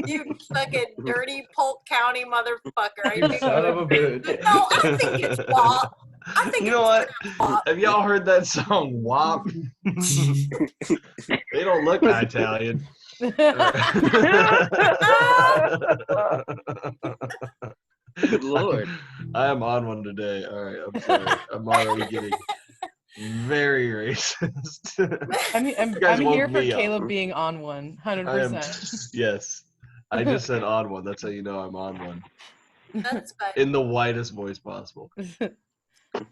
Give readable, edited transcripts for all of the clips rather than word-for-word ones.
You fucking dirty Polk County motherfucker. You son of a bitch. No, I think it's WAP. I think You know what? WAP. Have y'all heard that song WAP? They don't look Italian. Good Lord. I am on one today. All right, I'm sorry. I'm already getting very racist. I'm You guys woke here for me up. Caleb being on one, 100%. Yes. I just said on one. That's how you know I'm on one. That's fine. In the whitest voice possible. All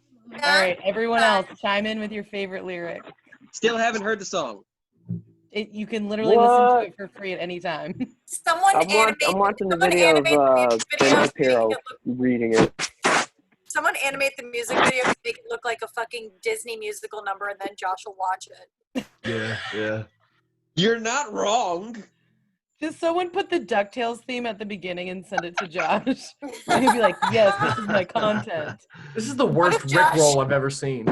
right, everyone else, chime in with your favorite lyric. Still haven't heard the song. You can literally listen to it for free at any time. Someone I'm watching the video of Ben Shapiro reading it. Someone animate the music video to make it look like a fucking Disney musical number, and then Josh will watch it. Yeah. You're not wrong. Just someone put the DuckTales theme at the beginning and send it to Josh. And he'll be like, yes, this is my content. This is the worst Rickroll I've ever seen.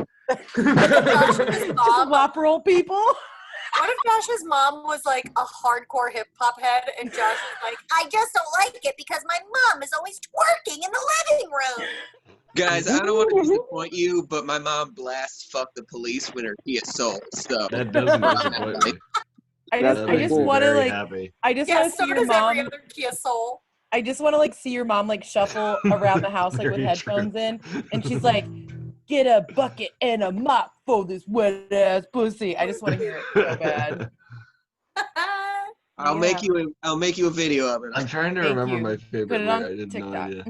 Josh's mom, Flop roll people. what if Josh's mom was like a hardcore hip hop head, and Josh was like, I just don't like it because my mom is always twerking in the living room. Guys, I don't want to disappoint you, but my mom blasts "Fuck the Police" when her Kia Soul. So That doesn't disappoint me. I That just makes me want to very like, happy. I just Yeah, want to so see your does mom. every other Kia Soul. I just want to like see your mom like shuffle around the house like with Very headphones true. in, and she's like, "Get a bucket and a mop for this wet ass pussy." I just want to hear it so bad. I'll make you a video of it. I'm trying to Thank remember you. my favorite Put it lyric. on I didn't know TikTok. idea.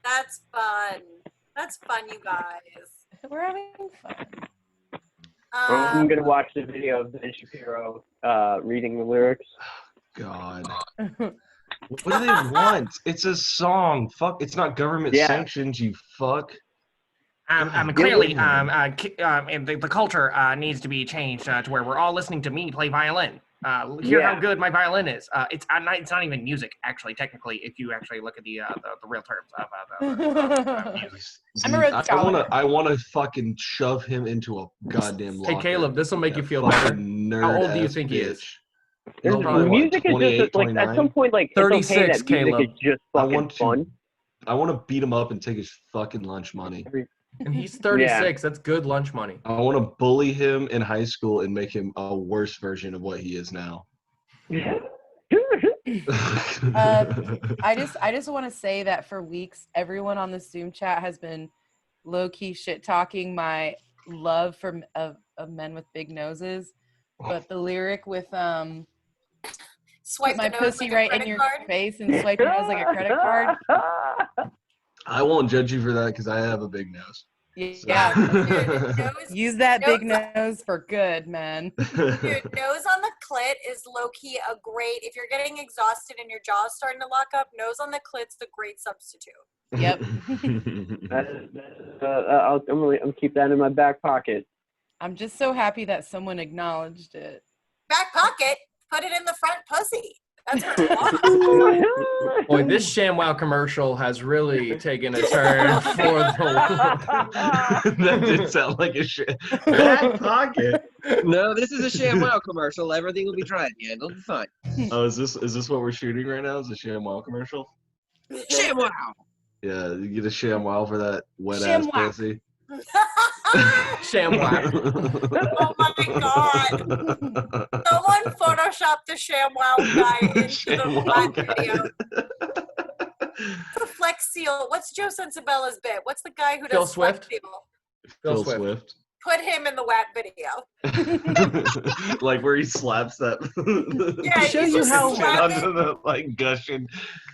That's fun. That's fun, you guys. We're having fun. I'm gonna watch the video of Ben Shapiro reading the lyrics. God. What do they want? It's a song. Fuck. It's not government sanctioned, you fuck. Clearly, and the culture needs to be changed to where we're all listening to me play violin. Hear how good my violin is. It's not even music, actually. Technically, if you actually look at the real terms of music. I'm a Rhodes Scholar. I wanna fucking shove him into a goddamn locker. Hey, Caleb, this will make you feel Fucking better. nerd How old do you ass think he is? bitch. There's, He's probably, music what, is just 28, like at some 29? point like it's okay 36, that music Caleb. is just fucking fun. I want to beat him up and take his fucking lunch money. And he's 36. That's good lunch money. I want to bully him in high school and make him a worse version of what he is now. I just want to say that for weeks, everyone on the Zoom chat has been low-key shit-talking my love for of men with big noses. But the lyric with Swipe my the nose pussy like a right in credit your card. face and swipe your nose like a credit card. I won't judge you for that because I have a big nose. Yeah. Dude, Use that big nose for good, man. Dude, nose on the clit is low-key a great, if you're getting exhausted and your jaw's starting to lock up, nose on the clit's the great substitute. Yep. I'm keep that in my back pocket. I'm just so happy that someone acknowledged it. Back pocket, put it in the front pussy. That's what you want. Boy, this ShamWow commercial has really taken a turn for the That did sound like a shit. Back pocket. No, this is a ShamWow commercial. Everything will be fine. Yeah, it'll be fine. Oh, is this what we're shooting right now? Is a ShamWow commercial? ShamWow. Yeah, you get a ShamWow for that wet ass ShamWow. pussy. ShamWow. Oh my god. Someone photoshopped the ShamWow guy into the black video. The Flex Seal. What's Joe Sensabella's bit? What's the guy who Phil does Flex Swift? Seal? Phil Swift. Put him in the WAP video. Like where he slaps that. Yeah, show he's you just how- slapping, Under the like gushing.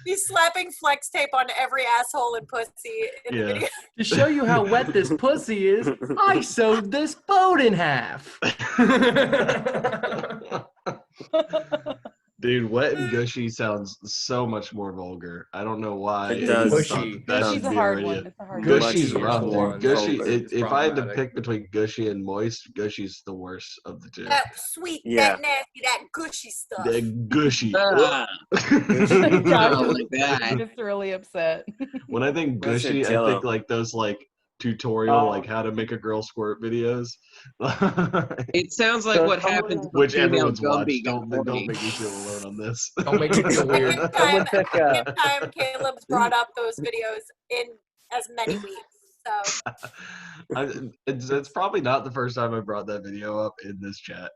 he's slapping flex tape on every asshole and pussy in the Yeah. video. To show you how wet this pussy is, I sewed this boat in half. Dude, wet and gushy sounds so much more vulgar. I don't know why. It does. Gushy. That Gushy's should a be hard radio. one. It's a hard Good one. Gushy's Gushy rough, is more dude. Gushy. vulgar. It's If I had to problematic. pick between gushy and moist, gushy's the worst of the two. That sweet, Yeah. that nasty, that gushy stuff. The gushy. Ah, Josh oh is my God. just really upset. When I think When I say gushy, I Jello. think like those like tutorial like how to make a girl squirt videos. It sounds like So what someone- happens if a Which female everyone's watched. Gumby got Don't horny. make me feel alone on this. Don't make me feel weird. Someone took Second time Caleb's brought up those videos in as many weeks. So It's probably not the first time I brought that video up in this chat.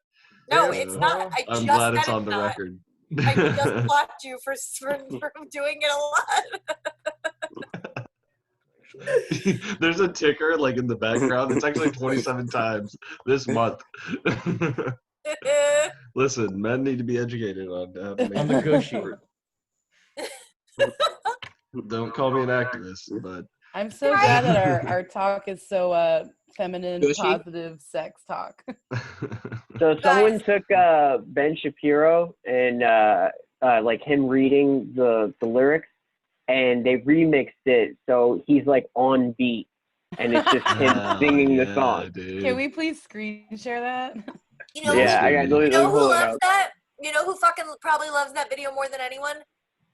no, it's not. I I'm just glad it's said on the not. record. I just blocked you for doing it a lot. There's a ticker like in the background. It's actually 27 times this month. Listen, men need to be educated on how to make On the gushy. squirt. Don't call me an activist, but I'm so glad that our talk is so feminine, Gushy? positive sex talk. So someone took Ben Shapiro and like him reading the lyrics, and they remixed it so he's like on beat, and it's just him singing the song. Dude. Can we please screen share that? You know, Yeah, I got. you know who pull it loves up. that? You know who fucking probably loves that video more than anyone?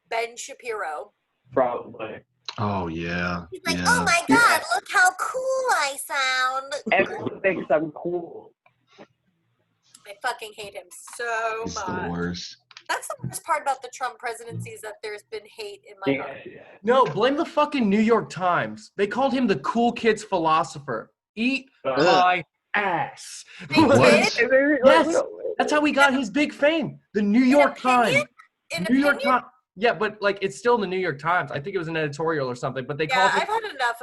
Ben Shapiro. Probably. Oh yeah. He's like, yeah. oh my god, look how cool I sound. Everyone thinks I'm cool. I fucking hate him so He's the much. worst. That's the worst part about the Trump presidency is that there's been hate in my heart. No, blame the fucking New York Times. They called him the cool kids philosopher. Eat my ass. They What? did? Yes, that's how he got his big fame. The New York Times. In New York opinion? Times. Yeah, but like it's still in the New York Times. I think it was an editorial or something. But they Yeah, called him. I've had enough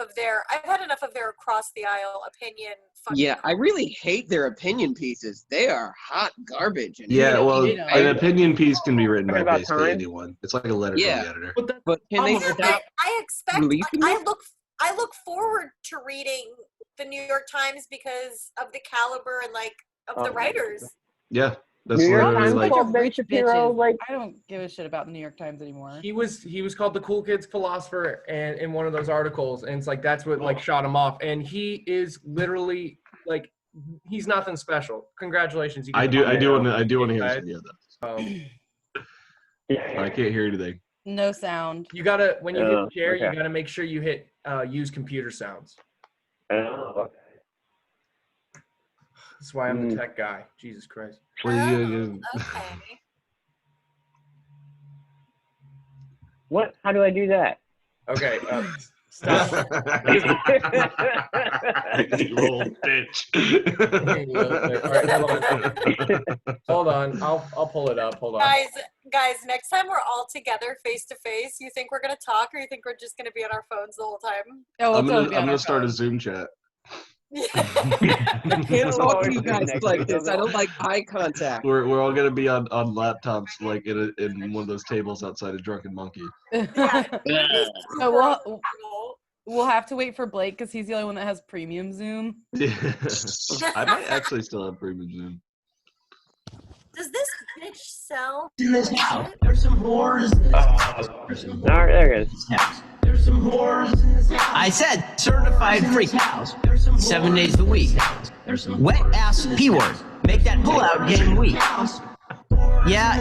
of their across the aisle opinion. Fucking Yeah, I really hate their opinion pieces. They are hot garbage. And Yeah, well, you know. an opinion piece can be written by Talking about basically time? anyone. It's like a letter Yeah. from the editor. But that, But can they Almost Yeah, stop? but I expect releasing like, I look forward to reading the New York Times because of the caliber and like of the writers. Yeah, that's New York literally Times like called Ben Rich Shapiro bitches. like I don't give a shit about the New York Times anymore. he was called the cool kids philosopher and in one of those articles, and it's like that's what like shot him off. And he is literally like he's nothing special. Congratulations. You I get do the want to hear this Right. video though. yeah. I can't hear anything. No sound. You gotta when you Oh, hit share, you okay. gotta make sure you hit use computer sounds. Oh, That's why I'm the tech guy. Jesus Christ. What are you Okay. what? How do I do that? Okay, stop. You old bitch. All right, hold on. I'll pull it up. Hold on. Guys, next time we're all together face to face, you think we're gonna talk or you think we're just gonna be on our phones the whole time? Oh, I'm it's gonna gonna be on I'm our gonna start a phone. Zoom chat. I can't talk to you guys like this. I don't like eye contact. We're all gonna be on laptops like in one of those tables outside of Drunken Monkey. So we'll have to wait for Blake because he's the only one that has premium Zoom. Yeah. I might actually still have premium Zoom. Does this bitch sell? In this house, there's some whores. All right, there it is. There's some whores in this house. I said certified freak house. 7 days a week. Wet ass P word. Make that pull out game weak. Yeah,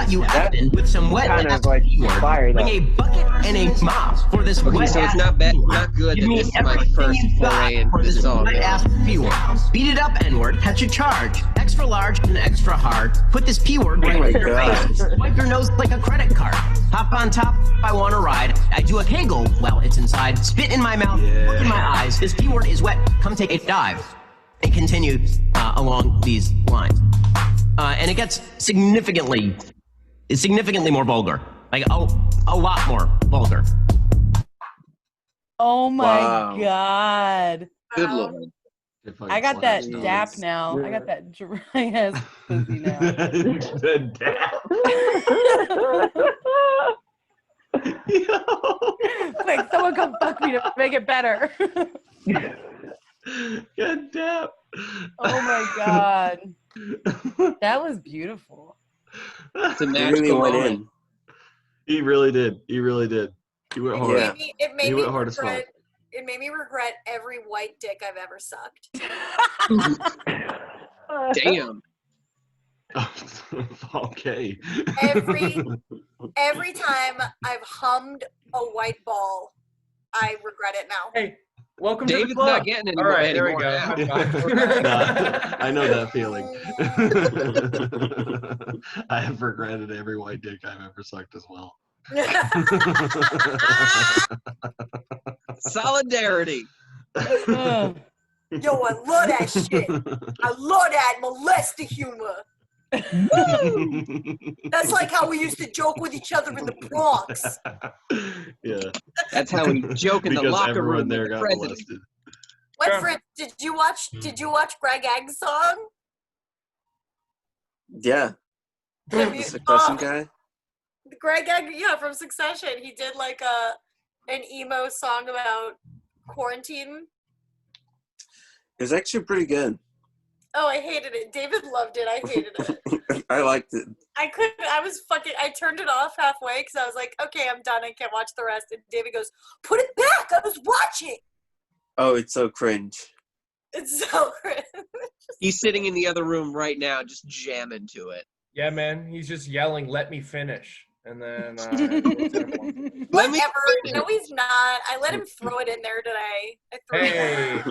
you effing with some wet Kind ass of like P word. fire Bring though. a bucket and a mop for this Okay, wet so it's ass not bad, P word. not good Give that me this is my everything first you've got foray into for this this song. wet ass P word. Beat it up N-word, catch a charge. Extra large and extra hard. Put this P word right in your God. face. Wipe your nose like a credit card. Hop on top if I want to ride. I do a kegel while it's inside. Spit in my mouth, look in my eyes. This P word is wet. Come take a dive. And continue along these lines. And it gets significantly more vulgar. Like a lot more vulgar. Oh my Wow. God. Good lord. If I got that flash dap those. now. I got that dry ass pussy now. The dap. Yo. Quick, someone come fuck me to make it better. Good dap. Oh my God. That was beautiful. It's a He magical really went moment. in. He really did. He really did. He went hard. Yeah. It made He me went hard as fuck. regret. It made me regret every white dick I've ever sucked. Damn. Okay. Every time I've hummed a white ball, I regret it now. Hey, welcome David's to the club. not getting any All right, anymore there we go. now. Nah, I know that feeling. I have regretted every white dick I've ever sucked as well. Solidarity. Ugh. Yo, I love that shit. I love that molester humor. Woo! That's like how we used to joke with each other in the Bronx. Yeah. That's how we joke in the Because locker everyone room with there the got president. molested. What, Fritz? Did you watch Greg Egg's song? Yeah. Have The you- Succession guy. Greg Egg, yeah, from Succession. He did like an emo song about quarantine. It was actually pretty good. Oh, I hated it. David loved it. I hated it. I liked it. I turned it off halfway because I was like, okay, I'm done. I can't watch the rest. And David goes, put it back. I was watching. Oh, it's so cringe. It's so cringe. He's sitting in the other room right now, just jamming to it. Yeah, man. He's just yelling, "Let me finish," and then Whatever. No, he's not. I let him throw it in there today. I threw Hey.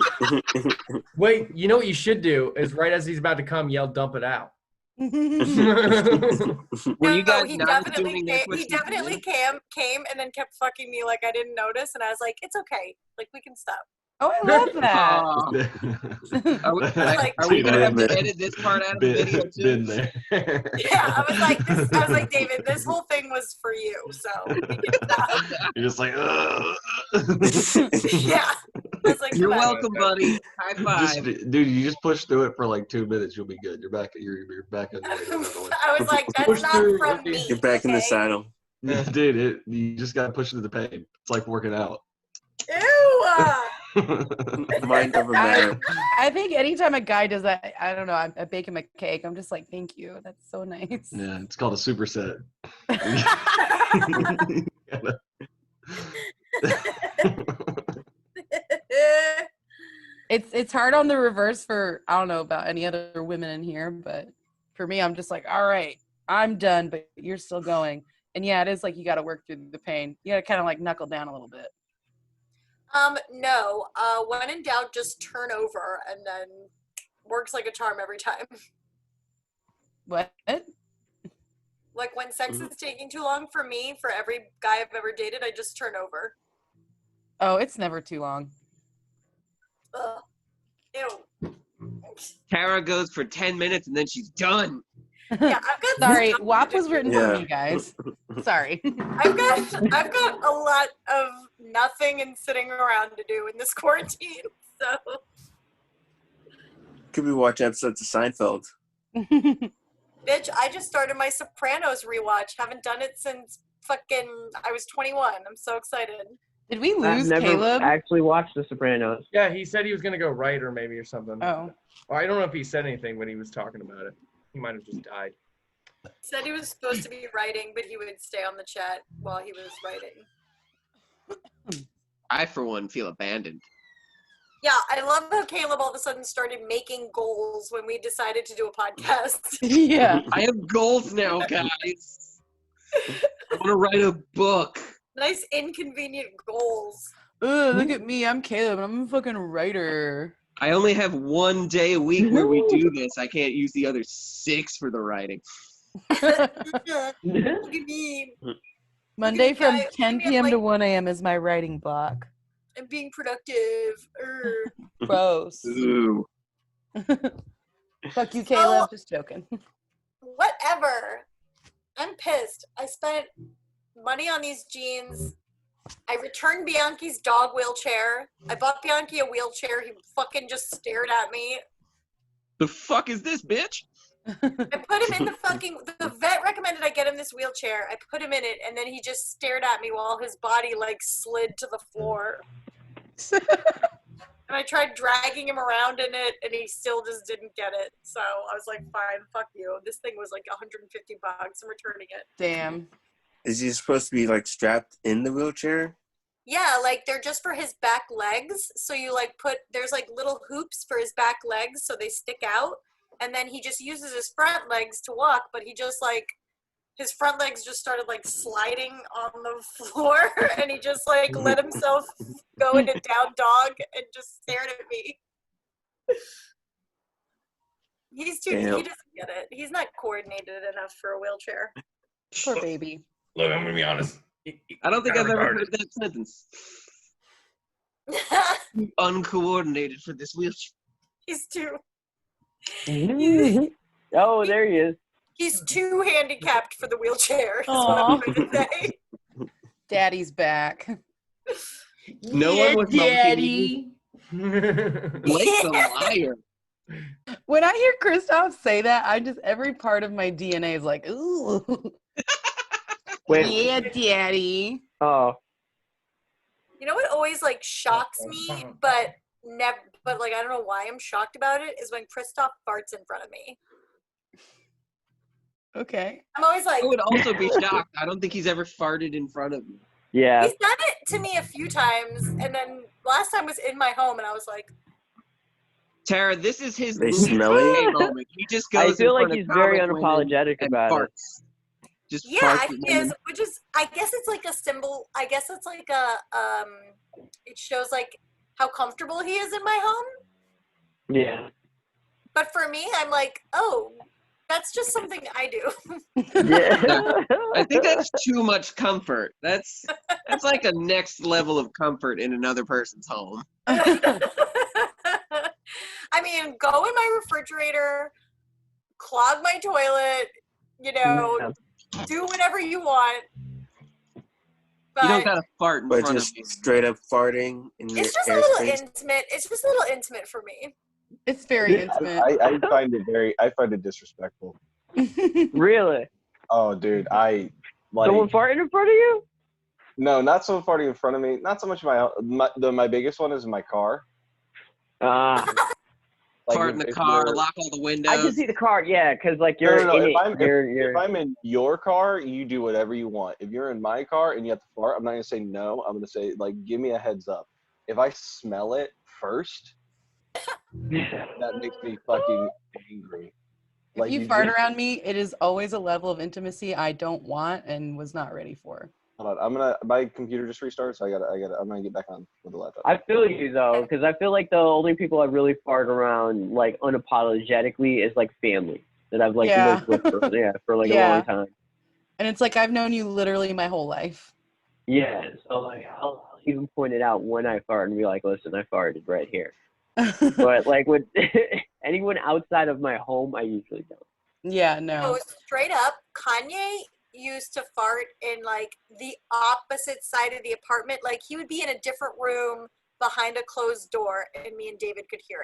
it. Wait, you know what you should do is right as he's about to come, yell, "Dump it out." Were you guys he not definitely assuming came. that's what He you definitely did? came and then kept fucking me like I didn't notice, and I was like, it's okay. Like we can stop. Oh, I love that. Aw. Are we Like- going to have to Been- edit this part out of the video too? Been there. Yeah, I was like, David, this whole thing was for you, so we can stop. You're just like, ugh. Yeah. I was like, You're come on. welcome, buddy. High five. Dude, you just push through it for like 2 minutes, you'll be good. You're back. You're back on the I was like, that's Push not through, from okay. me. Get back in the okay? saddle. Dude, you just gotta push through the pain. It's like working out. Ew. Mind over matter. I think anytime a guy does that, I don't know, I bake him a cake. I'm just like, thank you. That's so nice. Yeah, it's called a superset. It's hard on the reverse for, I don't know about any other women in here, but for me, I'm just like, all right, I'm done, but you're still going. And yeah, it is like you got to work through the pain. You got to kind of like knuckle down a little bit. No. When in doubt, just turn over, and then works like a charm every time. What? Like when sex is taking too long for me, for every guy I've ever dated, I just turn over. Oh, it's never too long. Ugh. Ew. Tara goes for 10 minutes and then she's done. Yeah, I've got Sorry, stuff WAP to was do. written Yeah. for me, guys. Sorry. I've got a lot of nothing and sitting around to do in this quarantine. So Could be watching episodes of Seinfeld. bitch, I just started my Sopranos rewatch. Haven't done it since fucking I was 21. I'm so excited. Did we I've lose never Caleb? actually watched The Sopranos. Yeah, he said he was gonna go writer maybe or something. Oh. Or I don't know if he said anything when he was talking about it. He might have just died. Said he was supposed to be writing, but he would stay on the chat while he was writing. I, for one, feel abandoned. Yeah, I love how Caleb all of a sudden started making goals when we decided to do a podcast. Yeah. I have goals now, guys. I want to write a book. Nice inconvenient goals. Ugh, look at me. I'm Caleb, and I'm a fucking writer. I only have 1 day a week where we do this. I can't use the other 6 for the writing. Look at me. Monday from Guy- 10 give me a, p.m. to like- 1 a.m. is my writing block. I'm being productive. Gross. Ooh. Fuck you, Caleb. Just joking. Whatever. I'm pissed. I spent money on these jeans. I returned Bianchi's dog wheelchair. I bought Bianchi a wheelchair. He fucking just stared at me. The fuck is this, bitch? I put him in the vet recommended I get him this wheelchair. I put him in it, and then he just stared at me while his body like slid to the floor. And I tried dragging him around in it, and he still just didn't get it. So I was like, fine, fuck you. This thing was like $150. I'm returning it. Damn. Is he supposed to be like strapped in the wheelchair? Yeah, like they're just for his back legs. So you like there's like little hoops for his back legs so they stick out. and then he just uses his front legs to walk, but he just like his front legs just started like sliding on the floor, and he just like let himself go into down dog and just stared at me. He doesn't get it. He's not coordinated enough for a wheelchair. Poor baby. Look, I'm gonna be honest. I don't think I've ever heard that sentence. Uncoordinated for this wheelchair. He's too. Oh, there he is. He's too handicapped for the wheelchair. Is what I'm trying to say. Daddy's back. No one was Daddy. Blake's a liar. When I hear Christoph say that, I just every part of my DNA is like, ooh. Wait. Yeah, Daddy. Oh. You know what always like shocks me, but like I don't know why I'm shocked about it, is when Christoph farts in front of me. Okay. I'm always like, I would also be shocked. I don't think he's ever farted in front of me. Yeah. he's done it to me a few times, and then last time was in my home, and I was like, Tara, this is his They smell it? moment. He just goes I feel in like front he's of very comic women unapologetic and about it. farts. Just yeah, farts he at women. is, which is, I guess it's like a symbol. I guess it's like a, it shows like how comfortable he is in my home. Yeah. But for me, I'm like, oh, that's just something I do. Yeah. I think that's too much comfort. That's like a next level of comfort in another person's home. I mean, go in my refrigerator, clog my toilet, you know, do whatever you want. But You don't gotta fart in But front of just me. straight up farting in your it's just a little airspace. intimate. It's just a little intimate for me. It's very intimate. I find it disrespectful. Really? Oh, dude, Someone farting in front of you? No, not someone farting in front of me. Not so much my biggest one is in my car. Fart in the car, lock all the windows. I can see the car, yeah, because like you're No. in If it. I'm in your car, you do whatever you want. If you're in my car and you have to fart, I'm not gonna say no. I'm gonna say like, give me a heads up. If I smell it first, that makes me fucking angry. If you fart around me, it is always a level of intimacy I don't want and was not ready for. Hold on, my computer just restarted, so I'm gonna get back on with the laptop. I feel you though, because I feel like the only people I really fart around like unapologetically is like family that I've like lived with for like a long time. And it's like I've known you literally my whole life. Yeah, so like I'll even point it out when I fart and be like, listen, I farted right here. But like with anyone outside of my home, I usually don't. Yeah, no. So straight up, Kanye used to fart in like the opposite side of the apartment. Like he would be in a different room behind a closed door, and me and David could hear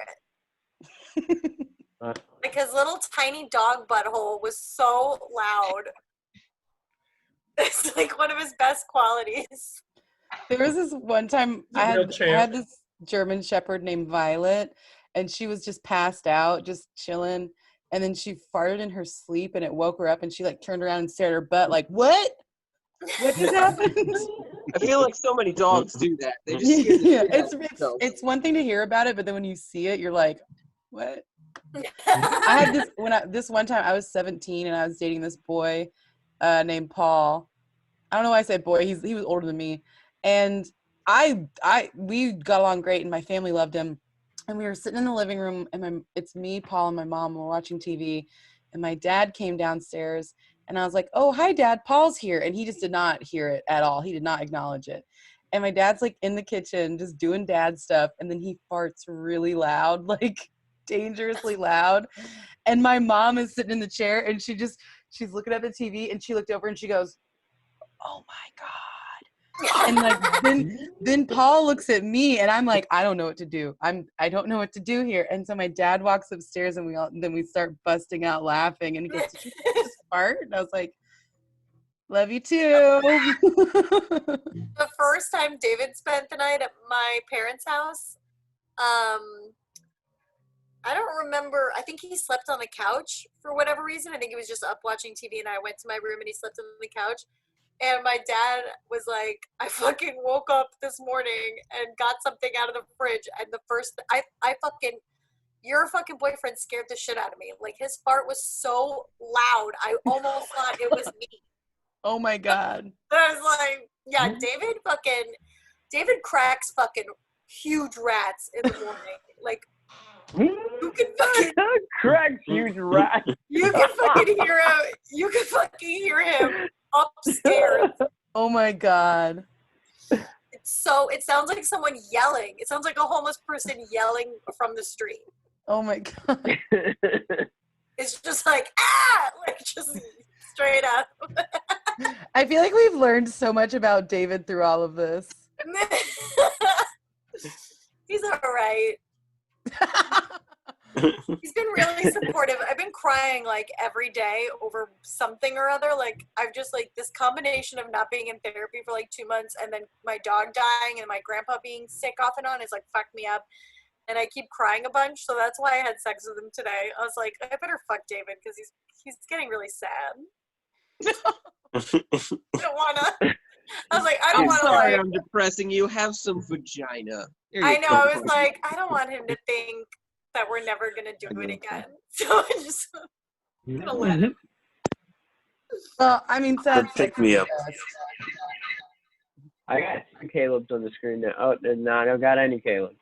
it. Like his little tiny dog butthole was so loud. It's like one of his best qualities. There was this one time I had this German Shepherd named Violet, and she was just passed out, just chilling. And then she farted in her sleep, and it woke her up, and she like turned around and stared at her butt, like, "What? What just happened?" I feel like so many dogs do that. They just it's one thing to hear about it, but then when you see it, you're like, "What?" I had this one time I was 17 and I was dating this boy named Paul. I don't know why I said boy. He was older than me, and we got along great, and my family loved him. And we were sitting in the living room, and it's me, Paul, and my mom. We're watching TV, and my dad came downstairs, and I was like, "Oh, hi, Dad. Paul's here," and he just did not hear it at all. He did not acknowledge it. And my dad's like in the kitchen, just doing dad stuff, and then he farts really loud, like dangerously loud. And my mom is sitting in the chair, and she's looking at the TV, and she looked over and she goes, "Oh my God." And like then Paul looks at me, and I'm like, I don't know what to do. I don't know what to do here. And so my dad walks upstairs, and we start busting out laughing. And he goes, "Did you just fart?" And I was like, "Love you too." The first time David spent the night at my parents' house, I don't remember. I think he slept on the couch for whatever reason. I think he was just up watching TV, and I went to my room, and he slept on the couch. And my dad was like, I fucking woke up this morning and got something out of the fridge. And the first, I fucking your fucking boyfriend scared the shit out of me. Like, his fart was so loud, I almost thought it was me. Oh my god. I was like, yeah, David cracks fucking huge rats in the morning. Like, you can fucking crack huge rat. You can fucking hear him. You can fucking hear him upstairs. Oh my god. It sounds like someone yelling. It sounds like a homeless person yelling from the street. Oh my god. It's just like, ah, like just straight up. I feel like we've learned so much about David through all of this. He's all right. He's been really supportive. I've been crying like every day over something or other. Like, I've just like this combination of not being in therapy for like 2 months and then my dog dying and my grandpa being sick off and on is like fucked me up. And I keep crying a bunch. So that's why I had sex with him today. I was like, I better fuck David because he's getting really sad. I don't wanna. I was like, I don't I'm want to sorry like. I'm depressing you. Have some vagina. Here I you know. go, I was buddy. like, I don't want him to think that we're never gonna do it again. So I just gonna let him. Well, I mean, sad Pick me up. I got 2 Caleb's on the screen now. Oh, no, I don't got any Caleb's.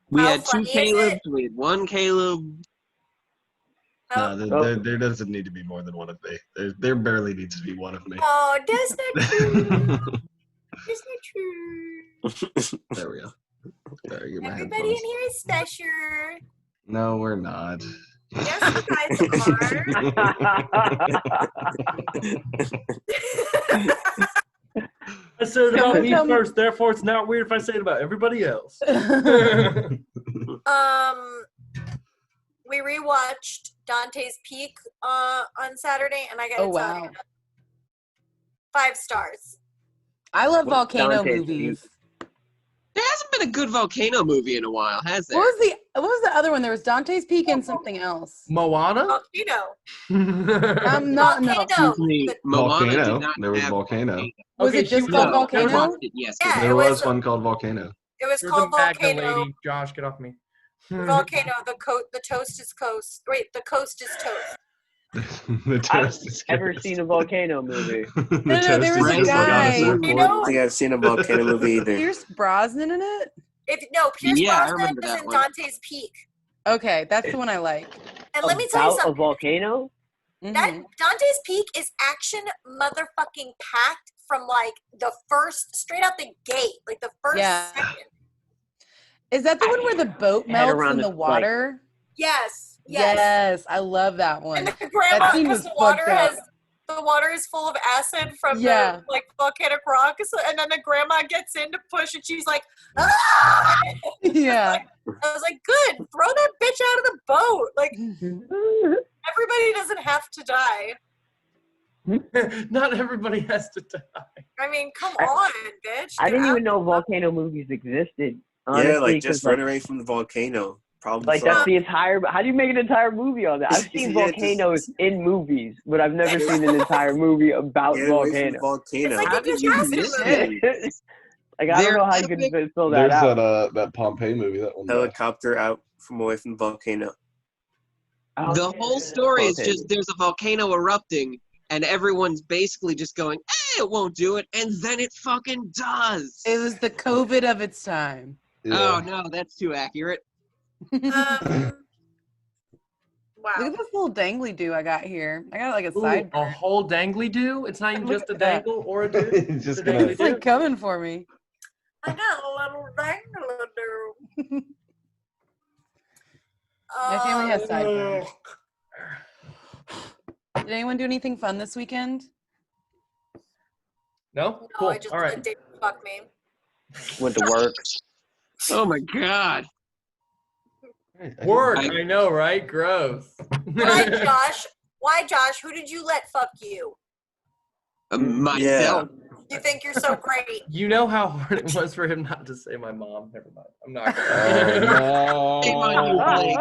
We How had 2 funny is Calebs. it? We had 1 Caleb. No, there doesn't need to be more than one of me. There barely needs to be one of me. Oh, that's not true. That's not true. There we go. There, get my Everybody in headphones. here is special. No, we're not. Yes, you guys I said it about me Come- first, therefore it's not weird if I say it about everybody else. We rewatched Dante's Peak on Saturday, and I gotta Oh, tell wow. you, 5 stars. I love volcano Dante's movies. There hasn't been a good volcano movie in a while, has there? What was the other one? There was Dante's Peak and something else. Moana? Volcano. I'm not no. Volcano. Excuse me, The- Moana Volcano. did not There was have Volcano. Was Okay, it just she called was- there was- Volcano? Yes. Yeah, There it was was. one called Volcano. It was There's a called Magna Volcano. lady. Josh, get off me. Volcano. The toast is coast. Wait, the coast is toast. The toast is Ever seen a volcano movie? The No, toast there is was a just like on guy. a surfboard. You I know, don't think I've seen a volcano movie either. Pierce Brosnan in it? Pierce Yeah, I Brosnan remember is that in one. Dante's Peak. Okay, that's the one I like. And let me tell you About a something. volcano? That Mhm. Dante's Peak is action motherfucking packed from like the first straight out the gate, like the first Yeah. second. Is that the one where the boat Head melts around in the, the water? Yes. Yes, I love that one. And the grandma, scene because was the water is full of acid from Yeah. the like volcanic rocks, and then the grandma gets in to push, and she's like, ah! Yeah. I was like, good, throw that bitch out of the boat. Like everybody doesn't have to die. Not everybody has to die. I mean, come on, bitch. I didn't Get even out. know volcano movies existed. Honestly, Yeah, like 'cause, just run away from the volcano. Problem like that's solved. the entire. How do you make an entire movie on that? I've seen Yeah, just- volcanoes in movies, but I've never seen an entire movie about Get away from the volcanoes. volcano. It's like How a did you disaster miss movie. it? Like I don't They're know how you epic. could fill that There's out. that Pompeii movie. That one. Helicopter out from away from the volcano. Oh, The yeah, whole yeah, story is volcano. just there's a volcano erupting, and everyone's basically just going, it won't do it, and then it fucking does. It was the COVID of its time. Oh no, that's too accurate. Look Wow. at this little dangly do I got here. I got like a Ooh, side. a whole dangly do? It's not even Look just a at that. dangle or a do? It's just It's a gonna- dangly It's like do? coming for me. I got a little dangler. My family has sideburns. Did anyone do anything fun this weekend? No? No, Cool. I just All let right. David fuck me. Went to work. Oh my god. Work. I know, right? Gross. Why, Josh? Why, Josh? Who did you let fuck you? Myself. You think you're so great? You know how hard it was for him not to say my mom. Never mind. I'm not gonna. Shame on you, Blake.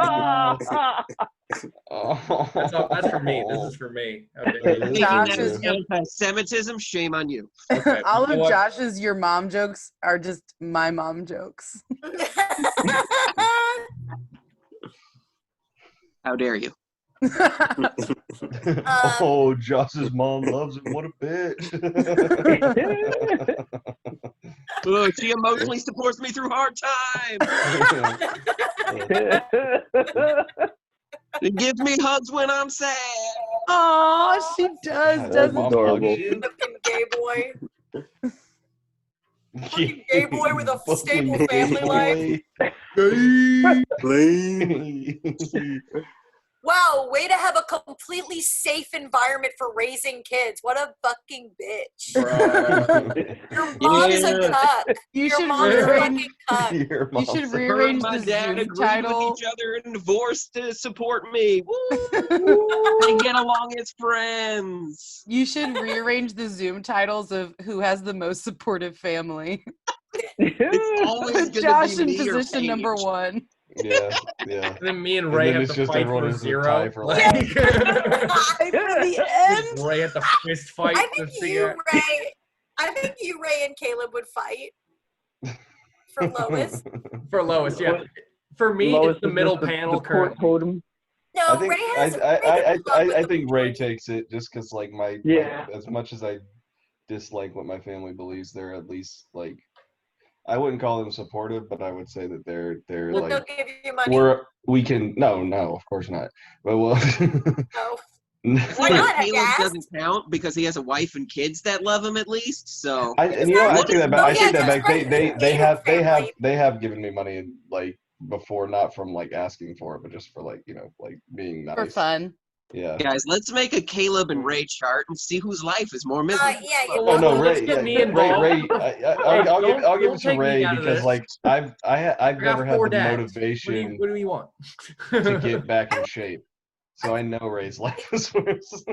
That's for me. This is for me. Okay. Thinking Josh that is is anti-Semitism, shame on you. Okay. All You know of what? Josh's your mom jokes are just my mom jokes. How dare you? Oh, Josh's mom loves him. What a bitch. Oh, she emotionally supports me through hard times. She gives me hugs when I'm sad. Oh, she does, God, doesn't mom adorable. hugs you? Fucking gay boy. Fucking gay boy with a Fucking stable family life. Lame. Wow, way to have a completely safe environment for raising kids. What a fucking bitch. Your mom's a cuck. You Your should mom's a rearrange. fucking cuck. Your You should mom's- Her rearrange and my the dad Zoom agreed title. with each other and divorced to support me. Woo! They get along as friends. You should rearrange the Zoom titles of who has the most supportive family. It's always Put gonna Josh be in me or position number Paige. 1. Yeah. And then me and And Ray then have it's to just fight everyone for is a 0. tie for Like, Fight for the end. Ray at the fist fight. I to think figure you, Ray, and Caleb would fight for Lois. for Lois, yeah. For me, Lois it's the is middle just panel support currently. totem. No, I think Ray has. I think Ray takes it just because like Yeah. as much as I dislike what my family believes, they're at least like I wouldn't call them supportive, but I would say that they're They'll like give you money. we can no, of course not. But well No. Why not? Have you Caleb asked? doesn't count because he has a wife and kids that love him at least. So and you know I take that back. I take that back. Native family. They have given me money like before, not from like asking for it, but just for like like being nice For fun. Yeah. guys, let's make a Caleb and Ray chart and see whose life is more miserable. Yeah, you Oh no, let's Ray! get me Ray, involved. I'll give Don't it to take me Ray out of because this. like I've I never got had 4 the dads. motivation What do you want? to get back in shape, so I know Ray's life is worse.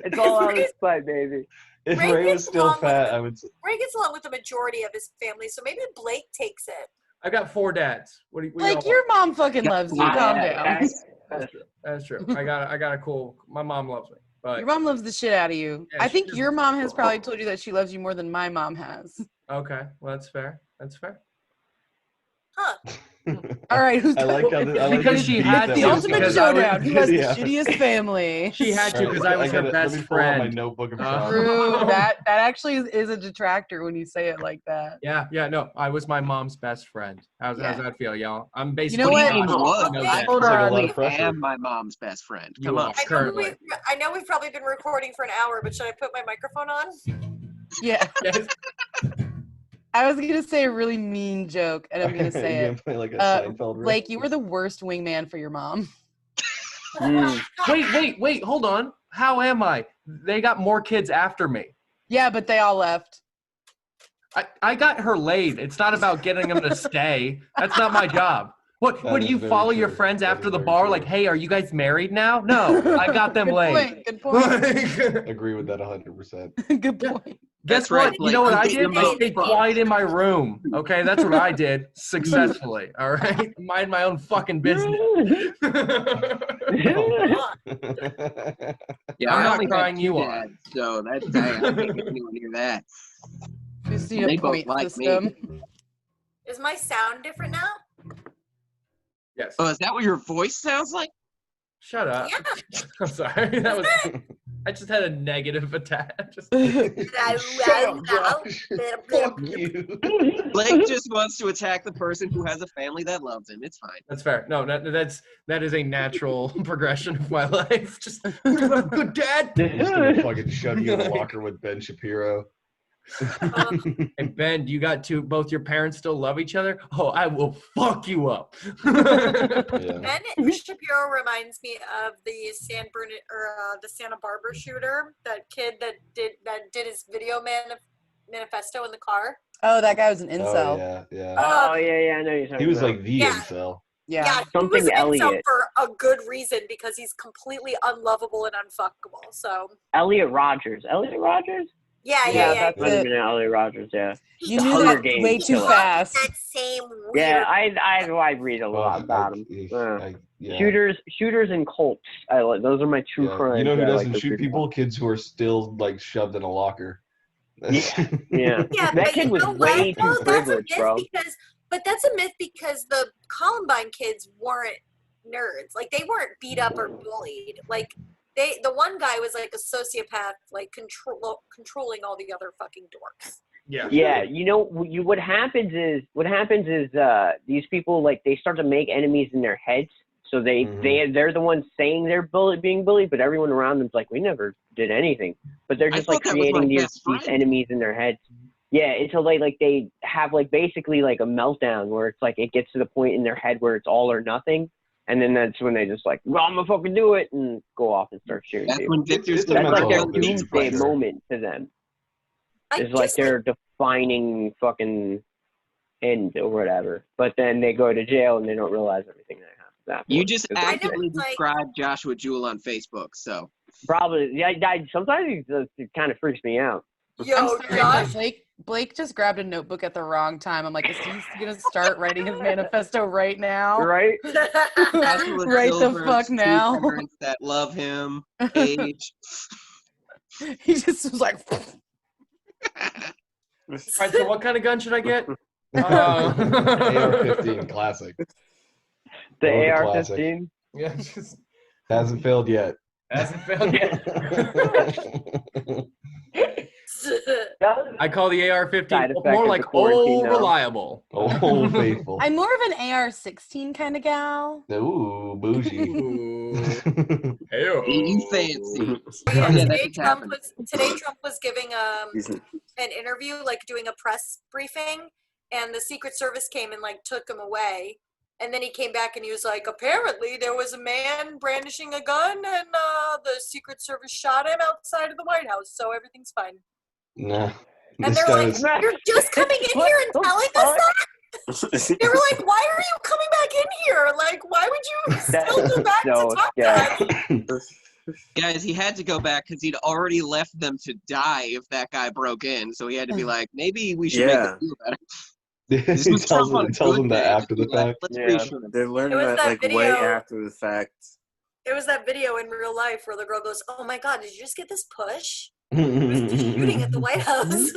It's all out of spite, baby. If Ray Ray was gets still along with fat, it. I would say. Ray gets along with the majority of his family, so maybe Blake takes it. I got 4 dads. What do you Like, want? your mom fucking loves you. Calm down. That's true. I got a cool. My mom loves me, but Your mom loves the shit out of you. Yeah, I she think does. your mom has probably told you that she loves you more than my mom has. okay. Well, that's fair. That's fair. Huh. All right, who's I like how It's I like because the she beat had that the to, was ultimate because going. showdown? Who has the Yeah. shittiest family? She had to All right, because I was her let best me pull out my friend. notebook of Sean. True. That actually is a detractor when you say it like that. Yeah, no, I was my mom's best friend. How's that feel, y'all? I'm basically. know what? I mean, what? No, I that- Hold like a on. lot of pressure. am my mom's best friend. You Come are. on. Currently. I know we've probably been recording for an hour, but should I put my microphone on? Yeah. Yes. I was gonna say a really mean joke, and I'm gonna say You're it. gonna play like a Seinfeld riff? Blake, you were the worst wingman for your mom. Wait, hold on. How am I? They got more kids after me. Yeah, but they all left. I got her laid. It's not about getting them to stay. That's not my job. What That do is you very follow your true. friends That after is the very bar? true. Like, hey, are you guys married now? No, I got them Good laid. point. Good point. Agree with that 100%. Good point. Guess That's right, what? You Blake. know what You I get did? your I mouth stayed fucked. quiet in my room. Okay, that's what I did successfully. All right, mind my own fucking business. Yeah, I'm I not only crying had you 2 on. dads, so I can't get anyone near that. Just need They a both point like system. me. Is my sound different now? Yes. Oh, is that what your voice sounds like? Shut up. Yeah. I'm sorry. That was. I just had a negative attack. Just, Shut up, Josh. Fuck you. Blake just wants to attack the person who has a family that loves him. It's fine. that's fair. No, that is a natural progression of my life. Just you have a good dad. He's gonna fucking shove you in a locker with Ben Shapiro. Hey Ben, you got both your parents still love each other? Oh, I will fuck you up. Yeah. Ben Shapiro reminds me of the the Santa Barbara shooter, that kid that did his video manifesto in the car. Oh, that guy was an Oh incel. yeah. Oh yeah, I know you're talking He was about. like the Yeah. incel. Yeah. Yeah, he Something was an incel Elliot. for a good reason because he's completely unlovable and unfuckable. So Elliot Rogers. Elliot Rogers? yeah. That might have it. been Elliot Rogers, yeah. You The knew Hunger that Games way too killer. fast. That same weird. Yeah, I read a lot about him. Yeah. Shooters and Colts. Those are my true Yeah. crimes. You know who that I doesn't like to shoot read people? Kids who are still like shoved in a locker. Yeah. Yeah, That but kid you was know way what? too privileged, bro. But that's a myth because the Columbine kids weren't nerds. Like they weren't beat up or bullied. Like the one guy was like a sociopath, like controlling all the other fucking dorks. Yeah. Yeah, what happens is these people, like, they start to make enemies in their heads. So they're the ones saying they're being bullied, but everyone around them's like, we never did anything. But they're just like creating these enemies in their heads. Yeah, until they have like basically like a meltdown where it's like it gets to the point in their head where it's all or nothing, and then that's when they just like, well, I'm gonna fucking do it, and go off and start shooting That's people. when Victor's That's like their mental doomsday moment to them. It's like their defining fucking end or whatever. But then they go to jail and they don't realize everything that happens. You just actively described Joshua Jewell on Facebook, so. Probably, yeah. Sometimes it kind of freaks me out. Yo, Josh. Blake just grabbed a notebook at the wrong time. I'm like, is he gonna start writing his manifesto right now? Right? Right the fuck now. Parents that love him. Age. He just was like. All right, so what kind of gun should I get? AR-15 classic. The Or AR-15? Yeah, just hasn't failed yet. hasn't failed yet. I call the AR-15 more like old reliable. Old faithful. I'm more of an AR-16 kind of gal. Ooh, bougie. You fancy. Yeah, today Trump was giving an interview, like doing a press briefing, and the Secret Service came and like took him away. And then he came back and he was like, apparently there was a man brandishing a gun and the Secret Service shot him outside of the White House, so everything's fine. Nah. And they're like, you're just coming in here and telling us that? They were like, why are you coming back in here? Like, why would you still go back to talk to us? Guys, he had to go back because he'd already left them to die if that guy broke in. So he had to be like, maybe we should make a deal about it. He tells them that after the fact. Yeah, they're learning that like way after the fact. It was that video in real life where the girl goes, oh my God, did you just get this push? It was the shooting at the White House.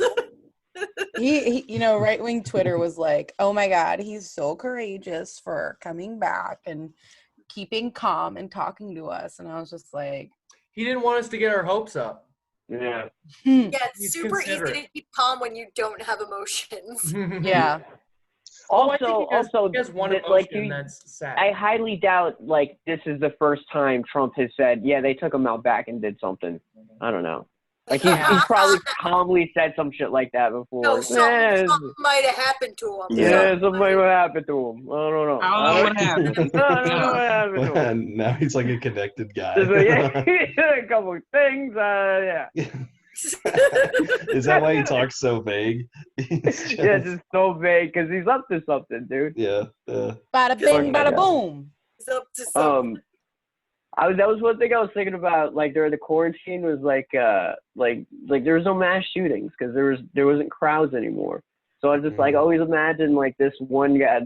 he right-wing Twitter was like, oh my God, he's so courageous for coming back and keeping calm and talking to us. And I was just like, he didn't want us to get our hopes up. Yeah. Yeah, it's super easy to keep calm when you don't have emotions. Yeah. Also, one like, emotion that's sad. I highly doubt like this is the first time Trump has said, yeah, they took him out back and did something. I don't know. Like he's probably calmly said some shit like that before. No, something might have happened to him. Yeah, something might have happened to him. I don't know. I don't know what happened. I don't know what happened to him. Now he's like a connected guy. A couple of things. Yeah. Is that why he talks so vague? Yeah, just so vague because he's up to something, dude. Yeah. Bada bing, bada boom. He's up to something. That was one thing I was thinking about, like during the quarantine, was like there was no mass shootings because there wasn't crowds anymore. So I just like always imagine like this one guy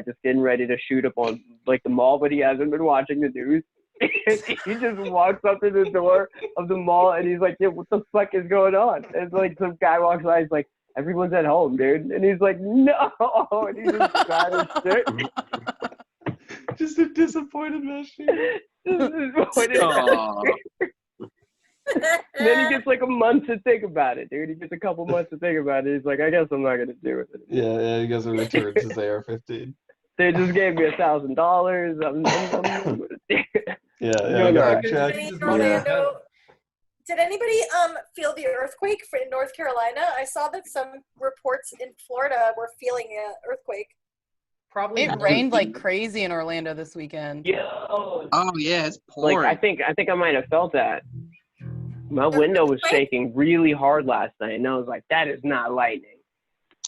just getting ready to shoot up on like the mall, but he hasn't been watching the news. He just walks up to the door of the mall and he's like, yeah, what the fuck is going on? And like some guy walks by, he's like, everyone's at home, dude. And he's like, no, and he's just sad as shit. Just a disappointed machine. And then he gets like a month to think about it, dude. He gets a couple months to think about it. He's like, I guess I'm not gonna do it. Yeah, he goes and returns his AR-15. They just gave me $1,000. Did anybody feel the earthquake in North Carolina? I saw that some reports in Florida were feeling an earthquake. Probably it rained like crazy in Orlando this weekend. Yeah. Oh yeah, it's pouring. Like I think I might have felt that. My window was shaking really hard last night, and I was like, "That is not lightning."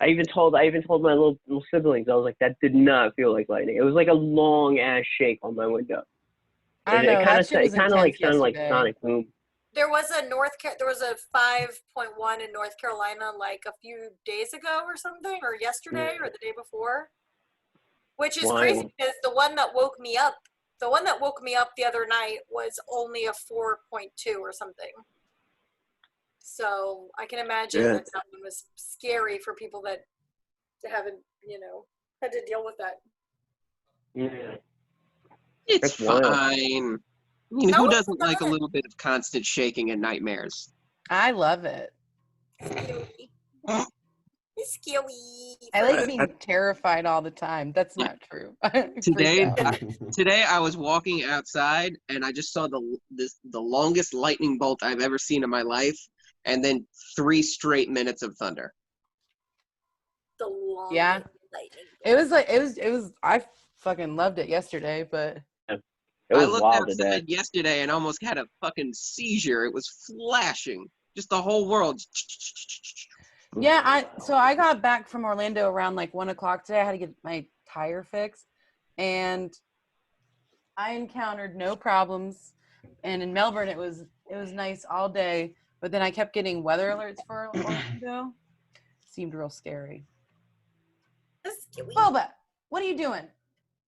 I even told my little siblings, I was like, "That did not feel like lightning." It was like a long ass shake on my window. I don't know. It kind of like sounded like sonic boom. There was a 5.1 in North Carolina like a few days ago or something, or yesterday or the day before, which is crazy because the one that woke me up the other night was only a 4.2 or something. So I can imagine that one was scary for people that haven't, had to deal with that. Yeah. It's That's wild. fine. I mean, No, who it's doesn't like a not. little bit of constant shaking and nightmares? I love it. Scary. It's scary. I like being terrified all the time. That's not true. I freak Today, out. today I was walking outside and I just saw the longest lightning bolt I've ever seen in my life, and then 3 straight minutes of thunder. The long Yeah. lightning. It was I fucking loved it yesterday, but It I was looked wild today. outside yesterday and almost had a fucking seizure. It was flashing, just the whole world. yeah, I got back from Orlando around like 1:00 today. I had to get my tire fixed, and I encountered no problems. And in Melbourne, it was nice all day, but then I kept getting weather alerts for Orlando. Seemed real scary. That's scary. Boba, what are you doing?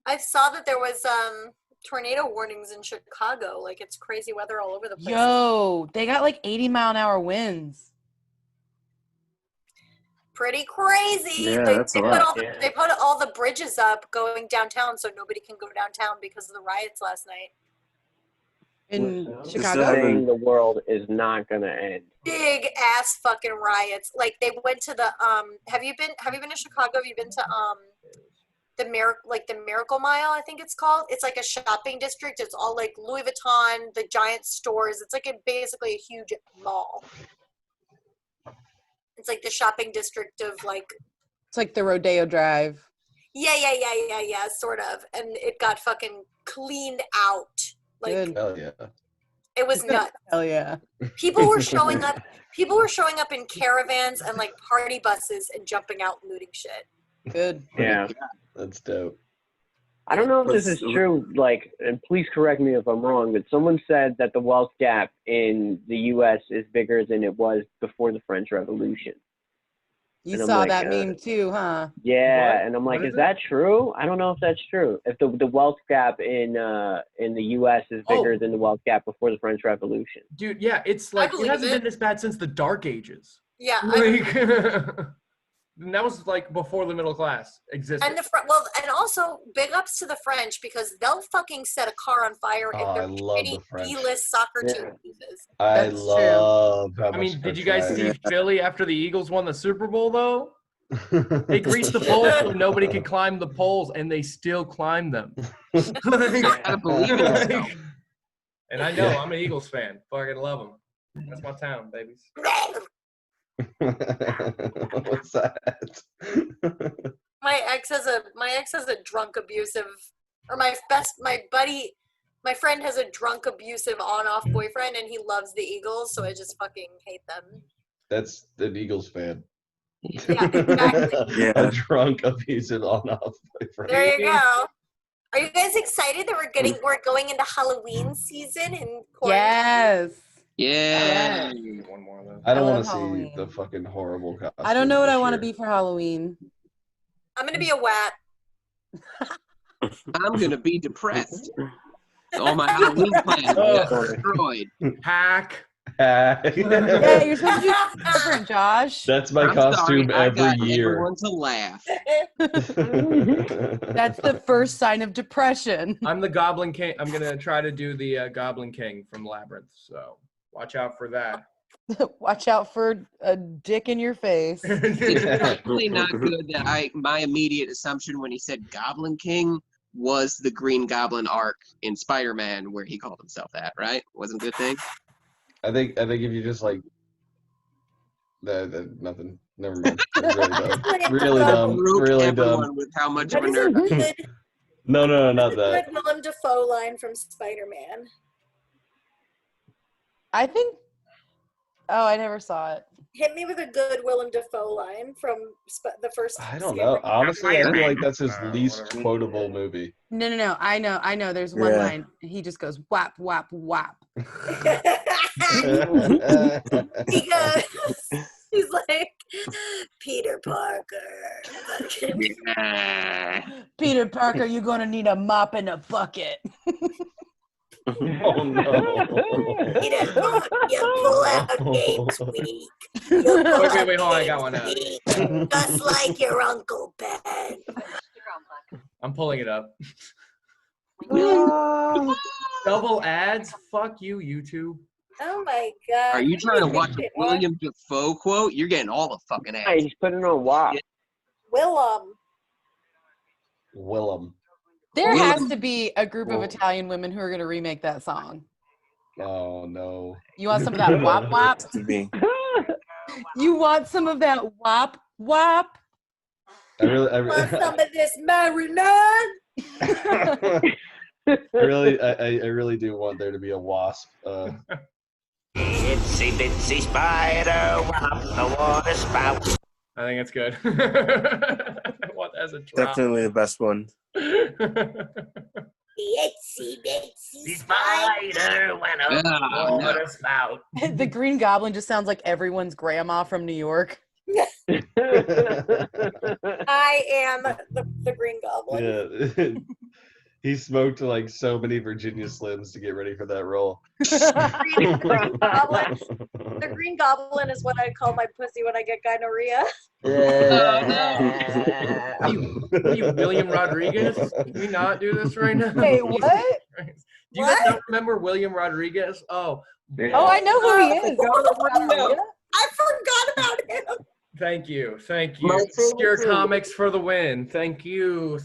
I saw that there was tornado warnings in Chicago. Like, it's crazy weather all over the place. Yo, they got like 80-mile-an-hour winds. Pretty crazy. Yeah, they, that's they a put lot. all the, they put all the bridges up going downtown, so nobody can go downtown because of the riots last night. In Listen, Chicago? saying the world is not gonna end. Big ass fucking riots. Like, they went to the have you been to Chicago? Have you been to the Miracle Mile, I think it's called? It's like a shopping district. It's all like Louis Vuitton, the giant stores. It's like basically a huge mall. It's like the shopping district of like. It's like the Rodeo Drive. Yeah, sort of. And it got fucking cleaned out. Like, Good. Hell yeah. it was nuts. Hell yeah. People were showing up. People were showing up in caravans and like party buses and jumping out and looting shit. Good. Yeah. That's dope. I don't know if this is true, like, and please correct me if I'm wrong, but someone said that the wealth gap in the U.S. is bigger than it was before the French Revolution. You And I'm saw like, that meme too, huh? Yeah, What? and I'm like, What is is that true? I don't know if that's true. If the wealth gap in the U.S. is bigger Oh. than the wealth gap before the French Revolution. Dude, yeah, it's like, it believe hasn't it. been this bad since the Dark Ages. Yeah, Like, and that was like before the middle class existed. and and also big ups to the French because they'll fucking set a car on fire Oh, if I their love shitty the French. D-list soccer Yeah. team loses. I That's true. love how I much mean, did French you guys fries. see Philly after the Eagles won the Super Bowl, though? They greased the poles so nobody could climb the poles, and they still climbed them. Gotta believe in yourself. And I know, Yeah. I'm an Eagles fan. Fucking love them. That's my town, babies. What's that? My ex has a drunk abusive, or my friend has a drunk abusive on-off boyfriend, and he loves the Eagles, so I just fucking hate them. That's an Eagles fan. Yeah, exactly. Yeah. A drunk, abusive, on-off boyfriend. There you go. Are you guys excited that we're going into Halloween season in quarantine? Yes. Yeah. One more of those. I don't I want love to see Halloween. the fucking horrible costume. I don't know what this I want to year. be for Halloween. I'm gonna be a wat. I'm gonna be depressed. All my Halloween plans got destroyed. Hack. Yeah, you're supposed to do something different, Josh. That's my I'm costume sorry, I every got year. everyone to laugh. That's the first sign of depression. I'm the Goblin King. I'm going to try to do the Goblin King from Labyrinth. So watch out for that. Watch out for a dick in your face. It's probably not good that my immediate assumption when he said Goblin King was the Green Goblin arc in Spider-Man where he called himself that, right? Wasn't a good thing? I think if you just like nothing. Never mind. Really dumb. Really dumb. Broke Really everyone dumb. with how much What of a is a nerd. good, No, not good that. Willem Dafoe line from Spider-Man? I think. Oh, I never saw it. Hit me with a good Willem Dafoe line from the first. I don't know. Honestly, I feel like that's his least whatever. quotable movie. No. I know. There's one Yeah. line. He just goes whap whap whap. Because he's like Peter Parker. Peter Parker, you're gonna need a mop and a bucket. Oh no. Peter Parker, you pull out games week. You pull Wait, out hold on, I got games one out. week, just like your Uncle Ben. I'm pulling it up. Double ads? Fuck you, YouTube. Oh my god. Are you trying to watch a William Dafoe quote? You're getting all the fucking ads. Hey, just put it on WAP. Willem. There has to be a group of Italian women who are going to remake that song. Oh no. You want some of that wop wop? You want some of that wop wop? I really Want some of this marinade? I really do want there to be a wasp. Itsy bitsy spider, wop the water spout. I think it's good. I want that as a drop. Definitely the best one. Itsy bitsy spider went up the water spout. The Green Goblin just sounds like everyone's grandma from New York. I am the Green Goblin. Yeah. He smoked like so many Virginia Slims to get ready for that role. The Green Goblin is what I call my pussy when I get gonorrhea. Are you William Rodriguez? Can we not do this right now? Hey, what? Do you guys not remember William Rodriguez? Oh, I know who he is. I forgot about him. Thank you. Obscure comics for the win. Thank you.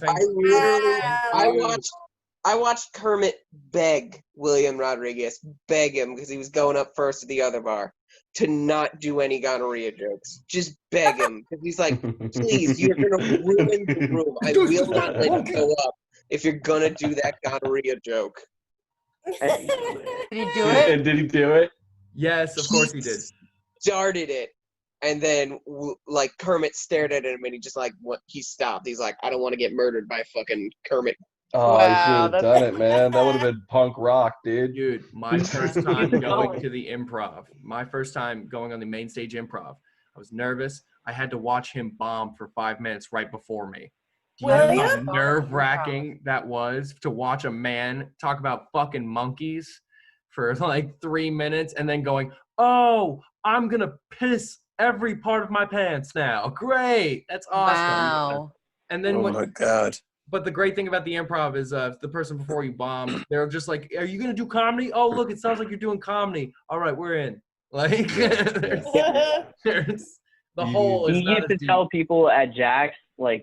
I watched Kermit beg William Rodriguez, beg him because he was going up first at the other bar to not do any gonorrhea jokes. Just beg him because he's like, please, you're gonna ruin the room. I will not let you go up if you're gonna do that gonorrhea joke. Did he do it? And did he do it? Yes, of course he did. Started it. And then, like, Kermit stared at him, and he just, like, he stopped. He's like, I don't want to get murdered by fucking Kermit. Oh, I should have done it, man. That would have been punk rock, dude. Dude, my first time going to the improv, my first time going on the main stage improv, I was nervous. I had to watch him bomb for 5 minutes right before me. Do you know how nerve-wracking that was to watch a man talk about fucking monkeys for, like, 3 minutes and then going, oh, I'm going to piss every part of my pants now. Great. That's awesome. Wow. And then my God. But the great thing about the improv is the person before you bomb, they're just like, are you going to do comedy? Oh, look, it sounds like you're doing comedy. All right, we're in. Like, there's the whole is he not used to as deep. tell people at Jack's,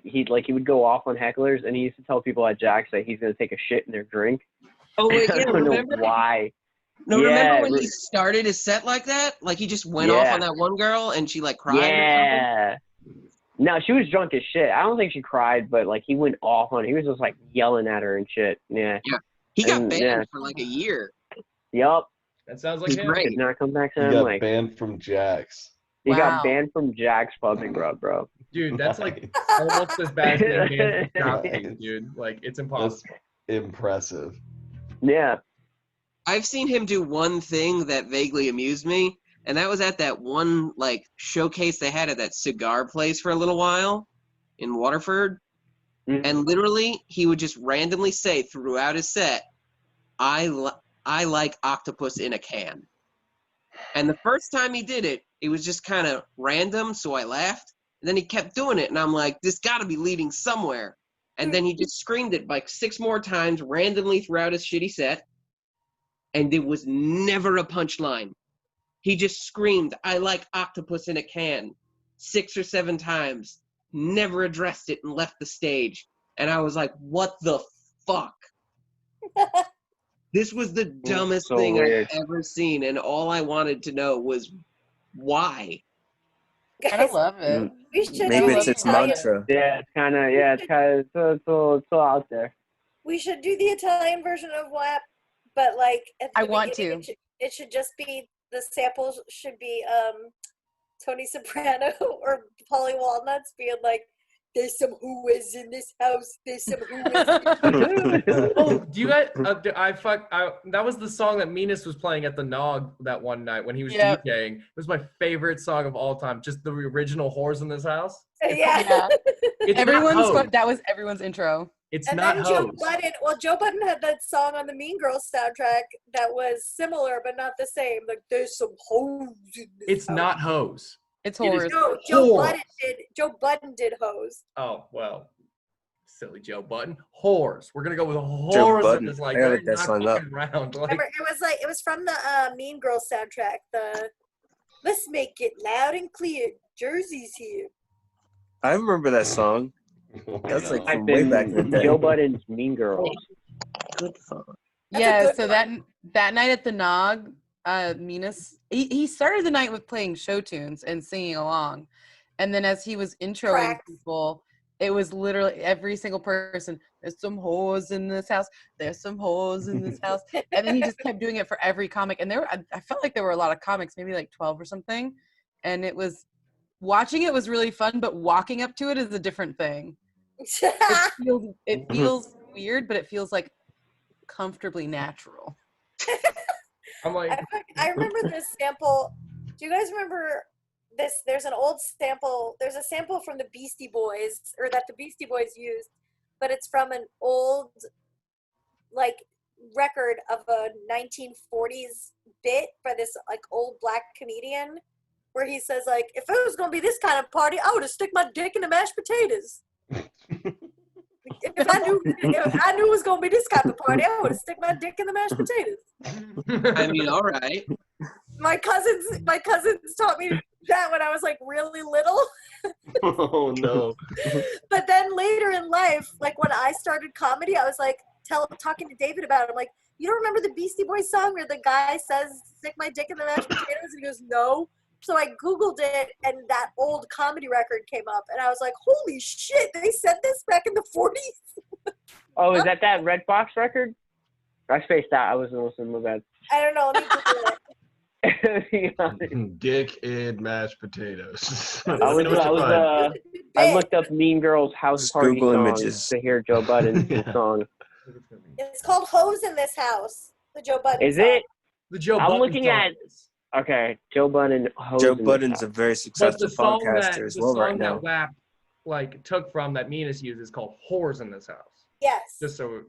he would go off on hecklers, and he used to tell people at Jack's that he's going to take a shit in their drink. Oh, wait, I yeah, don't remember? know why. No, remember when he started his set like that? Like, he just went off on that one girl, and she, like, cried or Yeah. No, she was drunk as shit. I don't think she cried, but, like, he went off on her. He was just, like, yelling at her and shit. Yeah. Yeah. He got banned for, like, a year. Yup. That sounds like him. Did not come back to He him. got Like, banned from Jack's. he got banned from Jack's Pub and Grub, bro. Dude, that's like almost as bad as being banned from shopping, dude. Like, it's impossible. That's impressive. Yeah. I've seen him do one thing that vaguely amused me, and that was at that one, like, showcase they had at that cigar place for a little while in Waterford. Mm-hmm. And literally, he would just randomly say throughout his set, I like octopus in a can. And the first time he did it, it was just kind of random, so I laughed. And then he kept doing it, and I'm like, this got to be leading somewhere. And then he just screamed it like 6 more times randomly throughout his shitty set. And there was never a punchline. He just screamed, I like octopus in a can, 6 or 7 times, never addressed it and left the stage. And I was like, what the fuck? This was the dumbest thing weird. I've ever seen, and all I wanted to know was why. I love it. We should Maybe do it's the its Italian- mantra. Yeah, it's kind of, it's all out there. We should do the Italian version of WAP, but like at the I want beginning, it should just be the samples should be Tony Soprano or Polly Walnuts being like, "There's some who-is in this house. There's some who-is." Oh, do you guys? That was the song that Menas was playing at the Nog that one night when he was DJing. It was my favorite song of all time. Just the original "Whores in This House." Yeah. That was everyone's intro. It's and not then hoes. Joe Budden had that song on the Mean Girls soundtrack that was similar but not the same. Like, there's some hoes in this It's house. not hoes. It's horrors. No, Joe Budden did hose. Oh well. Silly Joe Button. Whores. We're gonna go with Joe whores. Button. It's like I gotta they're look that not song up. fucking around. Like, Remember, it was from the Mean Girls soundtrack. The Let's Make It Loud and Clear. Jersey's here. I remember that song. That's like I've from way been back in the day. Joe Budden's Mean Girls. Good song. That's a Yeah, good so that night at the Nog, Minas, he started the night with playing show tunes and singing along. And then as he was introing Tracks. people, it was literally every single person, there's some whores in this house, there's some whores in this house. And then he just kept doing it for every comic. And I felt like there were a lot of comics, maybe like 12 or something. And watching it was really fun, but walking up to it is a different thing. It feels weird, but it feels like comfortably natural. I'm like, I remember this sample. Do you guys remember this? There's an old sample. There's a sample from the Beastie Boys, or that the Beastie Boys used, but it's from an old, like, record of a 1940s bit by this, like, old black comedian, where he says, like, if it was gonna be this kind of party, I would have stick my dick in the mashed potatoes. If I knew it was gonna be this kind of party, I would have stick my dick in the mashed potatoes. I mean, all right. My cousins taught me that when I was like really little. Oh no. But then later in life, like when I started comedy, I was like talking to David about it. I'm like, you don't remember the Beastie Boys song where the guy says stick my dick in the mashed potatoes? And he goes, no. So I Googled it, and that old comedy record came up, and I was like, holy shit, they said this back in the 40s? Oh, is that Red Box record? I spaced out. I wasn't listening to that. I don't know. Let me Google it. Dick in mashed potatoes. I looked up Mean Girls house Just party Google songs images. to hear Joe Budden's song. It's called Hose in This House, the Joe Budden Is song. it? the Joe I'm Button looking song at. is. Okay, Joe Budden. Joe Budden's a very But successful the song podcaster as the well song right now. that WAP like took from that Minas used is called "Whores in This House." Yes. Just so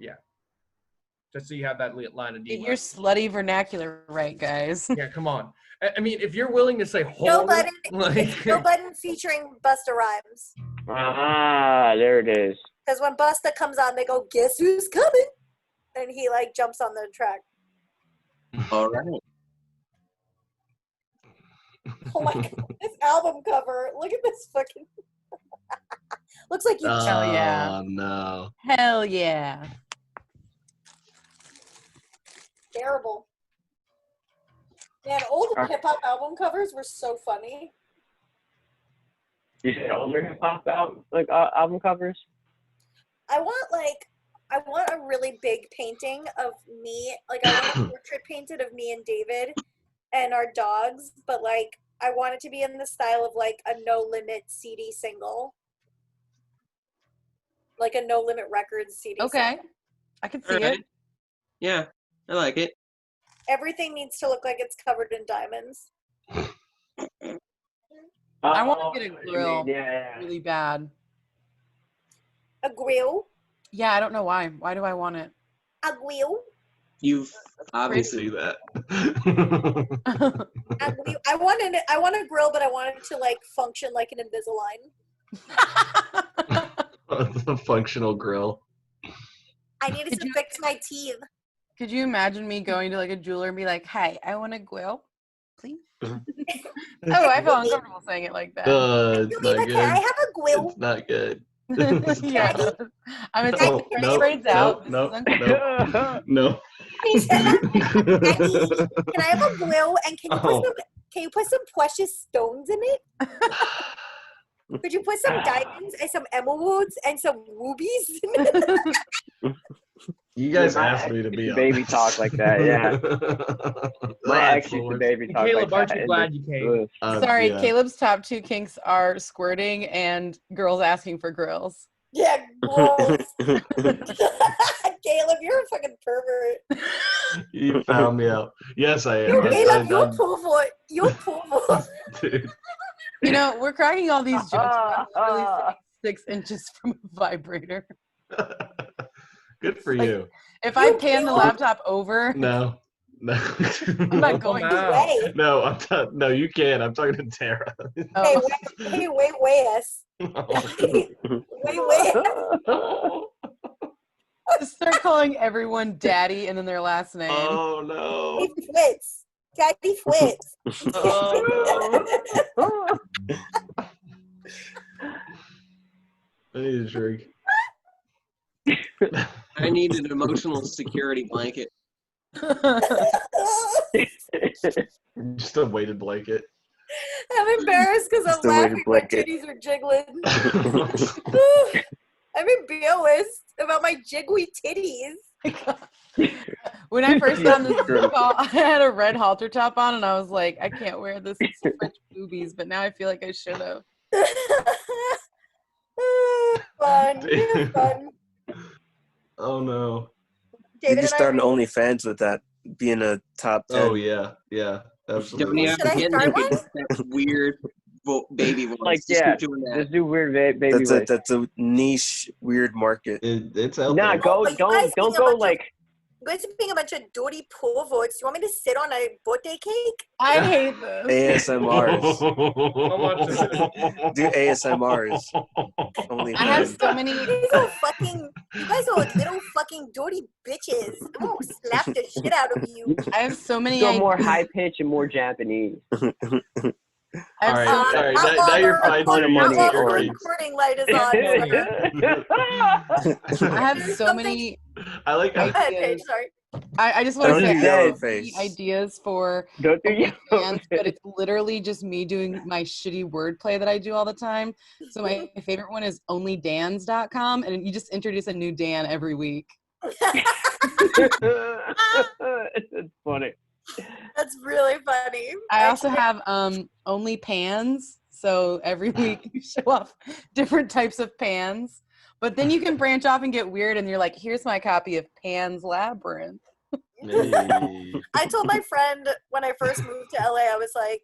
you have that line of Get D. your slutty vernacular right, guys. Yeah, come on. I mean, if you're willing to say Joe "whore," Budden, like, Joe Budden featuring Busta Rhymes. Ah, there it is. Because when Busta comes on, they go, guess who's coming? And he like jumps on the track. All right. Oh my god, this album cover. Look at this fucking looks like you Hell yeah. Oh no. Hell yeah. terrible. Man, old hip hop album covers were so funny. You said older hip hop album covers? I want a really big painting of me. Like, I want a portrait painted of me and David and our dogs, but like I want it to be in the style of like a No Limit CD single. Like a No Limit Records CD Okay. single. I can see it. Yeah, I like it. Everything needs to look like it's covered in diamonds. I want to get a grill Yeah. really bad. A grill? Yeah, I don't know why. Why do I want it? A grill? You've obviously see that. I want a grill, but I want it to like function like an Invisalign. The functional grill. I need it to fix my teeth. Could you imagine me going to like a jeweler and be like, "Hey, I want a grill, please"? Oh, I feel uncomfortable saying it like that. It's not good. Can I have a grill? It's not good. Yeah, I'm gonna take the braids out. No. Can I have a grill and can you put some precious stones in it? Could you put some diamonds and some emeralds and some rubies in it? You guys asked me to be on baby this. talk like that, yeah. My ex used to baby talk Caleb, like that. aren't you glad you came? Sorry, yeah. Caleb's top two kinks are squirting and girls asking for grills. Yeah, gross. Caleb, you're a fucking pervert. You found me out. Yes, I am. Caleb, you're a pervert. You're a pervert. Dude. You know, we're cracking all these jokes. But I'm really sitting 6 inches from a vibrator. Good for Like, you. If I pan the laptop over, No. I'm not going to. Way. No, I'm not. No, you can. I'm talking to Tara. Oh. Hey, wait, us. Wait. Just start calling everyone daddy and then their last name. Oh no. Daddy Fwits. Oh no. I need a drink. I need an emotional security blanket. Just a weighted blanket. I'm embarrassed because I'm Just a weighted laughing. My blanket. titties are jiggling. I'm embarrassed about my jiggly titties. When I first got on this Zoom call, I had a red halter top on, and I was like, I can't wear this French boobies, but now I feel like I should have. Fun. We have fun. Oh no. You David can and I start an are- OnlyFans with that, being a top 10. Oh yeah. Don't Absolutely. you have Should I to get start naked with that weird baby voice? Like, Just yeah, keep doing that. just do weird baby That's voice. that's a niche, weird market. It's out Nah, there. go, but you guys don't being a go bunch of- like. You guys are being a bunch of dirty perverts. You want me to sit on a birthday cake? I hate this. ASMRs. Do ASMRs. I have OnlyFans. so many. You guys are little fucking dirty bitches. I'm gonna slap the shit out of you. I have so many Go ideas. more high pitch and more Japanese. I have so All many- right. Now you're fine. Ton of money Not while the on. recording light is on. I have so many I like Go ahead, Paige, ideas. sorry. I just want Don't to say do I yellow have so many face. ideas for Don't do yellow OnlyFans, but it's literally just me doing my shitty wordplay that I do all the time. So my favorite one is onlydans.com, and you just introduce a new Dan every week. It's funny. That's really funny. I also have only pans, so every week you show off different types of pans. But then you can branch off and get weird, and you're like, here's my copy of Pan's Labyrinth. Hey. I told my friend when I first moved to LA, I was like,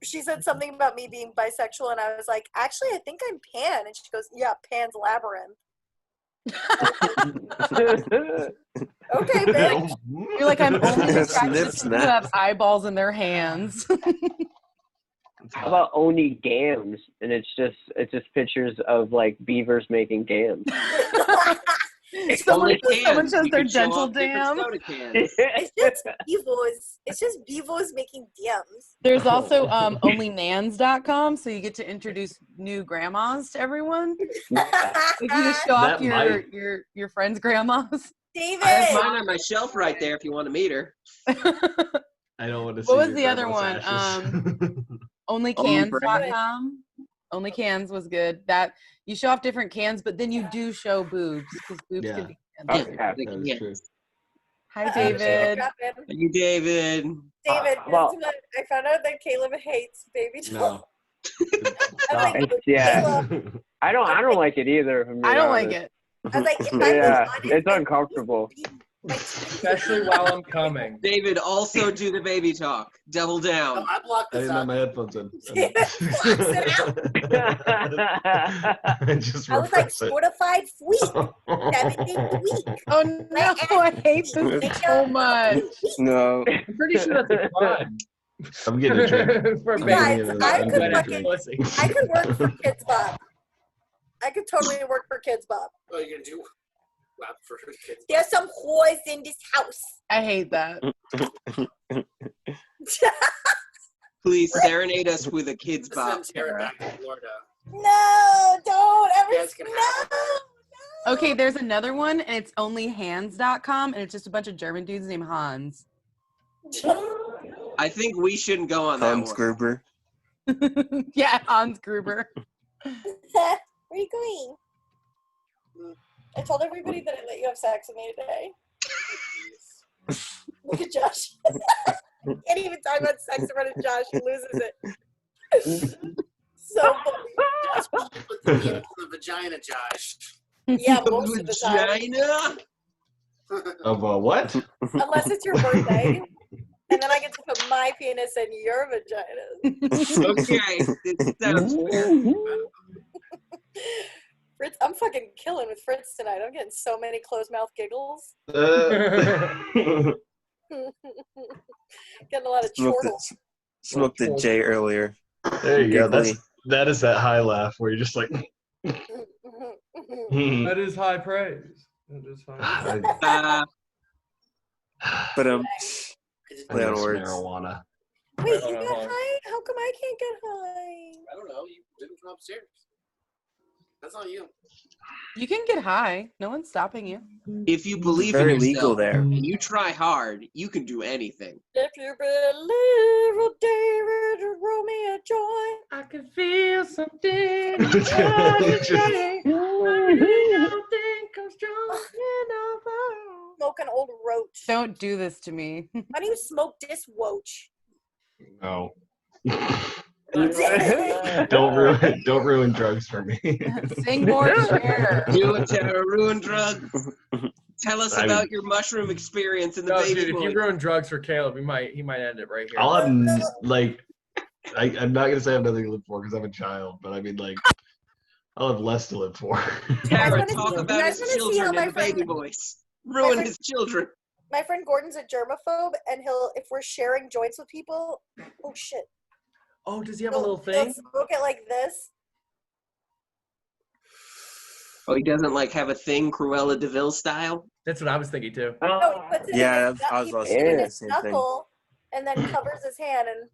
she said something about me being bisexual, and I was like, actually, I think I'm pan. And she goes, yeah, Pan's Labyrinth. Okay, bitch. You're like, I'm only Snip, attracted to people who snap. have eyeballs in their hands. How about Oni Gams? And it's just pictures of like beavers making gams. Someone cans. shows You their can show dental off different dam. soda cans. It's just beavers. It's just beavers making DMs. There's also onlynans.com, so you get to introduce new grandmas to everyone. Like you just show off That your friends' grandmas. David. I have mine on my shelf right there if you want to meet her. I don't want to see What was your the other grandma's one? ashes. Onlycans.com. Only Cans was good. That you show off different cans, but then you do show boobs because boobs can be sensitive. That is true. Hi, David. You, David. David, well- guess what? I found out that Caleb hates baby No. I'm like, It's- yeah. Caleb, I don't like it either. If I'm I being don't like honest. it. I was like, if I'm Yeah, honest, it's my uncomfortable. Especially while I'm coming. David, also do the baby talk. Double down. I blocked I this didn't have out. my headphones in. I just I was like, repress it. fortified sweet. 7 days a week. Oh no, I hate this so much. No. I'm pretty sure that's a crime. I'm getting a drink. For You baby. guys, I I'm could getting a fucking, drink. I could work for Kids Bop. I could totally work for Kids Bop. What are you gonna do? Rap for kids. There's some whores in this house. I hate that. Please serenade us with a kid's Send bop. Tara back to Florida. No, don't ever. You guys can have No. Okay, there's another one, and it's onlyhands.com, and it's just a bunch of German dudes named Hans. I think we shouldn't go on that Hans one. Gruber. Yeah, Hans Gruber. Where are you going? I told everybody that I let you have sex with me today. Look at Josh. Can't even talk about sex in front of Josh. He loses it. So funny. Put the needle in the vagina, Josh. Yeah, most of the time. Vagina? Of what? Unless it's your birthday. And then I get to put my penis in your vagina. Okay, this sounds fair. Fritz, I'm fucking killing with Fritz tonight. I'm getting so many closed mouth giggles. Getting a lot of chortle. Smoked the J earlier. There you go. Giggly. That is that high laugh where you're just like. That is high praise. That is high praise. But I play on miss words. marijuana. Wait, you got high? How come I can't get high? I don't know. You didn't come upstairs. That's on you. You can get high. No one's stopping you. If you believe in Very yourself legal there. and you try hard, you can do anything. If you believe in David, roll me a joint. I can feel something. Smoke an old roach. Don't do this to me. How do you smoke this roach? No. Don't ruin drugs for me. Sing more, share. Do it, Tara. Ruin drugs. Tell us about your mushroom experience in the baby dude, boy. if you ruin drugs for Caleb, he might end it right here. I'll have like, I'm not gonna say I have nothing to live for because I'm a child, but I mean like, I'll have less to live for. Tara, talk about his children in the baby voice. Ruin his children. My friend Gordon's a germaphobe, and if we're sharing joints with people, oh shit. Oh, does he have a little thing? He'll smoke it like this. Oh, he doesn't like have a thing Cruella DeVille style? That's what I was thinking too. No, he puts it in Yeah, his, I was he also puts it thinking in the his same thing. knuckle and then covers his hand and.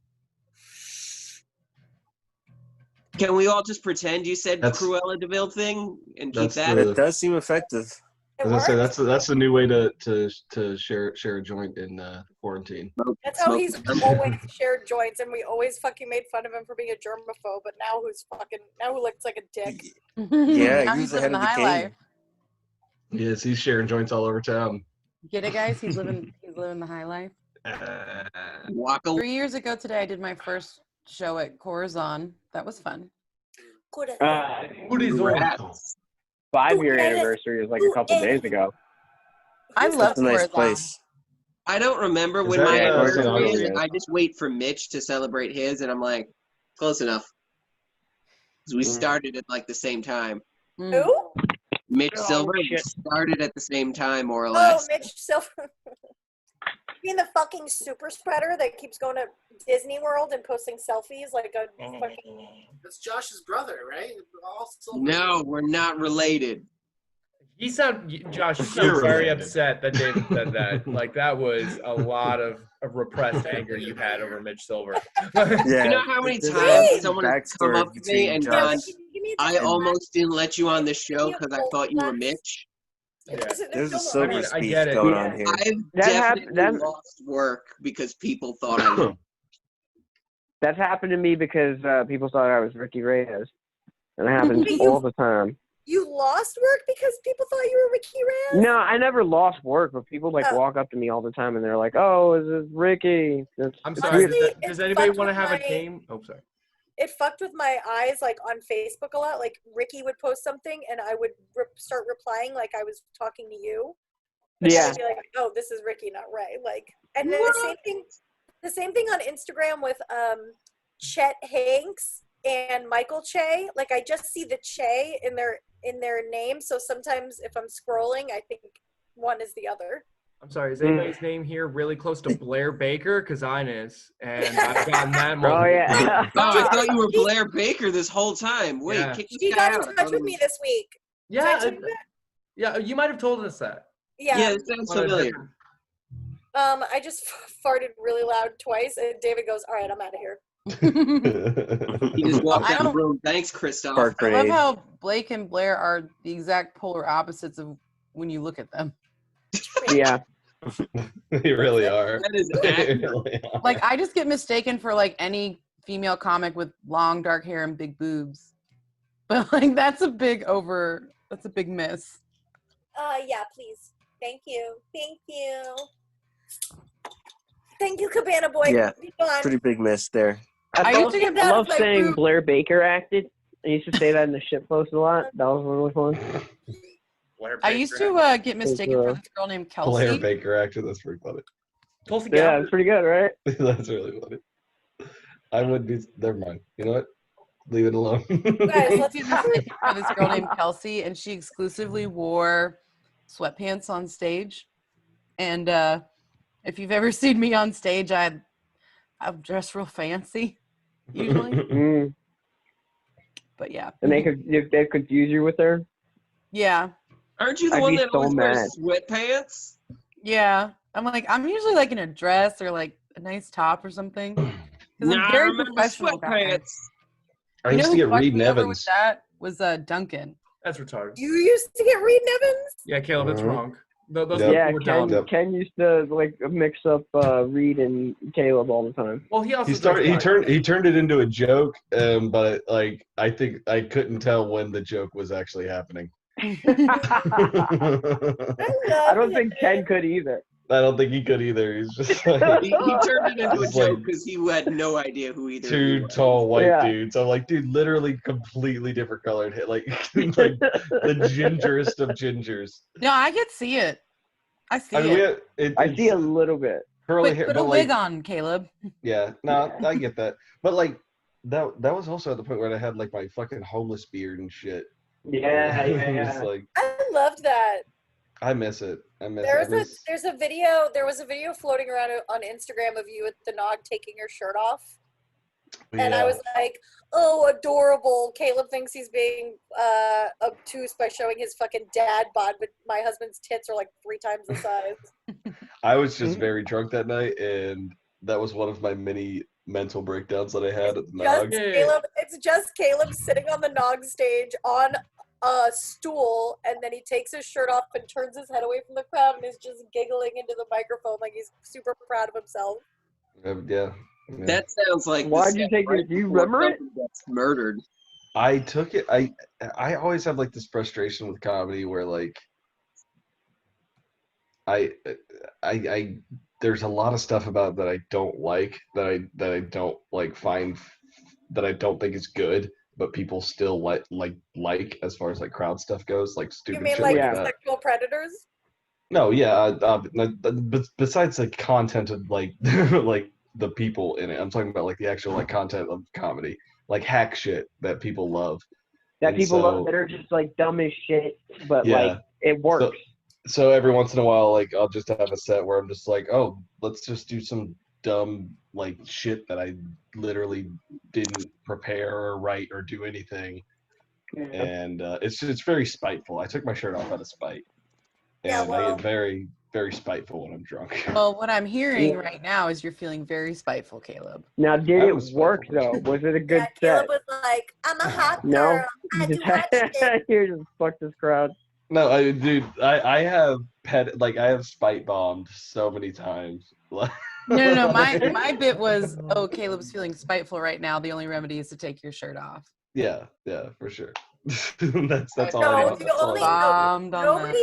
Can we all just pretend you said Cruella DeVille thing and keep that? It does seem effective. As I say, that's the new way to share a joint in quarantine. That's how he's always shared joints, and we always fucking made fun of him for being a germaphobe. But now who looks like a dick? Yeah, Now he's living ahead of the high game. life. Yes, he's sharing joints all over town. Get it, guys? He's living the high life. 3 years ago today, I did my first show at Corazon. That was fun. 5-year anniversary was like a couple days ago. I love That's a nice Corazon. place. I don't remember Is when that, my anniversary St. is. Augustine? I just wait for Mitch to celebrate his, and I'm like, close enough. Because we started at like the same time. Who? Mitch Oh, Silver shit. started at the same time, more or Oh, less. Mitch Silver. You mean the fucking super spreader that keeps going to Disney World and posting selfies like a fucking. That's Josh's brother, right? No, we're not related. Josh, you You're sound very related. upset that David said that. Like, that was a lot of repressed anger you had over Mitch Silver. Yeah. You know how many there's times a someone has come backstory up to me and between gone, Josh I almost didn't let you on the show because I thought you were Mitch? Yeah. There's a I silver mean, I speech get it. going on here. I've definitely lost work because people thought I was. That's happened to me because people thought I was Ricky Reyes. And it happens all the time. You lost work because people thought you were Ricky Reyes? No, I never lost work, but people walk up to me all the time and they're like, "Oh, is this Ricky?" I'm sorry. Honestly, Does it anybody fucked want to with have a my- game? Oh, sorry. It fucked with my eyes, like on Facebook a lot. Like Ricky would post something, and I would start replying like I was talking to you. But then Yeah. I'd be like, "Oh, this is Ricky, not Ray." Like, and then the same thing on Instagram with Chet Hanks and Michael Che. Like, I just see the Che in their name, so sometimes if I'm scrolling, I think one is the other. I'm sorry. Is anybody's name here really close to Blair Baker? Because mine is, and I've gotten that. Oh, yeah. Oh, I thought you were Blair Baker this whole time. Wait, Yeah. kick this She guy got out. in I touch thought with it me was- this week. Did I Yeah, tell you that? yeah. You might have told us that. Yeah. it sounds On a familiar. different- I just farted really loud twice, and David goes, "All right, I'm out of here." He just walked I out of the don't- room. Thanks, Christoph. Park I love grenade. how Blake and Blair are the exact polar opposites of when you look at them. Yeah. They really are. That is They accurate. really are. Like, I just get mistaken for like any female comic with long dark hair and big boobs. But like that's a big miss. Yeah, please. Thank you. Thank you. Thank you, Cabana Boy. Yeah, Be gone. pretty big miss there. I used to get I out love of my saying group. Blair Baker acted. I used to say that in the shit post a lot. That was really fun. I used to get mistaken for this girl named Blair Kelsey. Baker, actually, that's pretty funny. Tulsi Yeah, Gabbard. it's pretty good, right? That's really funny. I would be. Never mind. You know what? Leave it alone. Guys, let's Get mistaken for this girl named Kelsey, and she exclusively wore sweatpants on stage. And if you've ever seen me on stage, I'm dressed real fancy usually. But yeah. And if they confuse you with her. Yeah. Aren't you the I'd one be that so always mad. wears sweatpants? Yeah. I'm usually like in a dress or like a nice top or something. Because Nah, I'm I very remember professional guy. sweatpants. I You used know to who get fucked Reed me over with Nevins. that was Duncan. That's retarded. You used to get Reed Nevins? Yeah, Caleb, it's Mhm. wrong. Those Yep. Yeah, people were dumb. Ken used to like mix up Reed and Caleb all the time. Well, he also He turned it into a joke, but like I think I couldn't tell when the joke was actually happening. I don't think Ken could either. I don't think he could either. He's just like He turned it into a Just joke like because he had no idea who either of you two was. tall white Yeah. dudes. I'm like, dude, literally completely different colored hair, like like the gingerest of gingers. No, I could see it. I see I mean, it. I see a little bit. curly hair, Put but a wig like, on, Caleb. yeah, no, I get that, but like that was also at the point where I had like my fucking homeless beard and shit. Yeah, It was like, I loved that. I miss it. I miss There was a video floating around on Instagram of you at the Nog taking your shirt off. And I was like, oh, adorable. Caleb thinks he's being obtuse by showing his fucking dad bod, but my husband's tits are like 3 times the size. I was just very drunk that night, and that was one of my many mental breakdowns that I had at the Nog. It's just Caleb sitting on the Nog stage on a stool, and then he takes his shirt off and turns his head away from the crowd and is just giggling into the microphone like he's super proud of himself. Yeah. That sounds like. Why'd you take it? Do you remember it? That's murdered. I took it. I always have like this frustration with comedy where like I there's a lot of stuff about that I don't like, that I don't like find, that I don't think is good, but people still like as far as like crowd stuff goes, like You stupid mean shit like like that. sexual predators? No, yeah, besides the content of like like the people in it, I'm talking about like the actual like content of comedy, like hack shit that people love. That And people so- love that are just like dumb as shit, but Yeah. like it works. So every once in a while, like I'll just have a set where I'm just like, oh, let's just do some dumb like shit that I literally didn't prepare or write or do anything, and it's very spiteful. I took my shirt off out of spite, and I get very very spiteful when I'm drunk. Well, what I'm hearing right now is you're feeling very spiteful, Caleb. Now, did I it was work though? Was it a good set? Caleb was like, I'm a hot No, girl. I do hot shit. Here, just fuck this crowd. No, I have I have spite bombed so many times. No. My bit was, oh, Caleb's feeling spiteful right now. The only remedy is to take your shirt off. Yeah, for sure. that's all. No, I the only Bombed on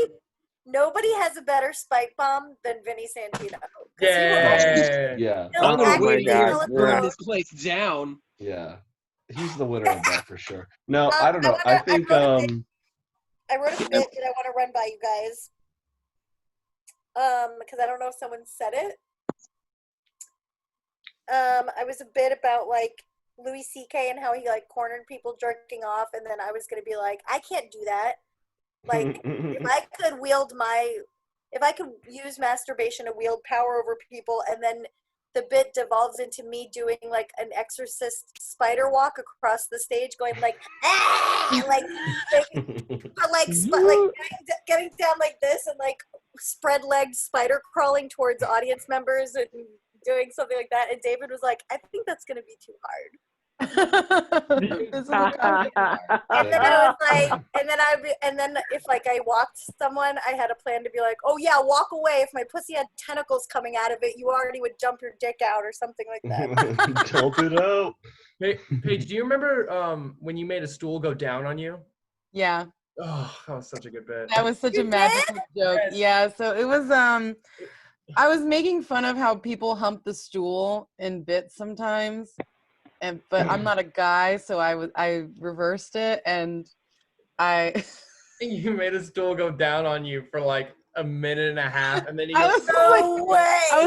nobody has a better spike bomb than Vinny Santino. Yeah. No, I'm gonna actually, wait till no, burn no. this place down. Yeah, he's the winner of that for sure. No, I don't know. I think I wrote a bit that I want to run by you guys. Because I don't know if someone said it. I was a bit about like Louis C.K. and how he like cornered people jerking off, and then I was gonna be like, I can't do that. Like, if I could use masturbation to wield power over people, and then the bit devolves into me doing like an exorcist spider walk across the stage, going like, ah! Getting down like this, and like spread-legged spider crawling towards audience members and doing something like that. And David was like, I think that's gonna be too hard. And then I was like, and then if like I walked someone, I had a plan to be like, oh yeah, walk away. If my pussy had tentacles coming out of it, you already would jump your dick out or something like that. Jump it out. Hey, Paige, do you remember when you made a stool go down on you? Yeah. Oh, that was such a good bit. That was such a magical joke. Yeah, so it was I was making fun of how people hump the stool in bits sometimes. But I'm not a guy, so I reversed it, and you made a stool go down on you for like a minute and a half, and then you I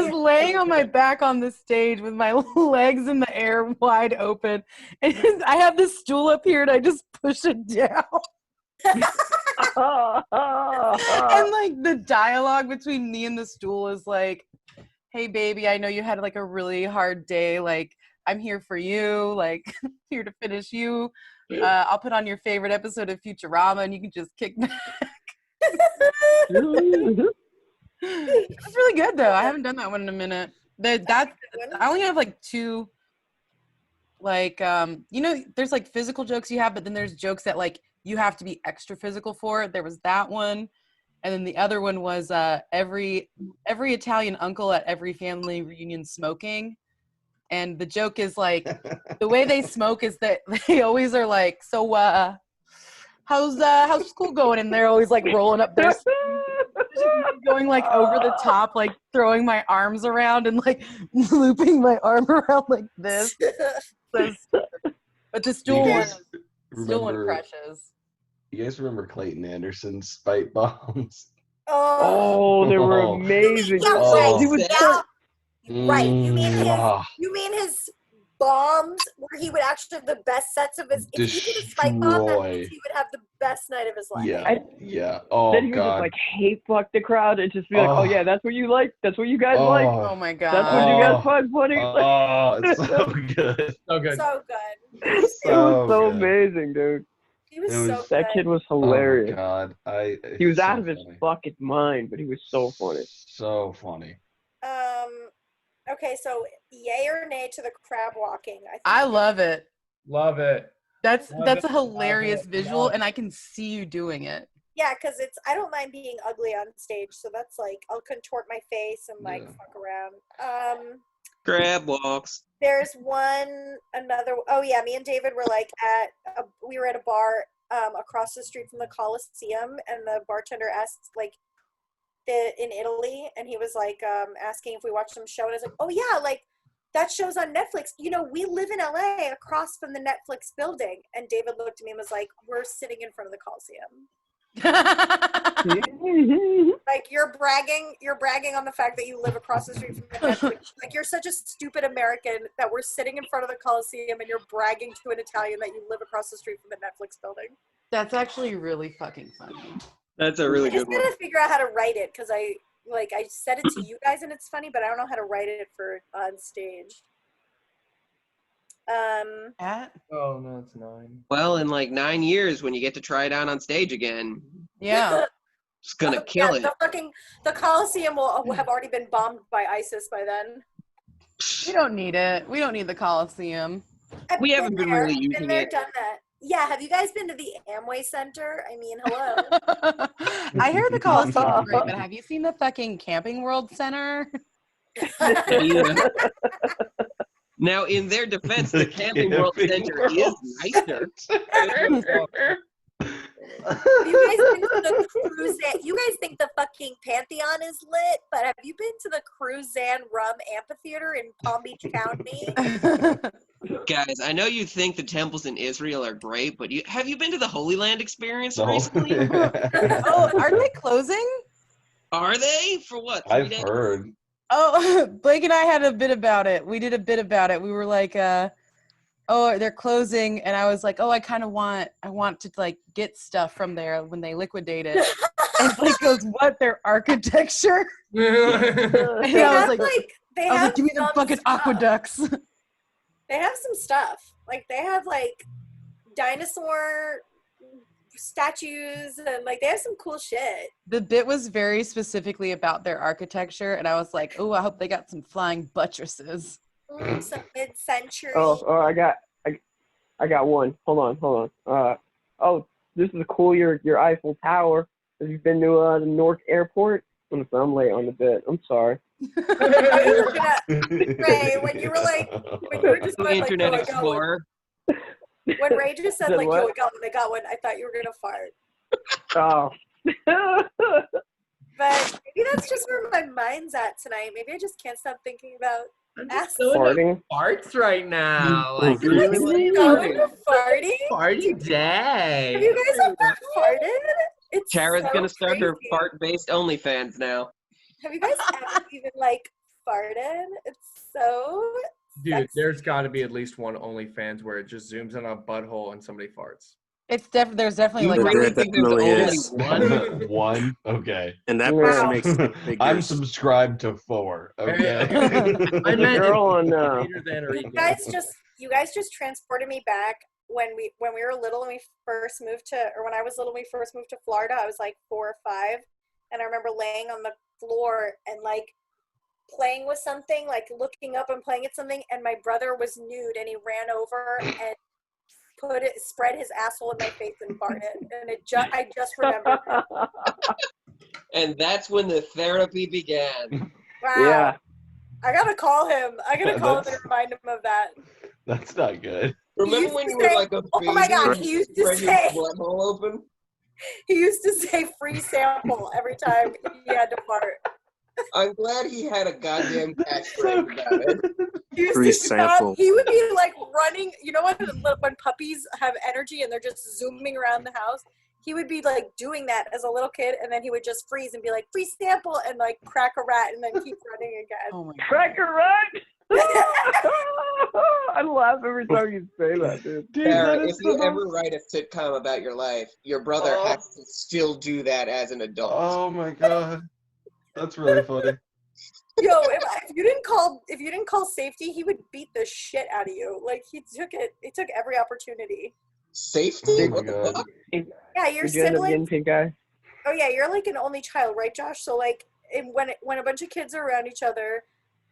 was laying on my back on the stage with my legs in the air wide open, and I have this stool up here, and I just push it down. And like the dialogue between me and the stool is like, hey baby, I know you had like a really hard day, like I'm here for you, like here to finish you. I'll put on your favorite episode of Futurama, and you can just kick back. It's really good though. I haven't done that one in a minute. I only have like two. Like there's like physical jokes you have, but then there's jokes that like you have to be extra physical for. There was that one, and then the other one was every Italian uncle at every family reunion smoking. And the joke is like the way they smoke is that they always are like, so how's school going? And they're always like rolling up their going like over the top, like throwing my arms around and like looping my arm around like this. But the stool one crushes. You guys remember Clayton Anderson's spite bombs? Oh, they were amazing. Yeah, Oh. He was right. You mean Mwah. his bombs where he would actually have the best sets of his. If he did a spike bomb, that means he would have the best night of his life. Yeah. Oh then he would God. just like hate fuck the crowd and just be like, oh yeah, that's what you like. That's what you guys like. Oh my God. That's what you guys find funny. Oh, it's so good. So good. So good. It was so good. amazing, dude. He was so good. That kid was hilarious. Oh my God. He was so out of his funny. fucking mind, but he was so funny. So funny. Okay, so yay or nay to the crab walking? I love it. Love it. That's Love a it. hilarious Love it. visual, Love it. and I can see you doing it. Yeah, because I don't mind being ugly on stage, so that's like I'll contort my face and like fuck around. Crab walks. There's another. Oh yeah, me and David were like we were at a bar across the street from the Coliseum, and the bartender asked like in Italy, and he was like asking if we watched some show, and I was like, oh yeah, like that show's on Netflix. You know, we live in LA across from the Netflix building. And David looked at me and was like, we're sitting in front of the Coliseum. Like you're bragging on the fact that you live across the street from the Netflix. Like you're such a stupid American that we're sitting in front of the Coliseum and you're bragging to an Italian that you live across the street from the Netflix building. That's actually really fucking funny. That's a really good one. I just gotta figure out how to write it because I said it to you guys and it's funny, but I don't know how to write it for on stage. Oh no, it's 9. Well, in like 9 years, when you get to try it out on stage again, yeah, it's gonna kill it. The Coliseum will have already been bombed by ISIS by then. We don't need it. We don't need the Coliseum. We haven't been really using it. Done that. Yeah, have you guys been to the Amway Center? I mean, hello. I hear the Coliseum is great, but have you seen the fucking Camping World Center? Yeah. Now, in their defense, the Camping World Center is nicer. You guys think the fucking Pantheon is lit, but have you been to the Cruzan Rum Amphitheater in Palm Beach County? Guys, I know you think the temples in Israel are great, but have you been to the Holy Land experience recently? Oh, aren't they closing? Are they? For what? 3 days? I've heard. Oh, Blake and I had a bit about it. We did a bit about it. We were like, oh, they're closing, and I was like, oh, I want to like get stuff from there when they liquidate it. And Blake goes, what? Their architecture? And I was like, give me the fucking aqueducts. They have some stuff. Like they have like dinosaur statues and like they have some cool shit. The bit was very specifically about their architecture, and I was like, oh, I hope they got some flying buttresses. Some mid-century. Oh, I got one. Hold on. Oh, this is cool. Your Eiffel Tower. Have you been to the Newark Airport? I'm late on the bit. I'm sorry. Ray, when you were just going, Internet like, Explorer. When Ray just said like, what? yo, I got one, I thought you were gonna fart. Oh. But maybe that's just where my mind's at tonight. Maybe I just can't stop thinking about Farting? Farts right now. Like, really? Party day. Have you guys ever farted? It's Tara's so gonna start her crazy. fart-based OnlyFans now. Have you guys ever even like farted? It's so Dude, sexy. there's got to be at least one OnlyFans where it just zooms in on a butthole and somebody farts. It's there's definitely There like definitely is. One? Okay. And that person makes six figures. I'm subscribed to 4. Okay. I meant girl on You guys just transported me back when we were little and we first moved to, or when I was little, we first moved to Florida. I was like 4 or 5, and I remember laying on the floor and like playing with something, like looking up and playing at something, and my brother was nude, and he ran over and spread his asshole in my face and farted, and I just remembered it. And that's when the therapy began. Wow. Yeah. I gotta call him. I gotta call him and remind him of that. That's not good. Remember when you were like a baby? Oh my God, he used to spread your say, butthole open? he used to say free sample every time he had to fart. I'm glad he had a goddamn catchphrase about it. He used Free to stop. sample. He would be like running. You know when puppies have energy and they're just zooming around the house? He would be like doing that as a little kid, and then he would just freeze and be like, free sample, and like crack a rat and then keep running again. Oh my Crack a rat! I laugh every time you say that, dude. Sarah, if you ever write a sitcom about your life, your brother has to still do that as an adult. Oh my God. That's really funny. Yo, if you didn't call safety, he would beat the shit out of you. Like he took every opportunity. Safety? Oh my What the God. fuck? Yeah, your Did you end up getting siblings. pink eye? Oh yeah, you're like an only child, right, Josh? So like, when a bunch of kids are around each other,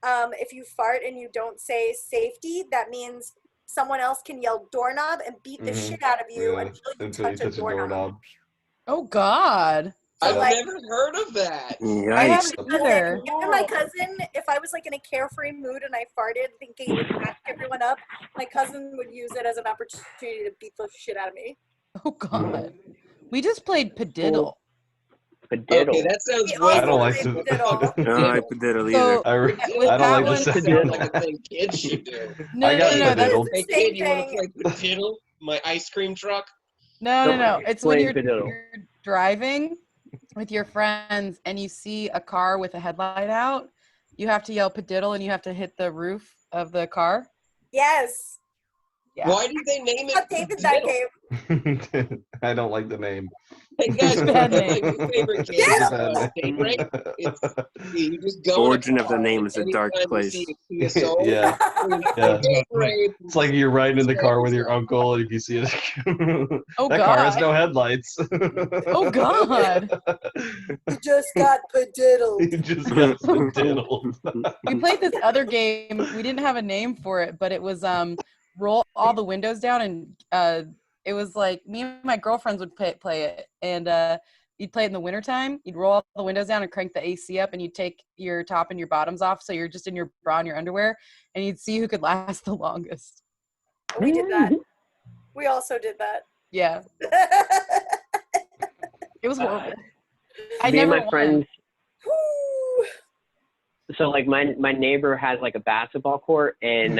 if you fart and you don't say safety, that means someone else can yell doorknob and beat the shit out of you until you touch a doorknob. Oh God. So, I've like, never heard of that. I haven't either. Even my cousin, if I was like in a carefree mood and I farted thinking it would crack everyone up, my cousin would use it as an opportunity to beat the shit out of me. Oh God. We just played Padiddle. Padiddle. Okay, that sounds We way I don't more like to. No, I diddle So either. with I don't that like one, to say. sounds like a thing kids should do. no, I got that's padiddle. Hey kid, you want to play Padiddle? My ice cream truck? no. It's when Playing you're Padiddle. driving with your friends and you see a car with a headlight out. You have to yell Padiddle and you have to hit the roof of the car. Yes. Yeah. Why did they name it I hated that Padiddle? game. I don't like the name. Hey guys, It's a remember bad like name. your favorite game, It's a bad Date name. Rape? You just go Origin in a of the car, name and is a dark anytime place. You see a soul, Yeah. you Yeah. Date Rape. It's like you're riding in the car with your uncle, and if you see it, Oh that car has God. no headlights. Oh God. You just got padiddled. You just got diddled. We played this other game. We didn't have a name for it, but it was roll all the windows down, and it was like me and my girlfriends would play it, and you'd play it in the wintertime. You'd roll all the windows down and crank the AC up, and you'd take your top and your bottoms off, so you're just in your bra and your underwear, and you'd see who could last the longest. We did that. We also did that. Yeah, it was horrible. I Me and never my won. friends. Woo. So like my neighbor has like a basketball court, and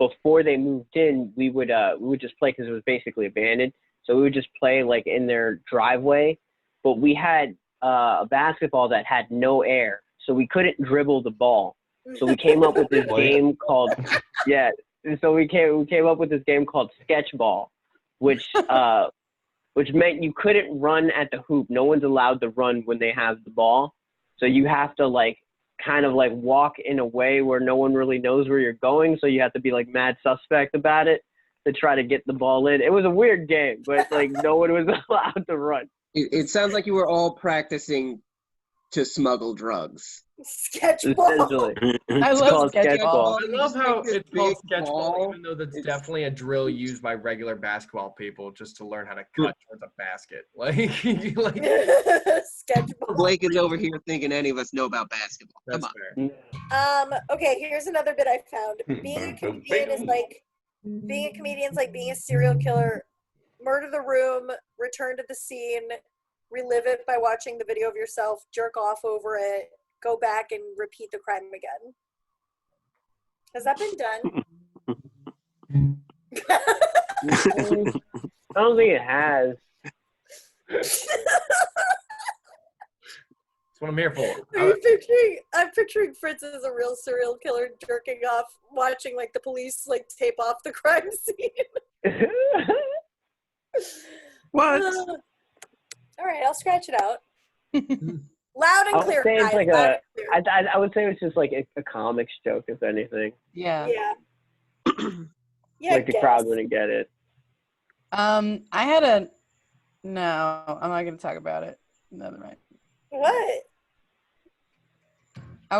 before they moved in, we would just play because it was basically abandoned. So we would just play like in their driveway, but we had a basketball that had no air, so we couldn't dribble the ball. So we came up with this game called So we came up with this game called Sketchball, which meant you couldn't run at the hoop. No one's allowed to run when they have the ball. So you have to like kind of like walk in a way where no one really knows where you're going. So you have to be like mad suspect about it to try to get the ball in. It was a weird game, but like no one was allowed to run. It sounds like you were all practicing to smuggle drugs. Sketchball. Essentially. I It's love called Sketchball. I love how it's called sketchball, ball. even though that's definitely a drill used by regular basketball people just to learn how to cut towards a basket. Like Sketchball. Blake is over here thinking any of us know about basketball. Come that's on. fair. Okay, here's another bit I found. Being a comedian is like being a serial killer. Murder the room, return to the scene, relive it by watching the video of yourself, jerk off over it, go back and repeat the crime again. Has that been done? I don't think it has. That's what I'm here for. I'm picturing Fritz as a real serial killer jerking off, watching like the police like tape off the crime scene. What? All right, I'll scratch it out. Loud and I would clear. say it's guys, like loud a. and clear. I would say it's just like a comics joke, if anything. Yeah. Yeah. Yeah. Like the crowd wouldn't get it. I had a no. I'm not gonna talk about it. Never mind. What? I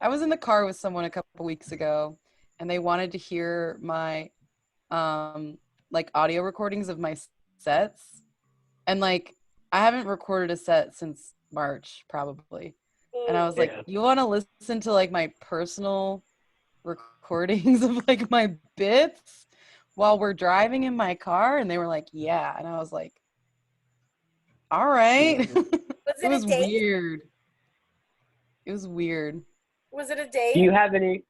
was in the car with someone a couple weeks ago, and they wanted to hear my like audio recordings of my sets, and like I haven't recorded a set since March probably, and I was like, you want to listen to like my personal recordings of like my bits while we're driving in my car? And they were like, yeah. And I was like, all right. It was a date? weird. It was weird. Was it a date? Do you have any?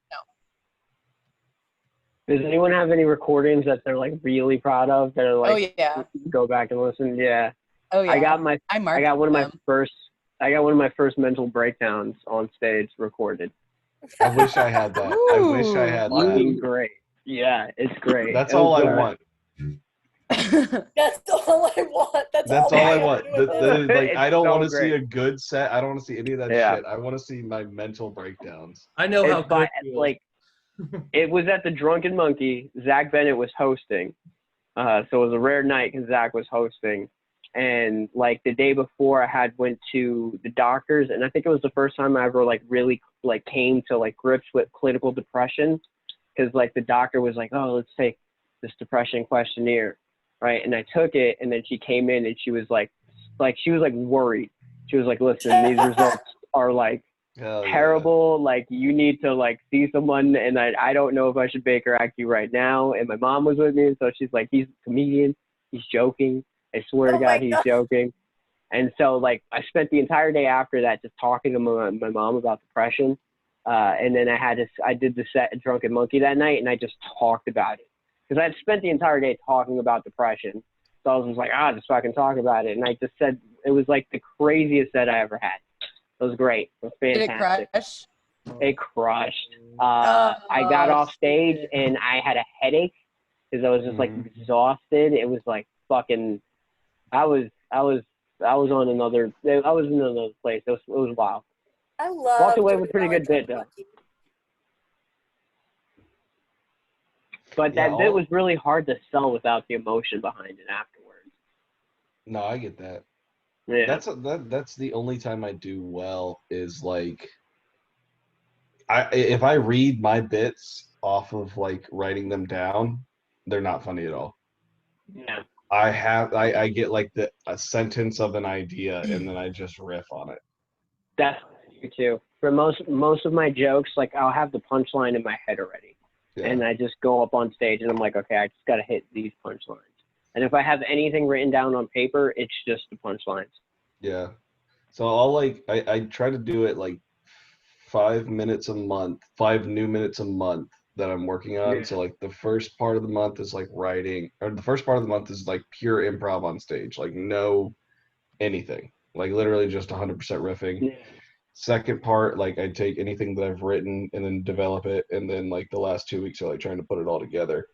No. Does anyone have any recordings that they're like really proud of? That are like, oh yeah, go back and listen. Yeah. Oh yeah. I got one of my first mental breakdowns on stage recorded. I wish I had that. I wish I had that. Great. Yeah, it's great. That's all I want. That's all I want. That's all I want. Like, I don't want to great. see a good set. I don't want to see any of that shit. I want to see my mental breakdowns. I know how good it feels. Like, it was at the Drunken Monkey. Zach Bennett was hosting. So it was a rare night because Zach was hosting. And like the day before, I went to the doctors, and I think it was the first time I ever like really like came to like grips with clinical depression, because like the doctor was like, oh, let's take this depression questionnaire, right? And I took it, and then she came in and she was like she was like worried. She was like, listen, these results are like terrible. Like you need to like see someone, and I don't know if I should bake or act you right now. And my mom was with me, so she's like, he's a comedian, he's joking. I swear to God, he's joking. And so, like, I spent the entire day after that just talking to my mom about depression. And then I did the set at Drunken Monkey that night, and I just talked about it. Because I had spent the entire day talking about depression. So I was just like, just fucking talk about it. And I just said, it was like the craziest set I ever had. It was great. It was fantastic. Did it crush? It crushed. I got off stage, and I had a headache because I was just, like, exhausted. It was, like, fucking... I was in another place. It was wild. I love walked away with a pretty good bit though. But that bit was really hard to sell without the emotion behind it afterwards. No, I get that. Yeah. That's the only time I do well is like if I read my bits off of like writing them down, they're not funny at all. Yeah. I get like a sentence of an idea and then I just riff on it. That's me too. For most of my jokes, like I'll have the punchline in my head already. Yeah. And I just go up on stage and I'm like, okay, I just gotta hit these punchlines. And if I have anything written down on paper, it's just the punchlines. Yeah. So I'll I try to do it like 5 minutes a month, 5 new minutes a month that I'm working on. Yeah. So like the first part of the month is like writing, or the first part of the month is like pure improv on stage, like no anything, like literally just 100% riffing. Yeah. Second part, like I take anything that I've written and then develop it, and then like the last 2 weeks are like trying to put it all together.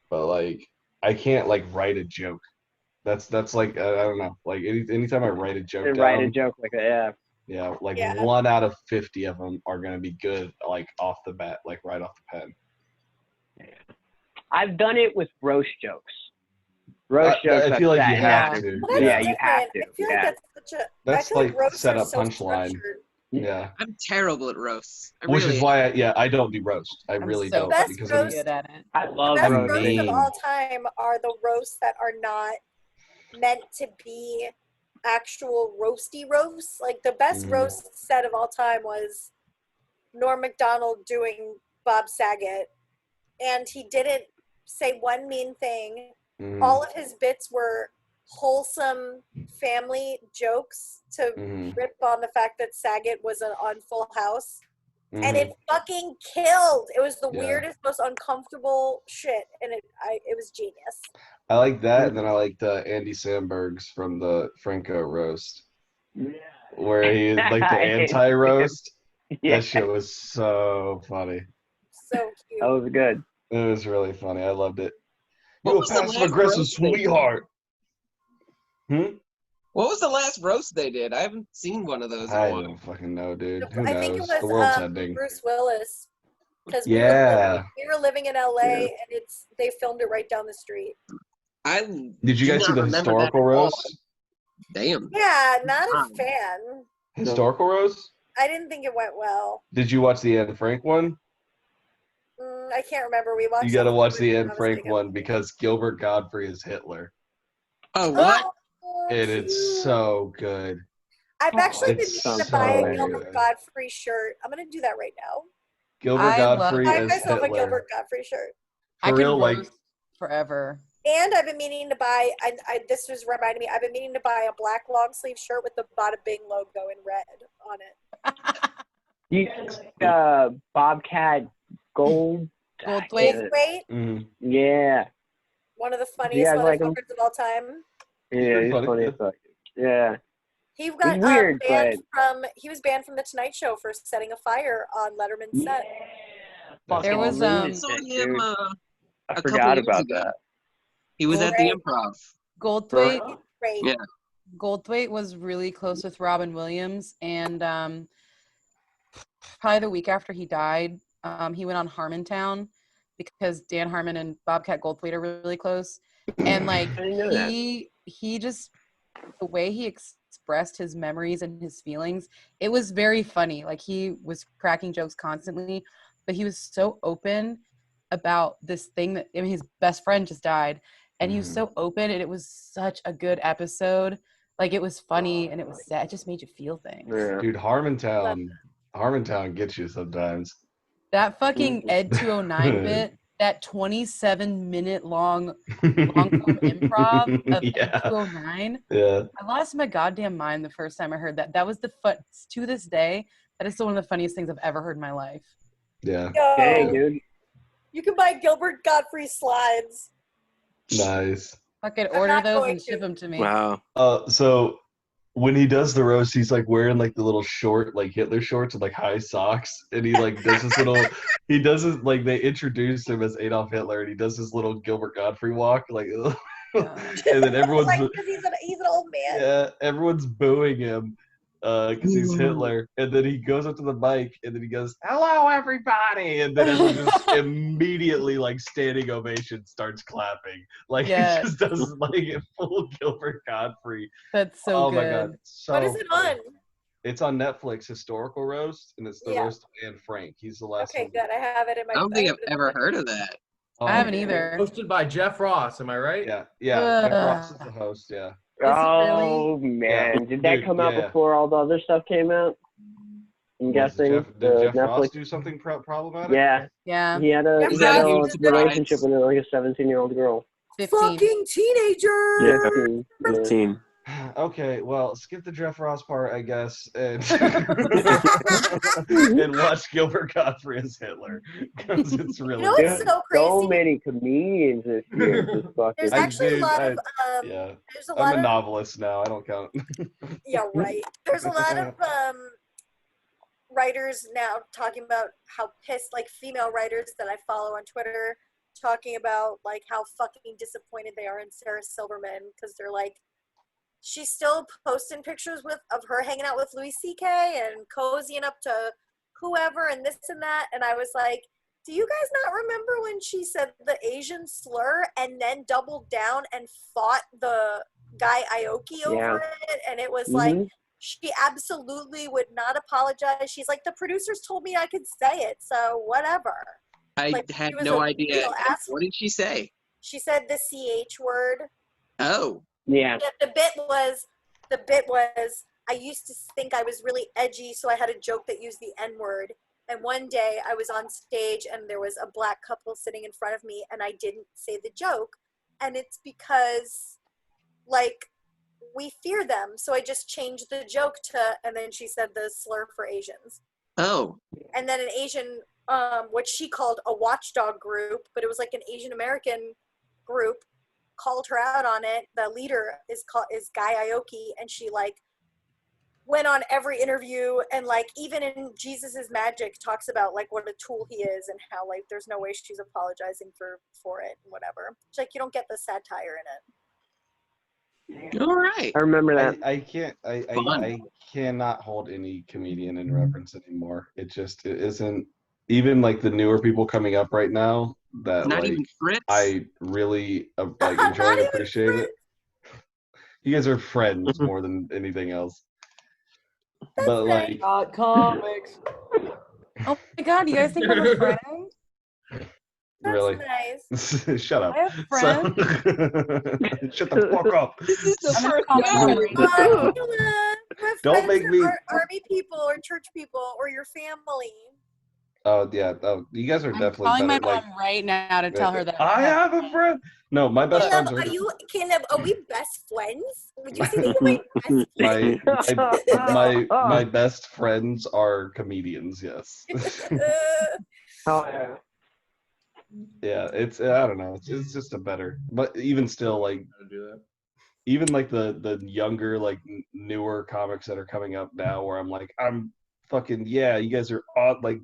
But like I can't like write a joke. That's like I don't know. Like anytime I write a joke, write a joke like that, yeah. Yeah, like 1 out of 50 of them are gonna be good, like off the bat, like right off the pen. Yeah. I've done it with roast jokes. Roast jokes. I feel like you have to. Well, yeah, you have to. I feel like that's like set up punchline. Yeah. I'm terrible at roasts. Which is why I don't do roast. I really don't. Because I'm good at it. I love the best roasts of all time are the roasts that are not meant to be actual roasty roasts. Like the best roast set of all time was Norm Macdonald doing Bob Saget, and he didn't say one mean thing. All of his bits were wholesome family jokes to rip on the fact that Saget was on Full House, and it fucking killed. It was the weirdest, most uncomfortable shit, and it was genius. I like that, and then I like the Andy Samberg's from the Franco roast, where he like the anti-roast. Yeah. That shit was so funny. So cute. That was good. It was really funny. I loved it. You're a passive-aggressive sweetheart. What was the last roast they did? I haven't seen one of those in a while. I don't fucking know, dude. Who I knows? think it was the world's ending. Bruce Willis. Because we were living in LA, and they filmed it right down the street. Did you do guys see not the remember that historical at all. roast? Damn. Yeah, not a Wow. fan. Historical roast? I didn't think it went well. Did you watch the Anne Frank one? I can't remember. We watched. You got to something watch the when Anne I was Frank big. one because Gilbert Godfrey is Hitler. Oh, what? Oh, And it's cute. so good. I've actually been It's meaning to so buy a good. Gilbert Godfrey shirt. I'm gonna do that right now. Gilbert I love Godfrey Buy as myself a Hitler. Gilbert Godfrey shirt. I For can real, like, roast forever. And I've been meaning to buy. This was reminding me. I've been meaning to buy a black long sleeve shirt with the Bada Bing logo in red on it. You Bobcat Gold. Goldthwait. Wait, Yeah. one of the You funniest guys like him? motherfuckers of all time. Yeah, he's funny. funny as fuck. Yeah. He got weird, banned from. He was banned from the Tonight Show for setting a fire on Letterman's set. There was I saw him I a couple forgot years about ago. that. He was at the Right. Improv. Goldthwait. Great. Yeah. Goldthwait was really close with Robin Williams, and probably the week after he died, he went on Harmontown because Dan Harmon and Bobcat Goldthwait are really close, and like I didn't know that. he just the way he expressed his memories and his feelings, it was very funny. Like he was cracking jokes constantly, but he was so open about this thing that, I mean, his best friend just died, and he was so open, and it was such a good episode. Like it was funny and it was sad. It just made you feel things. Yeah. dude, Harmontown gets you sometimes. That fucking Ed 209 bit, that 27-minute long form improv of Ed 209. Yeah. I lost my goddamn mind the first time I heard that. That was to this day, that is still one of the funniest things I've ever heard in my life. Yeah. Yo, Dang, dude. you can buy Gilbert Godfrey slides. Nice. Fucking I'm order not those going and ship to. them to me. Wow. So when he does the roast, he's like wearing like the little short, like Hitler shorts and like high socks, and he like does this little. He does it like they introduce him as Adolf Hitler, and he does this little Gilbert Godfrey walk, like, and then everyone's Like, 'cause he's an old man. yeah, everyone's booing him because he's Hitler, and then he goes up to the mic, and then he goes, "Hello, everybody," and then everyone just immediately like standing ovation starts clapping, like Yes. he just does like a full Gilbert Godfrey. That's so Oh good. my god, so What is it funny. on? It's on Netflix, Historical Roast, and it's the Yeah. roast of Anne Frank. He's the last Okay, one. good. I have it in my. I don't think I've have it in ever my- heard of that. I haven't either. Hosted by Jeff Ross, am I right? Yeah, Jeff Ross is the host. Yeah. Is it really? Oh man, did that Dude, come out yeah. before all the other stuff came out? I'm guessing. Did the Jeff Ross Netflix. do something problematic? Yeah, Yeah. he had a Jeff he had a Ross is relationship with like a 17-year-old girl. 15. Fucking teenager. Yeah. 15. Yeah. 15. Okay, well, skip the Jeff Ross part, I guess, and and watch Gilbert Godfrey as Hitler because it's really You know what's good. so crazy? So many comedians this year. This fucking. There's actually a lot of Yeah, there's a I'm lot a of novelist now. I don't count. yeah, right. There's a lot of writers now talking about how pissed, like female writers that I follow on Twitter, talking about like how fucking disappointed they are in Sarah Silverman because they're like, she's still posting pictures of her hanging out with Louis C.K. and cozying up to whoever and this and that, and I was like, do you guys not remember when she said the Asian slur and then doubled down and fought the guy Aoki over it? And it was like, she absolutely would not apologize. She's like, the producers told me I could say it, so whatever. I Like, had she was no a idea. real asshole. What did she say? She said the CH word. Oh. Yeah. The bit was, I used to think I was really edgy, so I had a joke that used the N word. And one day I was on stage and there was a black couple sitting in front of me and I didn't say the joke. And it's because, like, we fear them. So I just changed the joke to, and then she said the slur for Asians. Oh. And then an Asian, what she called a watchdog group, but it was like an Asian American group, called her out on it. The leader is Guy Aoki, and she like went on every interview and like even in Jesus is Magic talks about like what a tool he is and how like there's no way she's apologizing for it and whatever. It's like you don't get the satire in it. All right. I remember that. I cannot hold any comedian in reverence anymore. It isn't. even like the newer people coming up right now that Not like even Fritz. I really like enjoy and appreciate it. You guys are friends more than anything else. But like Not comics. Oh my god, you guys think I'm a friend? really Nice. shut up. I have friends. Shut the fuck up. This is the I'm first gonna call time. Don't make me army people or church people or your family. Oh yeah. Oh, you guys are I'm definitely calling my better. mom right now to tell her that I have a friend. No, my best Caleb, friends are Caleb, are we best friends? Would you say that you're my best my my best friends are comedians. Yes. Oh yeah. Yeah. It's I don't know. It's just a better. But even still, like How to do that. even like the younger like newer comics that are coming up now, where I'm like I'm fucking yeah, you guys are odd like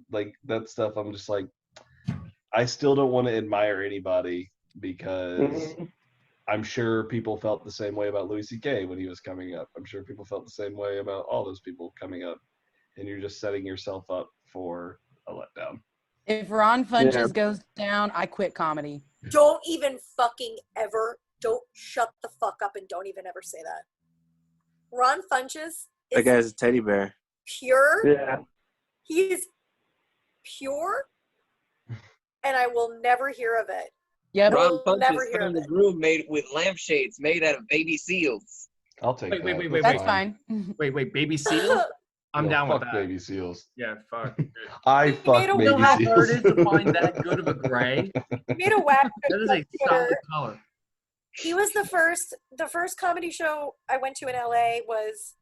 that stuff. I'm just like I still don't want to admire anybody because I'm sure people felt the same way about Louis C.K. when he was coming up. I'm sure people felt the same way about all those people coming up, and you're just setting yourself up for a letdown. If Ron Funches goes down, I quit comedy. Don't even fucking ever. Don't shut the fuck up and don't even ever say that. Ron Funches That is guy's a teddy bear. pure. Yeah. He is pure, and I will never hear of it. Yep. Ron We'll never Funches hear found of a it. room made with lampshades made out of baby seals. I'll take Wait, that. wait, wait, That's fine. Wait, baby seals? I'm No, down with fuck that. baby seals. Yeah, fuck. I fuck a baby You know how seals. hard it is to find that good of a gray? He made a whack That is a solid color. He was the first comedy show I went to in LA was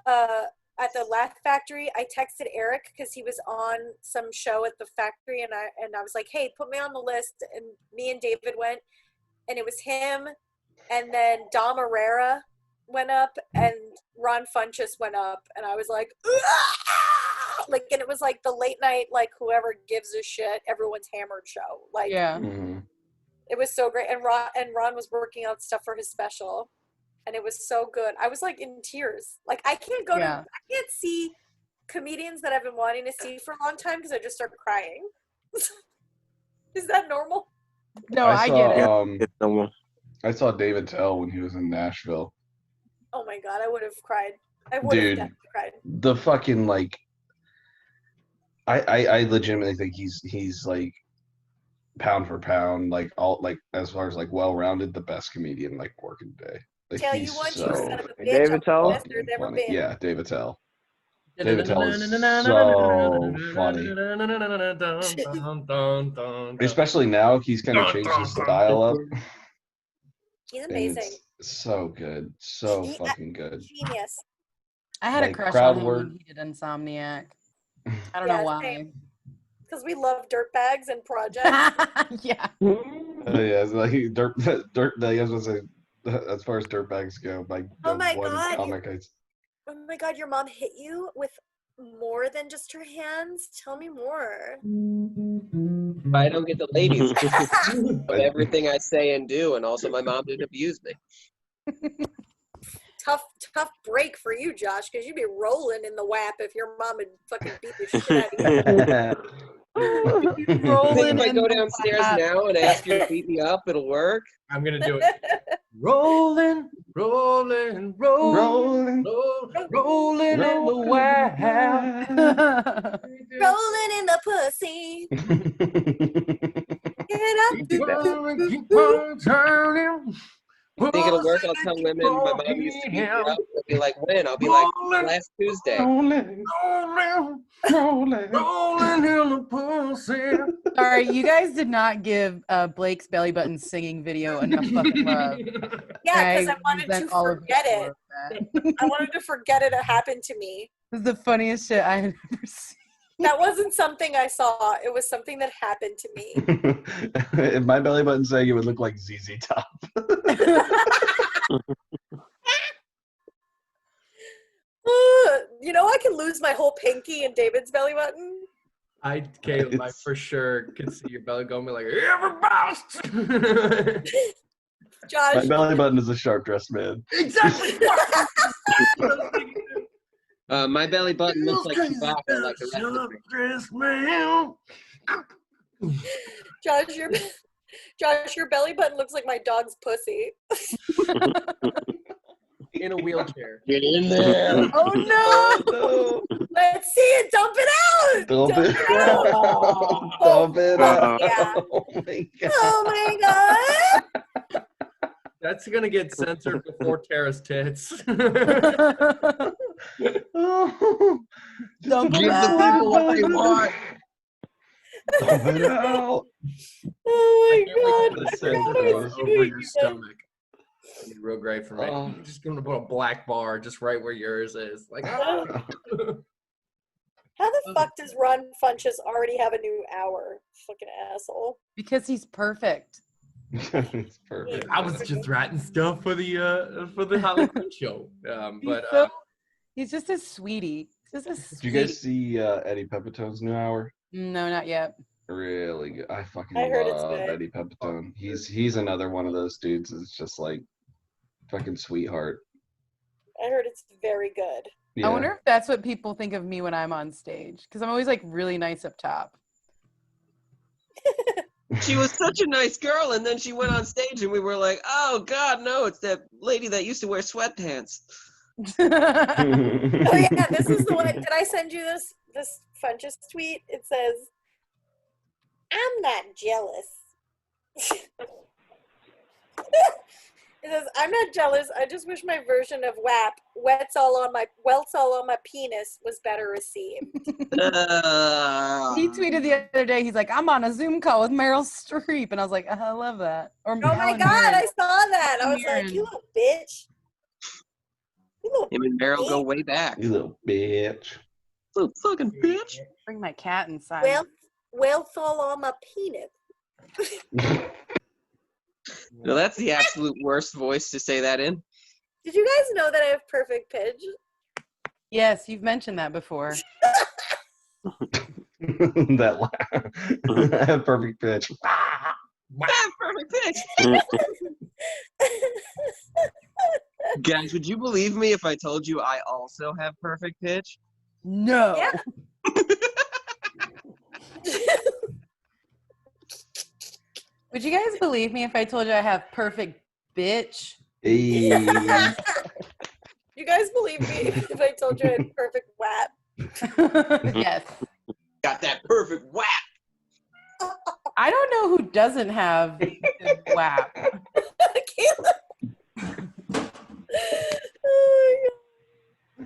at the Laugh Factory. I texted Eric because he was on some show at the factory, and I was like, hey, put me on the list. And me and David went, and it was him, and then Dom Herrera went up, and Ron Funches went up, and I was like, "Aah!" Like, and it was like the late night, like whoever gives a shit, everyone's hammered show. Like, Yeah. it was so great, and Ron was working out stuff for his special, and it was so good. I was like in tears. Like I can't see comedians that I've been wanting to see for a long time because I just start crying. Is that normal? No, I get it. It's normal. I saw David Tell when he was in Nashville. Oh my god, I would have cried. I would have Dude, definitely cried. the fucking like I legitimately think he's like pound for pound, like all like as far as like well-rounded, the best comedian like working today. Like Tell he's you once, so you son of a bitch, David I'm Tell? the best there's ever funny. been. Yeah, David Tell. David Tell is so funny. Especially now, he's kind of changed his style up. He's And amazing. it's so good. So fucking good. Genius. I had like, a crush crowd on him work. when he did Insomniac. I don't know why. Because we love dirtbags and projects. Yeah. Yeah, it's like dirt. I was gonna say, as far as dirtbags go, like the Oh my one God. comic Oh my god, your mom hit you with more than just her hands? Tell me more. I don't get the ladies of everything I say and do, and also my mom didn't abuse me. Tough break for you, Josh, because you'd be rolling in the WAP if your mom had fucking beat the shit out of you. You think if I go downstairs now and ask her to beat me up, it'll work? I'm gonna do it. Rolling, rolling, rolling, rolling in the WAP. Rolling in the pussy. Keep on turning. You think it'll work? I'll tell women my mom used to beat me up. They'll be like, when? I'll be like, last Tuesday. Rolling, rolling in the pussy. Sorry, you guys did not give Blake's belly button singing video enough fucking love. Yeah, because I wanted to resent all of forget you it. for that. I wanted to forget it happened to me. This is the funniest shit I had ever seen. That wasn't something I saw. It was something that happened to me. If my belly button sang, it would look like ZZ Top. You know, I can lose my whole pinky in David's belly button. Caleb, I for sure could see your belly going like, everybody. Josh. My belly button is a sharp dressed man. Exactly. My belly button looks like Chewbacca, like the rest of me. Josh, your belly button looks like my dog's pussy. In a wheelchair. Get in there. Oh no! Let's see it. Dump it out. Dump it out. Dump it out. Yeah. Oh my god. Oh my god. That's gonna get censored before Tara's tits. Oh, Dump Give the people what they want. Dump it out. Oh my god. Put a I forgot sensor what I was over doing. your stomach. It'd be real great for me. Oh. I'm just gonna put a black bar just right where yours is. Like, ah. How the fuck does Ron Funches already have a new hour? Fucking asshole. Because he's perfect. It's perfect. I was just writing stuff for the Halloween show. He's just a sweetie. He's just a Did sweetie. you guys see Eddie Pepitone's new hour? No, not yet. Really good. I fucking I heard it's love good. Eddie Pepitone. He's another one of those dudes that's just like fucking sweetheart. I heard it's very good. Yeah. I wonder if that's what people think of me when I'm on stage. Because I'm always like really nice up top. She was such a nice girl, and then she went on stage, and we were like, "Oh God, no! It's that lady that used to wear sweatpants." Oh yeah, this is the one. Did I send you this Funches tweet? It says, "I'm not jealous." It says, "I'm not jealous. I just wish my version of WAP, welts all on my penis, was better received." He tweeted the other day, he's like, I'm on a Zoom call with Meryl Streep. And I was like, I love that. Or Oh my Helen god, Mirren. I saw that. I was Mirren. like, you little bitch. You little Him and Meryl go way back. You little bitch. Little fucking bitch. Bring my cat inside. welts all on my penis. No, that's the absolute worst voice to say that in. Did you guys know that I have perfect pitch? Yes, you've mentioned that before. That laugh. I have perfect pitch. Perfect pitch. Guys, would you believe me if I told you I also have perfect pitch? No. Yeah. Would you guys believe me if I told you I have perfect bitch? Hey. You guys believe me if I told you I had perfect WAP? Yes. Got that perfect whack. I don't know who doesn't have good WAP. Caleb. Oh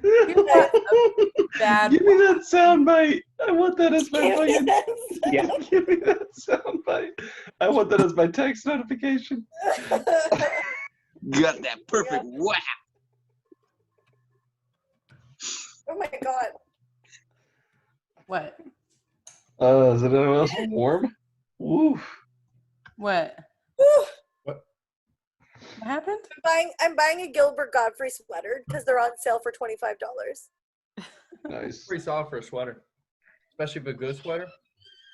You have a bad Give me that soundbite. I want that as my fucking. Yeah. Give me that soundbite. I want that as my text notification. Got that perfect whack. Oh my god. What? Is it anyone else warm? Woo. What? Whew. What happened? I'm buying a Gilbert Godfrey sweater because they're on sale for $25. Nice. Pretty solid for a sweater, especially if a good sweater.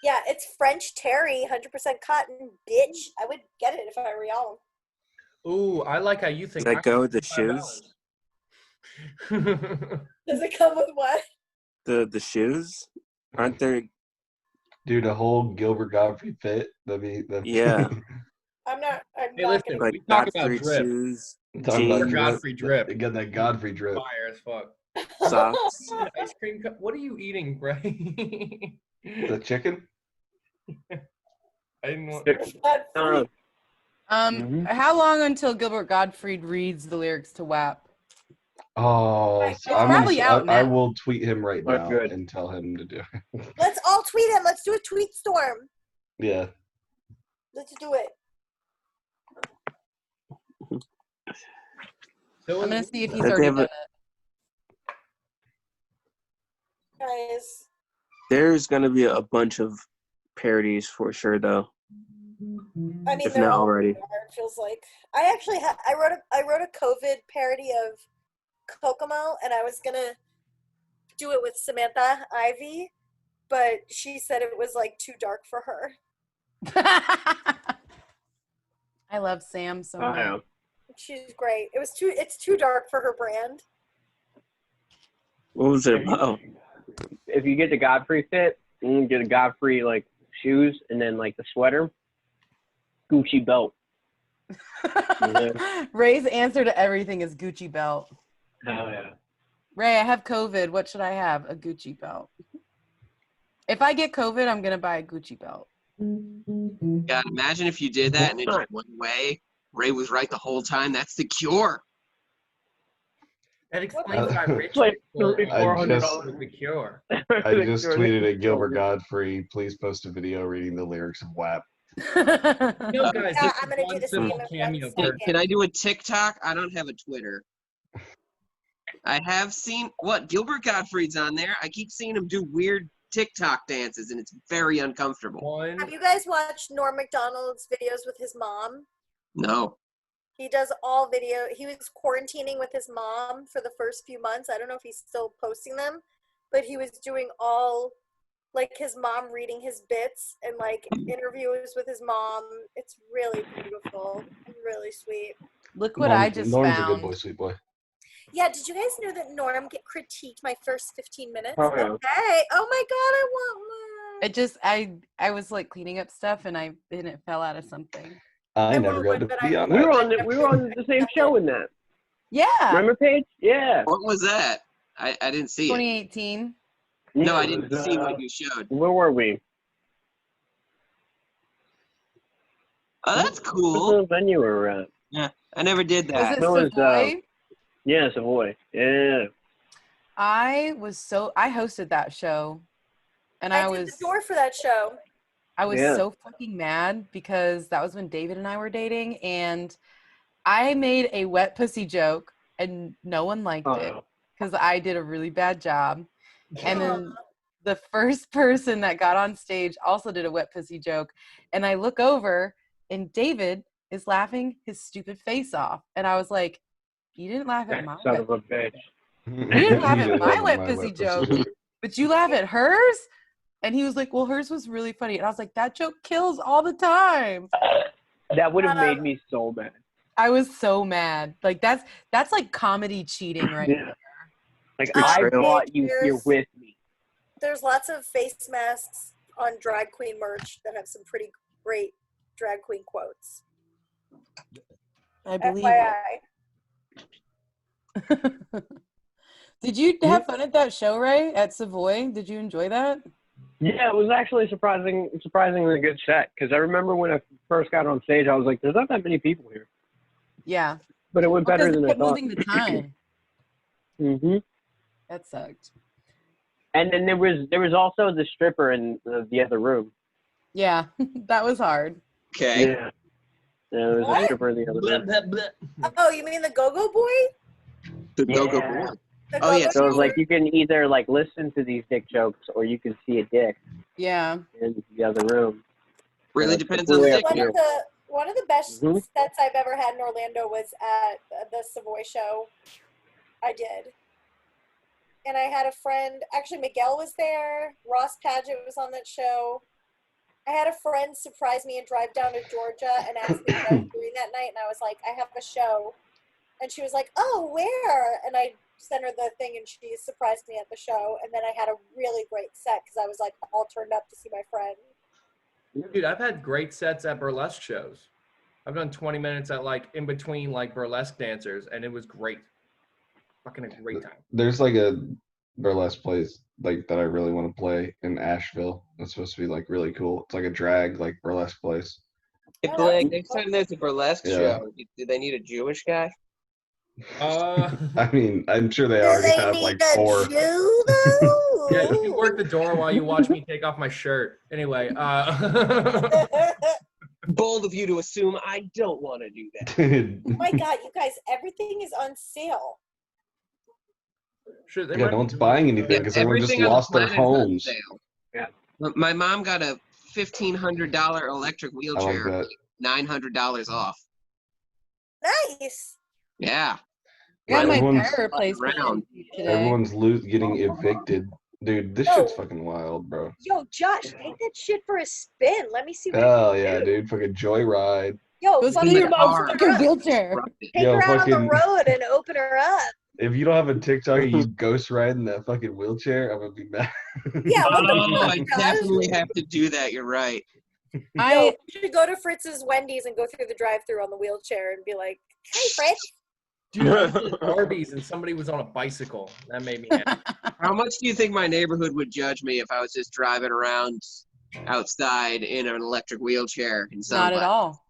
Yeah, it's French terry, 100% cotton, bitch. I would get it if I were y'all. Ooh, I like how you think. Does that go with the shoes? Does it come with what? The shoes? Aren't there? Dude, a whole Gilbert Godfrey fit. Yeah. I'm not Hey, listen, gonna. Like we talk about Godfrey drip. shoes, Talking about jeans, Godfrey drip. They got that Godfrey drip. Fire as fuck. socks. Ice cream cup. What are you eating, Bray? The chicken? I didn't want. How long until Gilbert Gottfried reads the lyrics to WAP? Oh, It's so probably out I now. will tweet him right That's now good. and tell him to do it. Let's all tweet him. Let's do a tweet storm. Yeah. Let's do it. So I'm gonna see if he's They already have done a- it. Guys. There's gonna be a bunch of parodies for sure, though. I mean, If they're not all already. there, it feels like. I actually I wrote a COVID parody of Kokomo, and I was gonna do it with Samantha Ivy, but she said it was like too dark for her. I love Sam so I much. know. She's great. It's too dark for her brand. What was it about? If you get the Godfrey fit, you get a Godfrey like shoes and then like the sweater, Gucci belt. Ray's answer to everything is Gucci belt. Hell yeah. Ray, I have COVID. What should I have? A Gucci belt. If I get COVID, I'm gonna buy a Gucci belt. God, imagine if you did that and it just went away. Ray was right the whole time. That's the cure. That explains why rich Like people $3,400 with the cure. I just tweeted at Gilbert Godfrey, please post a video reading the lyrics of WAP. No, guys, Yeah, this I'm is gonna do one the simple same in cameo 1 for second. Can I do a TikTok? I don't have a Twitter. I have seen what Gilbert Gottfried's on there. I keep seeing him do weird TikTok dances, and it's very uncomfortable. Have you guys watched Norm Macdonald's videos with his mom? No. He does all video. He was quarantining with his mom for the first few months. I don't know if he's still posting them, but he was doing all, like, his mom reading his bits and, like, interviews with his mom. It's really beautiful and really sweet. Look what I just Norm's found. a good boy, sweet boy. Yeah, did you guys know that Norm critiqued my first 15 minutes? Oh, yeah. Okay. Oh my god, I want one. It just I was like cleaning up stuff and it fell out of something. I never got to be on We that. were on the same show in that. Yeah. Remember, Paige? Yeah. What was that? I didn't see it. 2018. No, I didn't see what you showed. Where were we? Oh, that's What cool. little venue we were at? Yeah, I never did that. Was it Savoy? Yeah, Savoy. Yeah. I hosted that show, and I did was the door for that show. I was Yeah. so fucking mad because that was when David and I were dating, and I made a wet pussy joke, and no one liked it because I did a really bad job. And then the first person that got on stage also did a wet pussy joke, and I look over, and David is laughing his stupid face off, and I was like, "You didn't laugh at my Son wet of a bitch. You didn't laugh You at didn't my laugh at wet my pussy wet joke, pussy. but you laugh at hers?" And he was like, "Well, hers was really funny." And I was like, "That joke kills all the time." That would have made me so mad. I was so mad. Like that's like comedy cheating right Yeah. there. Like, It's I true. brought you here with me. There's lots of face masks on drag queen merch that have some pretty great drag queen quotes. I believe FYI. it. Did you have fun at that show, Ray, at Savoy? Did you enjoy that? Yeah, it was actually surprisingly good set. Because I remember when I first got on stage, I was like, "There's not that many people here," Yeah. but it went better Because than they I kept thought. moving the time. That sucked. And then there was also the stripper in the other room. Yeah, that was hard. Okay. Yeah. There was a What? stripper in the other room. Oh, you mean the Go-Go Boy? The Go-Go Yeah. Boy. The Oh, yes. So it was Go-Go like you can either like listen to these dick jokes or you can see a dick Yeah. in the other room. Really That's depends on the completely dick. up to you. One of the best Mhm. sets I've ever had in Orlando was at the Savoy show. I did. And I had a friend, actually Miguel was there, Ross Padgett was on that show. I had a friend surprise me and drive down to Georgia and ask me what I was doing that night, and I was like, I have a show. And she was like, oh, where? And I sent her the thing, and she surprised me at the show. And then I had a really great set because I was like all turned up to see my friend. Dude, I've had great sets at burlesque shows. I've done 20 minutes at like in between like burlesque dancers, and it was great. Fucking a great time. There's like a burlesque place like that I really want to play in Asheville. It's supposed to be like really cool. It's like a drag like burlesque place. Hey, Blake, next time there's a burlesque Yeah. show, do they need a Jewish guy? I mean, I'm sure they Do already they have need like a 4. Jew, though? Yeah, you can work the door while you watch me take off my shirt. Anyway, Bold of you to assume I don't want to do that. Dude. Oh my God, you guys, everything is on sale. Sure, they Yeah, might no be one's doing buying it. anything because everyone just Everything on the lost their planet is on homes. sale. Yeah. My mom got a $1,500 electric I like wheelchair, that. $900 off. Nice. Yeah. I got my Everyone's- tire replaced Around. today. Everyone's getting evicted. Dude, this Yo. shit's fucking wild, bro. Yo, Josh, take that shit for a spin. Let me see what Hell you yeah, do. dude. Fucking joyride. Yo, Go fucking see your the mom's car. fucking wheelchair. take Yo, her out on fucking- the road and open her up. If you don't have a TikTok and you ghost ride in that fucking wheelchair, I'm gonna be mad. Yeah, what the Oh, fuck, I Josh? definitely have to do that. You're right. Yo, you should go to Fritz's Wendy's and go through the drive-thru on the wheelchair and be like, "Hey, Fritz." Dude, I went to Arby's and somebody was on a bicycle. That made me happy. How much do you think my neighborhood would judge me if I was just driving around outside in an electric wheelchair? Not at all.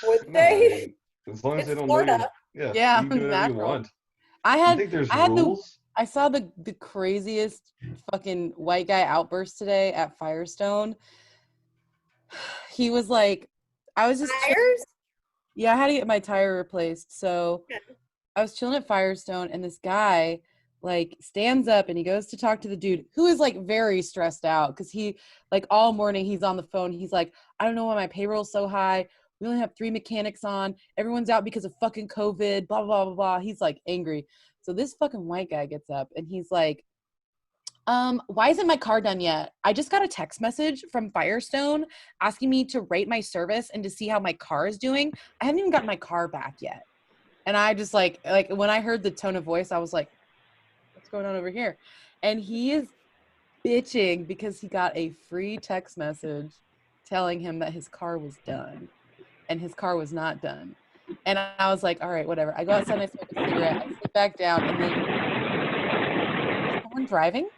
Would they? As long as It's they don't Florida. know you. Yeah, you can do whatever you natural. want. I think there's had rules? I saw the craziest fucking white guy outburst today at Firestone. He was like, I was just Tires? yeah, I had to get my tire replaced. So Yeah. I was chilling at Firestone and this guy like stands up and he goes to talk to the dude who is like very stressed out because he like all morning he's on the phone. He's like, I don't know why my payroll's so high. We only have 3 mechanics on. Everyone's out because of fucking COVID, blah, blah, blah, blah. He's like angry. So this fucking white guy gets up and he's like, why isn't my car done yet? I just got a text message from Firestone asking me to rate my service and to see how my car is doing. I haven't even got my car back yet. And I just like when I heard the tone of voice, I was like, what's going on over here? And he is bitching because he got a free text message telling him that his car was done and his car was not done. And I was like, all right, whatever. I go outside and I smoke a cigarette. I sit back down and then is someone driving?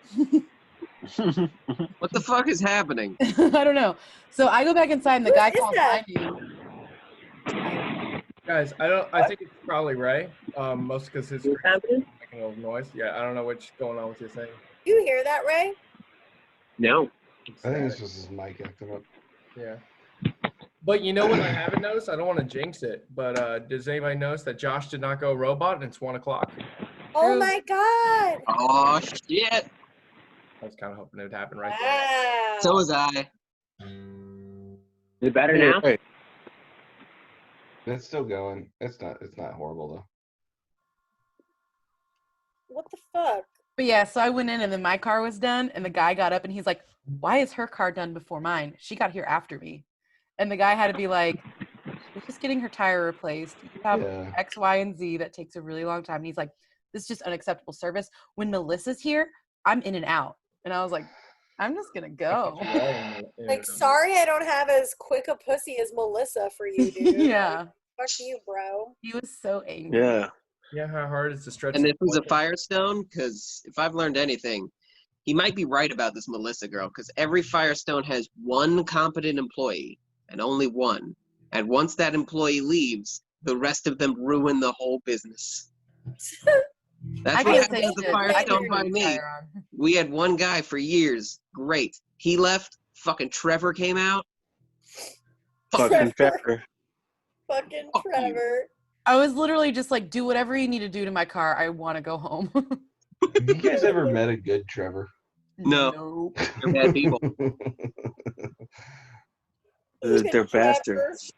What the fuck is happening? I don't know. So I go back inside and the guy calls my name. Guys, I think it's probably Ray. Most because his What's happening? making a little noise. Yeah, I don't know what's going on with your thing. You hear that, Ray? No. I think it's just his mic acting up. Yeah. But you know what I haven't noticed? I don't want to jinx it, but does anybody notice that Josh did not go robot and it's 1 o'clock? Oh my god! Oh shit! I was kind of hoping it would happen right Wow. So was I. Is it better now? Hey, It's still going. It's not horrible though. What the fuck? But yeah, so I went in and then my car was done and the guy got up and he's like, why is her car done before mine? She got here after me. And the guy had to be like, we're just getting her tire replaced. You have Yeah. X, Y, and Z that takes a really long time. And he's like, this is just unacceptable service. When Melissa's here, I'm in and out. And I was like, I'm just gonna go. Like, sorry I don't have as quick a pussy as Melissa for you, dude. Yeah. Like, fuck you, bro. He was so angry. yeah. Yeah, how hard is to stretch? And the this was a budget? Firestone, because if I've learned anything, he might be right about this Melissa girl, because every Firestone has one competent employee, and only one. And once that employee leaves, the rest of them ruin the whole business. That's I what can happened say at the shit. I Firestone can by turn me. the tire on. We had one guy for years. Great. He left. Fucking Trevor came out. Fucking Trevor. Fucking Fuck you. Trevor. I was literally just like, do whatever you need to do to my car. I want to go home. Have you guys ever met a good Trevor? No. Nope. They're bad people. They're bastards.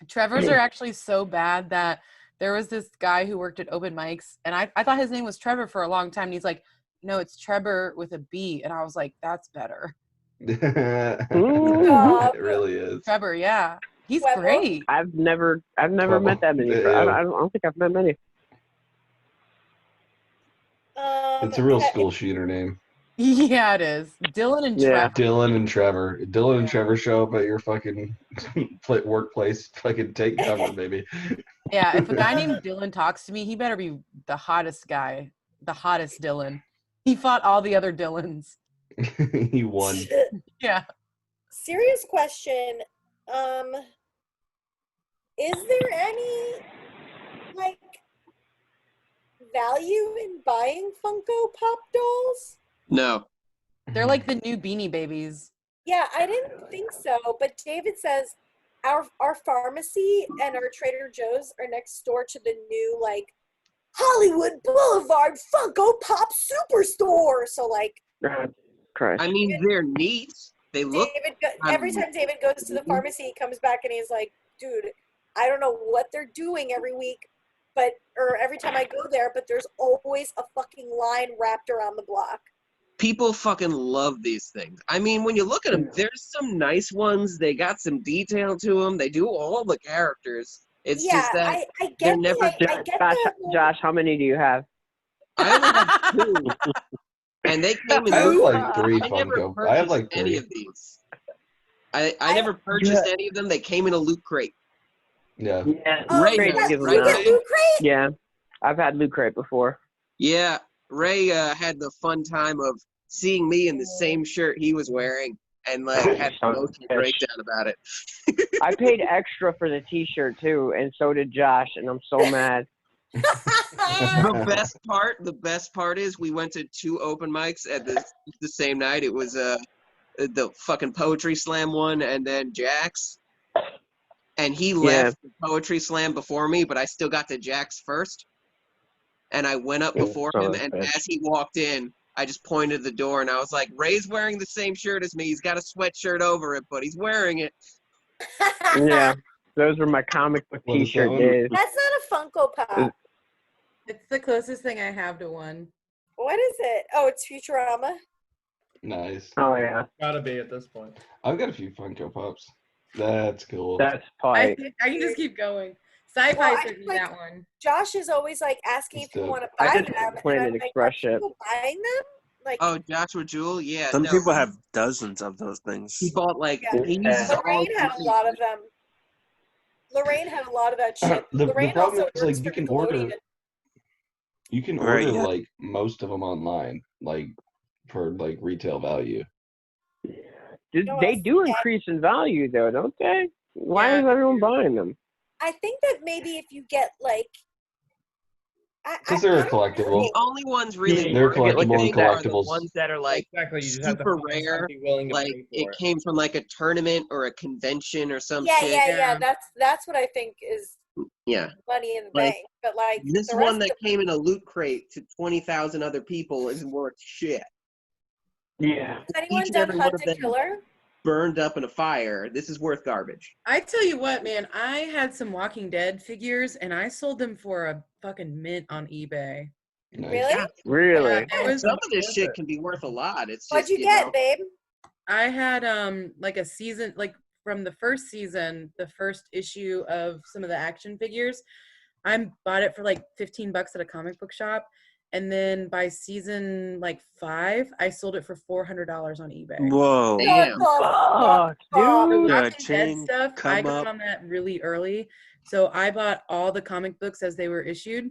Trevor's are actually so bad that there was this guy who worked at open mics and I thought his name was Trevor for a long time. And he's like, no, it's Trevor with a B. And I was like, that's better. It really is. Trevor, yeah. He's Trevor. great. I've never Trouble. met that many. Yeah. I don't think I've met many. It's a real school shooter name. Yeah, it is. Dylan and Yeah. Trevor. Dylan and Trevor. Dylan and Trevor show up at your fucking workplace. Fucking take cover, baby. Yeah, if a guy named Dylan talks to me, he better be the hottest guy. The hottest Dylan. He fought all the other Dylans. He won. Yeah. Serious question. Is there any like value in buying Funko Pop dolls? No. They're like the new Beanie Babies. Yeah, I didn't think so. But David says our pharmacy and our Trader Joe's are next door to the new like Hollywood Boulevard Funko Pop Superstore. So like, Christ. I mean, they're neat. They look. Every time David goes to the pharmacy, he comes back and he's like, dude, I don't know what they're doing every week, or every time I go there, but there's always a fucking line wrapped around the block. People fucking love these things. I mean, when you look at them, there's some nice ones. They got some detail to them. They do all the characters. It's just that I get they're never. I get Josh, the whole- Josh, how many do you have? I only have 2, and they came in I have loot. like 3 I never Funko. I have purchased like any 3. of these. I never purchased any of them. They came in a loot crate. Yeah. Yeah, Ray Crate knows, gives them right, out. Ray? Loot crate? Yeah, I've had Loot Crate before. Yeah, Ray had the fun time of seeing me in the same shirt he was wearing, and like had an Son of a emotional bitch. breakdown about it. I paid extra for the T-shirt too, and so did Josh, and I'm so mad. The best part is we went to 2 open mics at the same night. It was the fucking poetry slam one, and then Jack's. And he left the poetry slam before me, but I still got to Jack's first. And I went up before him, and as he walked in, I just pointed at the door, and I was like, Ray's wearing the same shirt as me. He's got a sweatshirt over it, but he's wearing it. Yeah, those were my comic book What is that T-shirt one? days. That's not a Funko Pop. It's the closest thing I have to one. What is it? Oh, it's Futurama. Nice. Oh yeah, Gotta be at this point. I've got a few Funko Pops. That's cool. that's I tight. can just keep going. Sci-fi Well, I sent me like- that one. Josh is always like asking if It's you dope. want to I buy just them. have And Planet I'm like, Express are shit. people buying them? Like, Oh, Joshua Jewel? Yeah, Some no. people have dozens of those things. He bought like, Yeah. he uses all Lorraine had a lot of them. Lorraine had a lot of that shit. The Lorraine problem also is, like, works you for can Nickelodeon. order yeah. like most of them online, like for like retail value. They do increase in value though, don't they? Why Yeah, is everyone buying them? I think that maybe if you get like, Because they're a I don't collectible. The only ones really They're worth it, collectible I and think, are the collectibles. ones that are like Exactly. You just have to super find rare. someone be willing to Like pay it for it. came from like a tournament or a convention or some Yeah, shit. yeah. That's what I think is Yeah. money in the Like, bank. But like This the one rest that came in a loot crate to 20,000 other people isn't worth shit. Yeah. has anyone Each and done every Hunt one of a them Killer? burned up in a fire. This is worth garbage. I tell you what, man, I had some Walking Dead figures and I sold them for a fucking mint on eBay. Nice. Really? Really? Yeah, it was Some of this worth shit it. can be worth a lot. It's What'd just, you get, know, babe? I had like a season, like from the first season, the first issue of some of the action figures. I bought it for like $15 at a comic book shop, and then by season like 5, I sold it for $400 on eBay. Whoa. Damn. Fuck, The dude. Yeah, Walking Dead chain stuff, I come got up. on that really early, so I bought all the comic books as they were issued,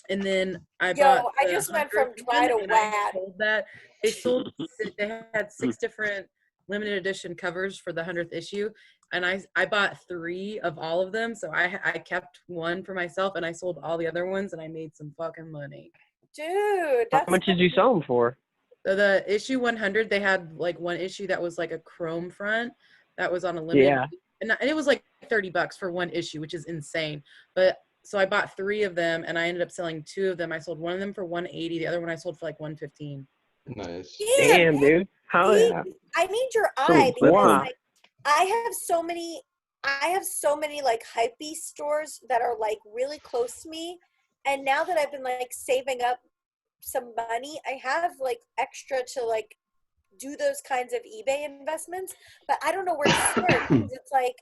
and then I bought. I the just went 100th from dry to one, and I wet. sold that. They sold. They had 6 different limited edition covers for the 100th issue, and I bought 3 of all of them. So I kept one for myself, and I sold all the other ones, and I made some fucking money. Dude, How that's much did you sell them for? So the issue 100, they had like one issue that was like a chrome front that was on a limited, Yeah. and it was like $30 for one issue, which is insane. But so I bought 3 of them, and I ended up selling 2 of them. I sold one of them for $180, the other one I sold for like $115. Nice. Damn, dude. Hell See, yeah. I need your So eye because wow. like I have so many like hypebeast stores that are like really close to me, and now that I've been like saving up some money, I have like extra to like do those kinds of eBay investments, but I don't know where to start because it's like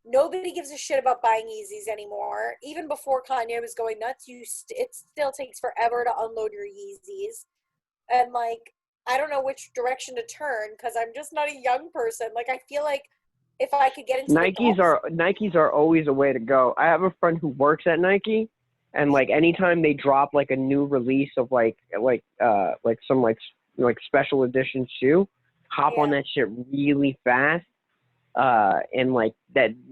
nobody gives a shit about buying Yeezys anymore. Even before Kanye was going nuts, it still takes forever to unload your Yeezys, and like I don't know which direction to turn because I'm just not a young person. Like I feel like if I could get into Nikes are always a way to go. I have a friend who works at Nike, and like anytime they drop like a new release of like some like special edition shoe, hop on that shit really fast, and like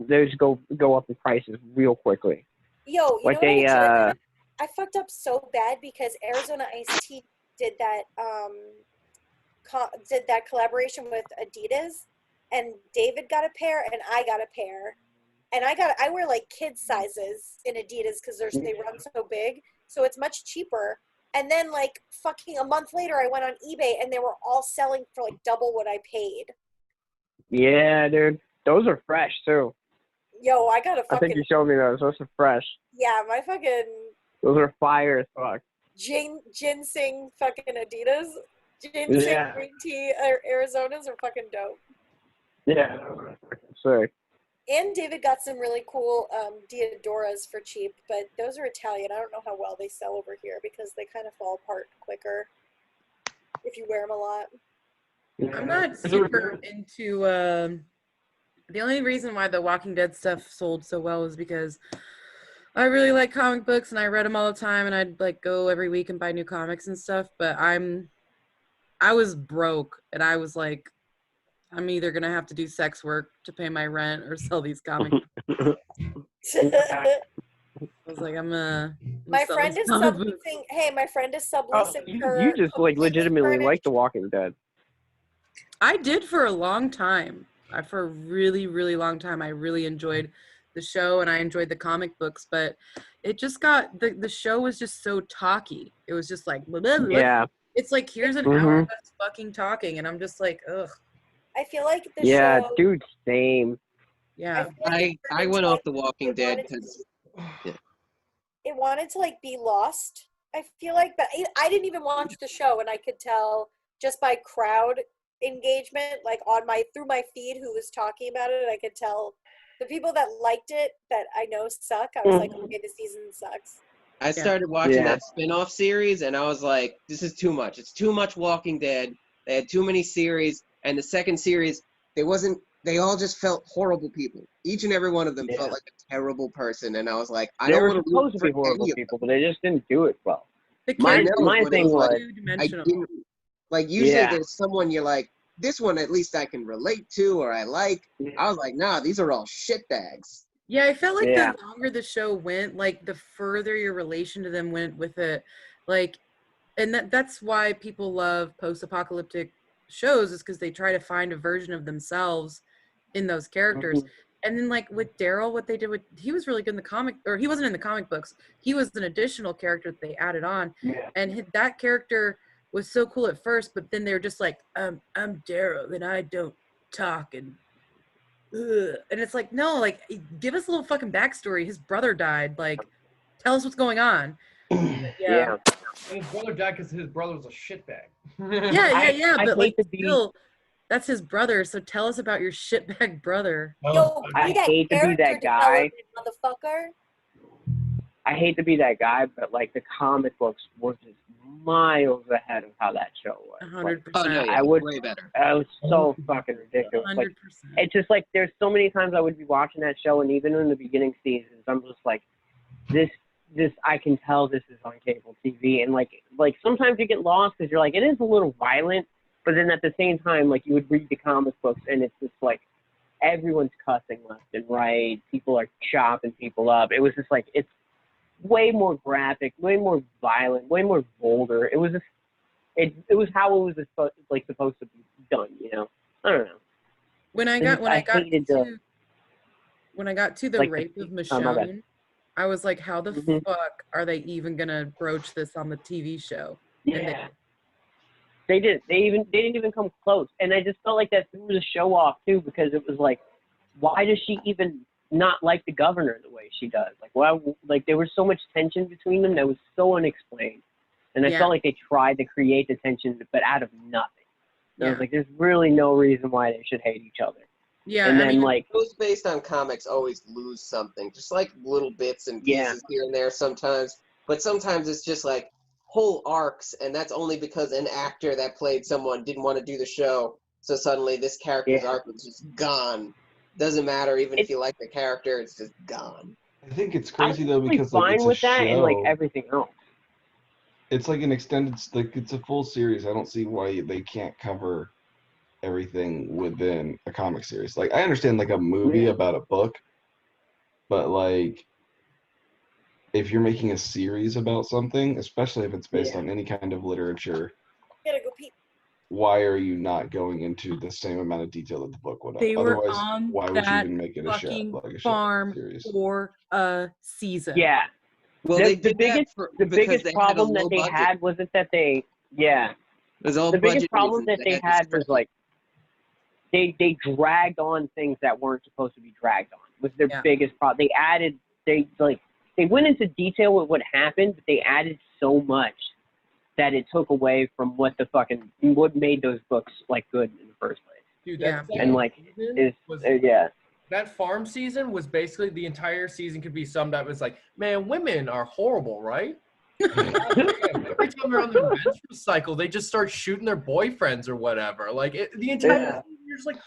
those go up in prices real quickly. Yo, you like know they what I fucked up so bad because Arizona Iced Tea did that collaboration with Adidas, and David got a pair and I got a pair, and I wear like kid sizes in Adidas because they run so big, so it's much cheaper. And then like fucking a month later, I went on eBay and they were all selling for like double what I paid. Yeah, dude, those are fresh too. Yo, I got a fucking. I think you showed me those. Those are fresh. Yeah, my fucking. Those are fire as fuck. Ginseng fucking Adidas. Ginseng green tea Arizonas are fucking dope. Yeah, sick. And David got some really cool Diodoras for cheap, but those are Italian. I don't know how well they sell over here because they kind of fall apart quicker if you wear them a lot. I'm not super into. The only reason why the Walking Dead stuff sold so well is because I really like comic books and I read them all the time, and I'd like go every week and buy new comics and stuff. But I was broke, and I was like, I'm either gonna have to do sex work to pay my rent or sell these comics. I was like, My friend is subleasing. Hey, my friend is subleasing You just like legitimately like The Walking Dead. I did for a long time. For a really, really long time, I really enjoyed the show and I enjoyed the comic books, but it just got the show was just so talky. It was just like blah, blah, blah. Yeah. It's like here's an hour of us fucking talking, and I'm just like, ugh. I feel like the Yeah, show. dude, same. Yeah. I went off The Walking Dead because it wanted to like be lost. I feel like, but I didn't even watch the show, and I could tell just by crowd engagement, like on my through my feed, who was talking about it. I could tell the people that liked it that I know suck. I was like, okay, the season sucks. I started watching that spin-off series, and I was like, this is too much. It's too much Walking Dead. They had too many series, and the second series, they all just felt horrible people. Each and every one of them felt like a terrible person, and I was like, I don't want to supposed to be horrible people, but they just didn't do it well. My thing was, I didn't, like, usually there's someone you're like, this one at least I can relate to or I like. I was like, nah, these are all shitbags. Yeah, I felt like the longer the show went, like the further your relation to them went with it. Like, and that's why people love post-apocalyptic shows, is because they try to find a version of themselves in those characters. And then like with Daryl, what they did with, he was really good in the comic, or he wasn't in the comic books. He was an additional character that they added on. And that character was so cool at first, but then they were just like, I'm Daryl and I don't talk and and it's like, no, like give us a little fucking backstory. His brother died. Like, tell us what's going on. And his brother died because his brother was a shitbag. Yeah. But like, still, that's his brother. So tell us about your shitbag brother. Yo, I hate to be that guy. Motherfucker. I hate to be that guy, but like the comic books were just miles ahead of how that show was. 100%. Oh, no, yeah, I would way better. I was so fucking ridiculous. 100%. Like, it's just like there's so many times I would be watching that show, and even in the beginning seasons, I'm just like, this I can tell this is on cable TV, and like sometimes you get lost because you're like, it is a little violent, but then at the same time, like you would read the comic books, and it's just like everyone's cussing left and right, people are chopping people up. It was just like it's way more graphic, way more violent, way more vulgar. It was just, it was how it was supposed to be done, you know. I don't know. When I got to the rape of Michonne, I was like, how the fuck are they even gonna broach this on the TV show? Yeah. They didn't even come close, and I just felt like that threw the show off too, because it was like, why does she even not like the governor the way she does? Like, well, like there was so much tension between them that was so unexplained, and I felt like they tried to create the tension, but out of nothing. And I was like, there's really no reason why they should hate each other. Yeah, and then like shows based on comics always lose something, just like little bits and pieces here and there sometimes. But sometimes it's just like whole arcs, and that's only because an actor that played someone didn't want to do the show, so suddenly this character's arc was just gone. Doesn't matter, even if you like the character, it's just gone. I think it's crazy though, because like fine it's a with that show. and like everything else. It's like an extended, like it's a full series. I don't see why they can't cover everything within a comic series. Like I understand like a movie about a book, but like if you're making a series about something, especially if it's based on any kind of literature, Gotta go pee. why are you not going into the same amount of detail that the book would have? They were Otherwise, on why would you that even make it a show, fucking like a farm series? for a season. Yeah. Well, the biggest problem that they had wasn't that they the biggest problem that they had was like they dragged on things that weren't supposed to be dragged on. Was their biggest problem. They went into detail with what happened, but they added so much that it took away from what made those books like good in the first place. Dude, and like is That farm season was basically the entire season could be summed up as like, man, women are horrible, right? Every time they're on their menstrual cycle, they just start shooting their boyfriends or whatever. Like the entire season, you're just like,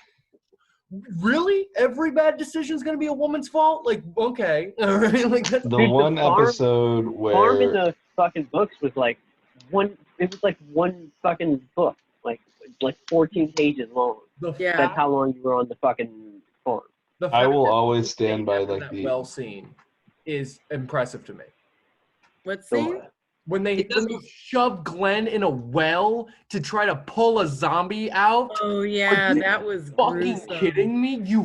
really? Every bad decision is gonna be a woman's fault? Like, okay, all right. Like that's The one episode Farm in where the fucking books was like one. It was like one fucking book, like 14 pages long. That's how long you were on the fucking farm. The I fact will that always they stand by never like that the well scene is impressive to me. What scene? When they shove Glenn in a well to try to pull a zombie out. Oh yeah, Are you that was fucking gruesome. kidding me? You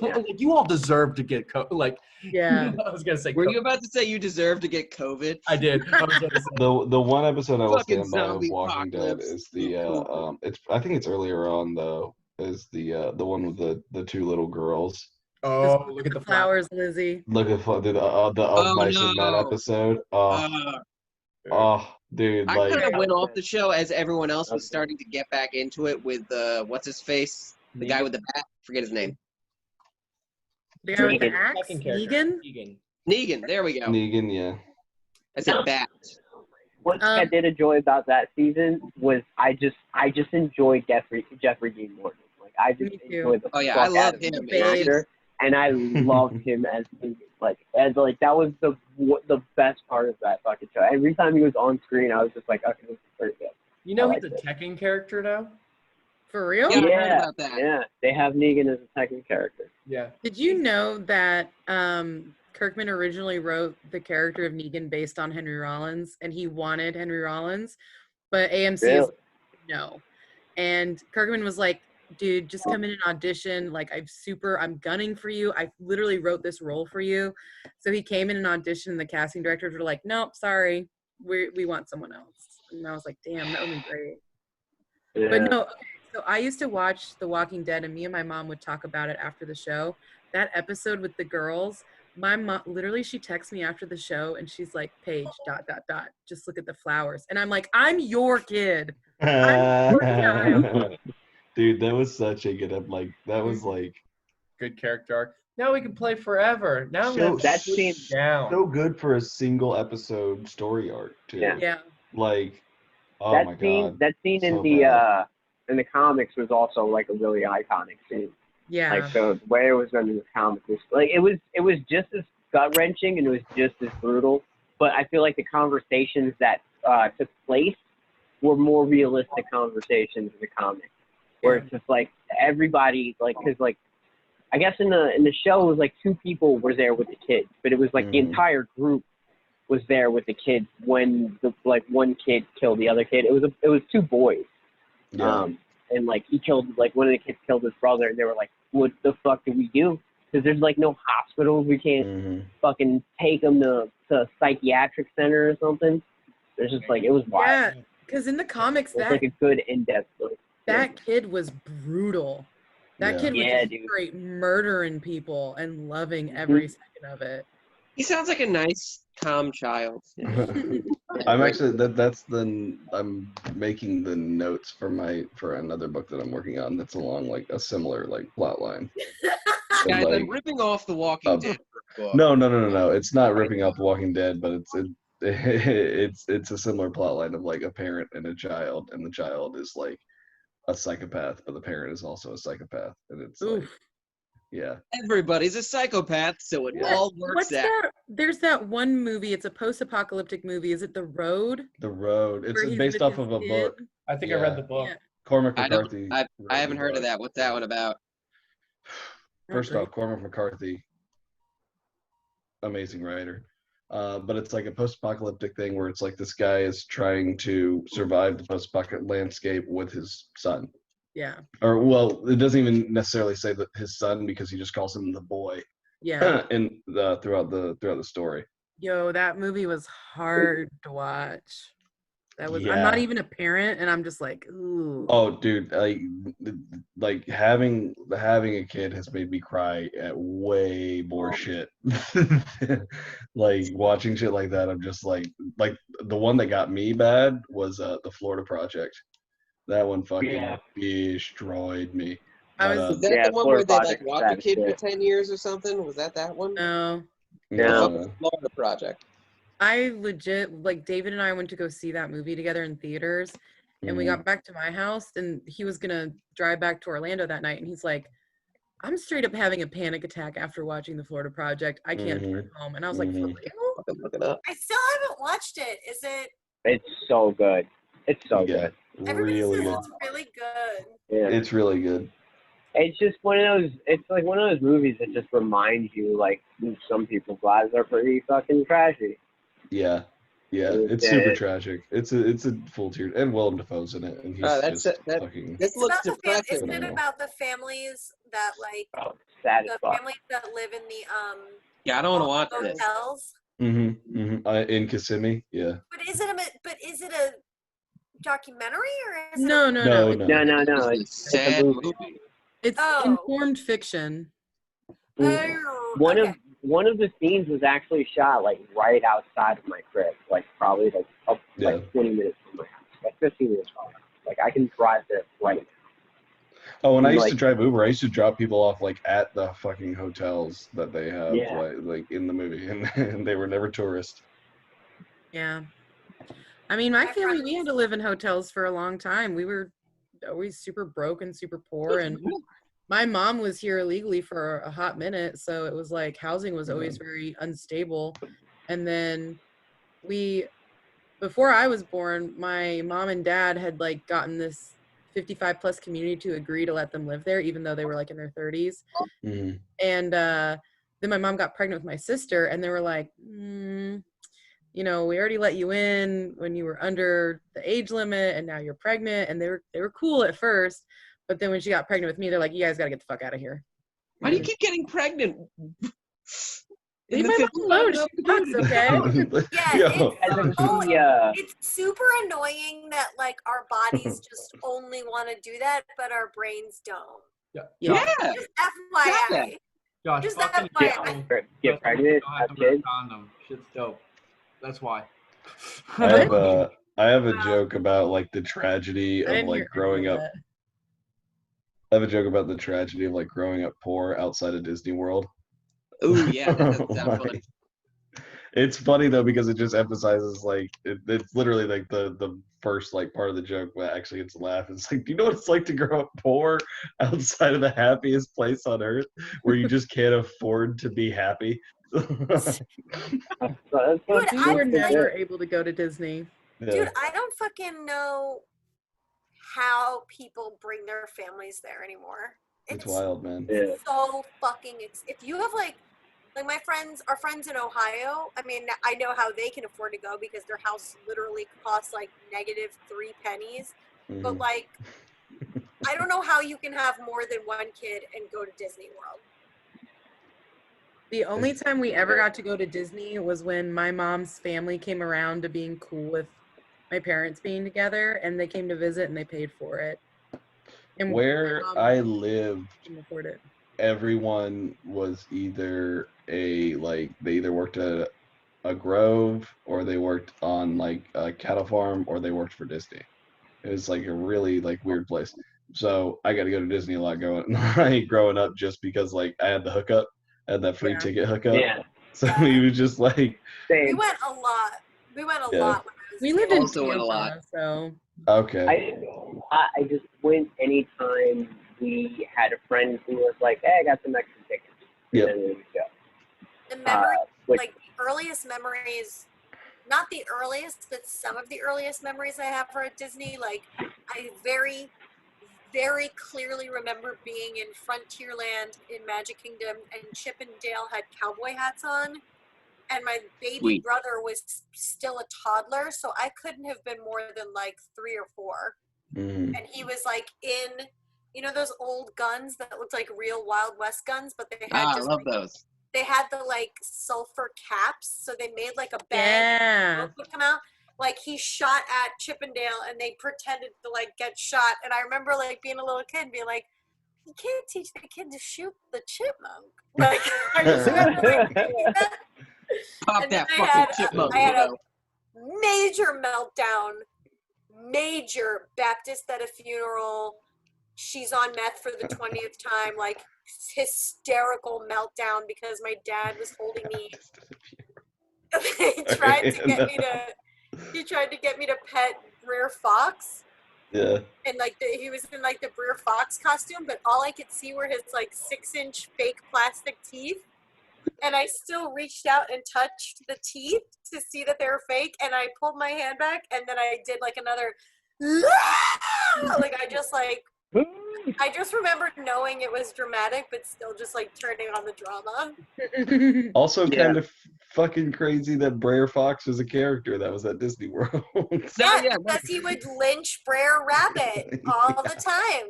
like you all deserve to get like. Yeah. I was gonna say. Were you about to say you deserve to get COVID? I did. I was gonna say. the one episode I will Fucking stand by of zombie Walking Dead apocalypse. is the it's I think it's earlier on though, is the one with the two little girls. Oh, look at the flowers, Lizzie. Look at the Oh, Mice and Men no. episode. Oh, dude, I like kind of went off the show as everyone else was starting to get back into it with what's his face, the guy with the bat. Forget his name. The guy with the axe, Negan. Negan. There we go. Negan, yeah. I said bat. One thing I did enjoy about that season was I just enjoyed Jeffrey Dean Morgan. Like I just enjoyed the Oh yeah, fuck I out love of him. the actor, and I loved him as Negan. Like that was the best part of that fucking show. Every time he was on screen, I was just like, okay, this is pretty good. You know he's a Tekken character now. For real? Yeah, I heard about that. Yeah, they have Negan as a Tekken character. Yeah. Did you know that Kirkman originally wrote the character of Negan based on Henry Rollins, and he wanted Henry Rollins, but AMC is like, no. And Kirkman was like, dude, just come in and audition. Like, I'm gunning for you. I literally wrote this role for you. So he came in and auditioned, and the casting directors were like, nope, sorry. We want someone else. And I was like, damn, that would be great. Yeah. But no, so I used to watch The Walking Dead, and me and my mom would talk about it after the show. That episode with the girls, my mom, literally, she texts me after the show, and she's like, Paige, ... just look at the flowers. And I'm like, I'm your kid. I'm your child. Dude, that was such a good that was like good character arc. Now we can play forever. Now so, that's down. So good for a single episode story arc too. Yeah. Like, oh that my scene, god. That scene so in the comics was also like a really iconic scene. Yeah. Like the way it was done in the comics was like it was just as gut wrenching and it was just as brutal. But I feel like the conversations that took place were more realistic conversations in the comics, where it's just like everybody like because like I guess in the show it was like two people were there with the kids, but it was like the entire group was there with the kids when the like one kid killed the other kid. It was two boys. Yeah. And like he killed like one of the kids killed his brother, and they were like, "What the fuck do we do?" Because there's like no hospitals. We can't fucking take them to a psychiatric center or something. There's just like it was wild. Yeah, because in the comics It was that like a good in-depth look. that kid was brutal. That kid was Yeah, just dude. straight murdering people and loving every second of it. He sounds like a nice, calm child. I'm actually I'm making the notes for another book that I'm working on that's along like a similar like plot line. Guys, like, I'm ripping off The Walking Dead book. No. It's not ripping off The Walking Dead, but it's a similar plot line of like a parent and a child, and the child is like a psychopath, but the parent is also a psychopath, and it's like, yeah. Everybody's a psychopath, so it all works out. There's that one movie. It's a post-apocalyptic movie. Is it The Road? The Road. It's Where he's based with off his of a kid? book. I think I read the book. Yeah. Cormac I McCarthy. I haven't heard of that. What's that one about? First off, Cormac McCarthy, amazing writer. But it's like a post-apocalyptic thing where it's like this guy is trying to survive the post-apocalyptic landscape with his son. Yeah. Or well, it doesn't even necessarily say that his son, because he just calls him the boy. Yeah. And throughout the story. Yo, that movie was hard to watch. That was. I'm Yeah. not even a parent, and I'm just like, ooh. Oh, dude, like having a kid has made me cry at way more shit. Like watching shit like that, I'm just like the one that got me bad was the Florida Project. That one fucking destroyed me. I was. Was that Yeah, the one Florida where they like Project watch a sad kid for shit. 10 years or something? Was that one? No. No. What was Florida Project? I legit, like, David and I went to go see that movie together in theaters, and we Mhm. got back to my house, and he was gonna drive back to Orlando that night, and he's like, I'm straight up having a panic attack after watching the Florida Project. I can't drive home. And I was like, for real? Fucking look it up. I still haven't watched it. Is it? It's so good. It's so Yeah, good. Everybody really says good. it's really good. Yeah. It's really good. It's just one of those. It's like one of those movies that just reminds you, like, some people's lives are pretty fucking trashy. Yeah, yeah, it's super tragic. It's a full tier, and Willem Dafoe's in it, and he's That's just that. fucking This looks About the depressing. isn't it phenomenal. about the families that like Sad as the fuck. families that live in the Yeah, I don't want to watch this. hotels? In Kissimmee, yeah. But is it a documentary or is No, it? no, No, no. no. No. It's a sad movie. It's Oh. informed fiction. Oh, One okay. of the scenes was actually shot like right outside of my crib, like probably like up Yeah. like 20 minutes from my house, like 15 minutes from my house. Like I can drive there right now. Oh, when I used to Like- drive Uber, I used to drop people off like at the fucking hotels that they have, Yeah. like in the movie, and they were never tourists. Yeah. I mean, my family, we had to live in hotels for a long time. We were always super broke and super poor. And my mom was here illegally for a hot minute. So it was like housing was always very unstable. And then before I was born, my mom and dad had like gotten this 55 plus community to agree to let them live there, even though they were like in their 30s. Mhm. And then my mom got pregnant with my sister, and they were like, you know, we already let you in when you were under the age limit, and now you're pregnant. And they were cool at first, but then when she got pregnant with me, they're like, you guys got to get the fuck out of here. Why do you keep getting pregnant? Leave my mom alone. She sucks, okay? Yeah, it's super annoying that like our bodies just only want to do that, but our brains don't. Yeah. Just FYI. Josh, Just fucking FYI. Get pregnant, don't have have to wear a kids. condom. Shit's dope. That's why. I have a joke about like the tragedy I of didn't like hear growing any of up. I have a joke about the tragedy of like growing up poor outside of Disney World. Oh yeah, that doesn't sound fun. Like, it's funny though because it just emphasizes like it's literally like the first like part of the joke that actually gets a laugh. It's like, do you know what it's like to grow up poor outside of the happiest place on earth, where you just can't afford to be happy? We were never able to go to Disney. Dude, I don't fucking know how people bring their families there anymore. It's wild, man. So fucking if you have like my friends, our friends in Ohio, I mean, I know how they can afford to go because their house literally costs like -3 pennies. But like, I don't know how you can have more than one kid and go to Disney World. The only time we ever got to go to Disney was when my mom's family came around to being cool with my parents being together, and they came to visit and they paid for it. And Where I lived, couldn't afford it. everyone was either they either worked at a grove, or they worked on like a cattle farm, or they worked for Disney. It was like a really like weird place. So I got to go to Disney a lot growing up, just because like I had the hookup, I had that free ticket hookup. Yeah. So he was just like, We went a lot. We went a lot when I was We a lived kid. in Also went a lot. Tampa, so okay. I just went anytime we had a friend who was like, hey, I got some extra tickets. Yep. And then we would go. The memory, which- like the earliest memories, not the earliest, but some of the earliest memories I have for Disney, like I very, very clearly remember being in Frontierland in Magic Kingdom, and Chip and Dale had cowboy hats on, and my baby Sweet. brother was still a toddler, so I couldn't have been more than like 3 or 4. Mhm. And he was like in, you know, those old guns that looked like real Wild West guns, but they had I just love like, those. they had the like sulfur caps, so they made like a bag yeah. smoke would come out. Like he shot at Chippendale, and they pretended to like get shot. And I remember like being a little kid and being like, you can't teach the kid to shoot the chipmunk. Like I just remember like thinking that. Pop And that then fucking chipmunk. I had a bro. major meltdown, major Baptist at a funeral, she's on meth for the 20th time, like hysterical meltdown because my dad was holding me. He tried to get me to pet Brer Fox. Yeah. And like he was in like the Brer Fox costume, but all I could see were his like 6-inch fake plastic teeth. And I still reached out and touched the teeth to see that they were fake. And I pulled my hand back, and then I did like another, like I just remember knowing it was dramatic, but still just like turning on the drama. Also, kind of fucking crazy that Brer Fox was a character that was at Disney World. Yeah, because he would lynch Brer Rabbit all the time.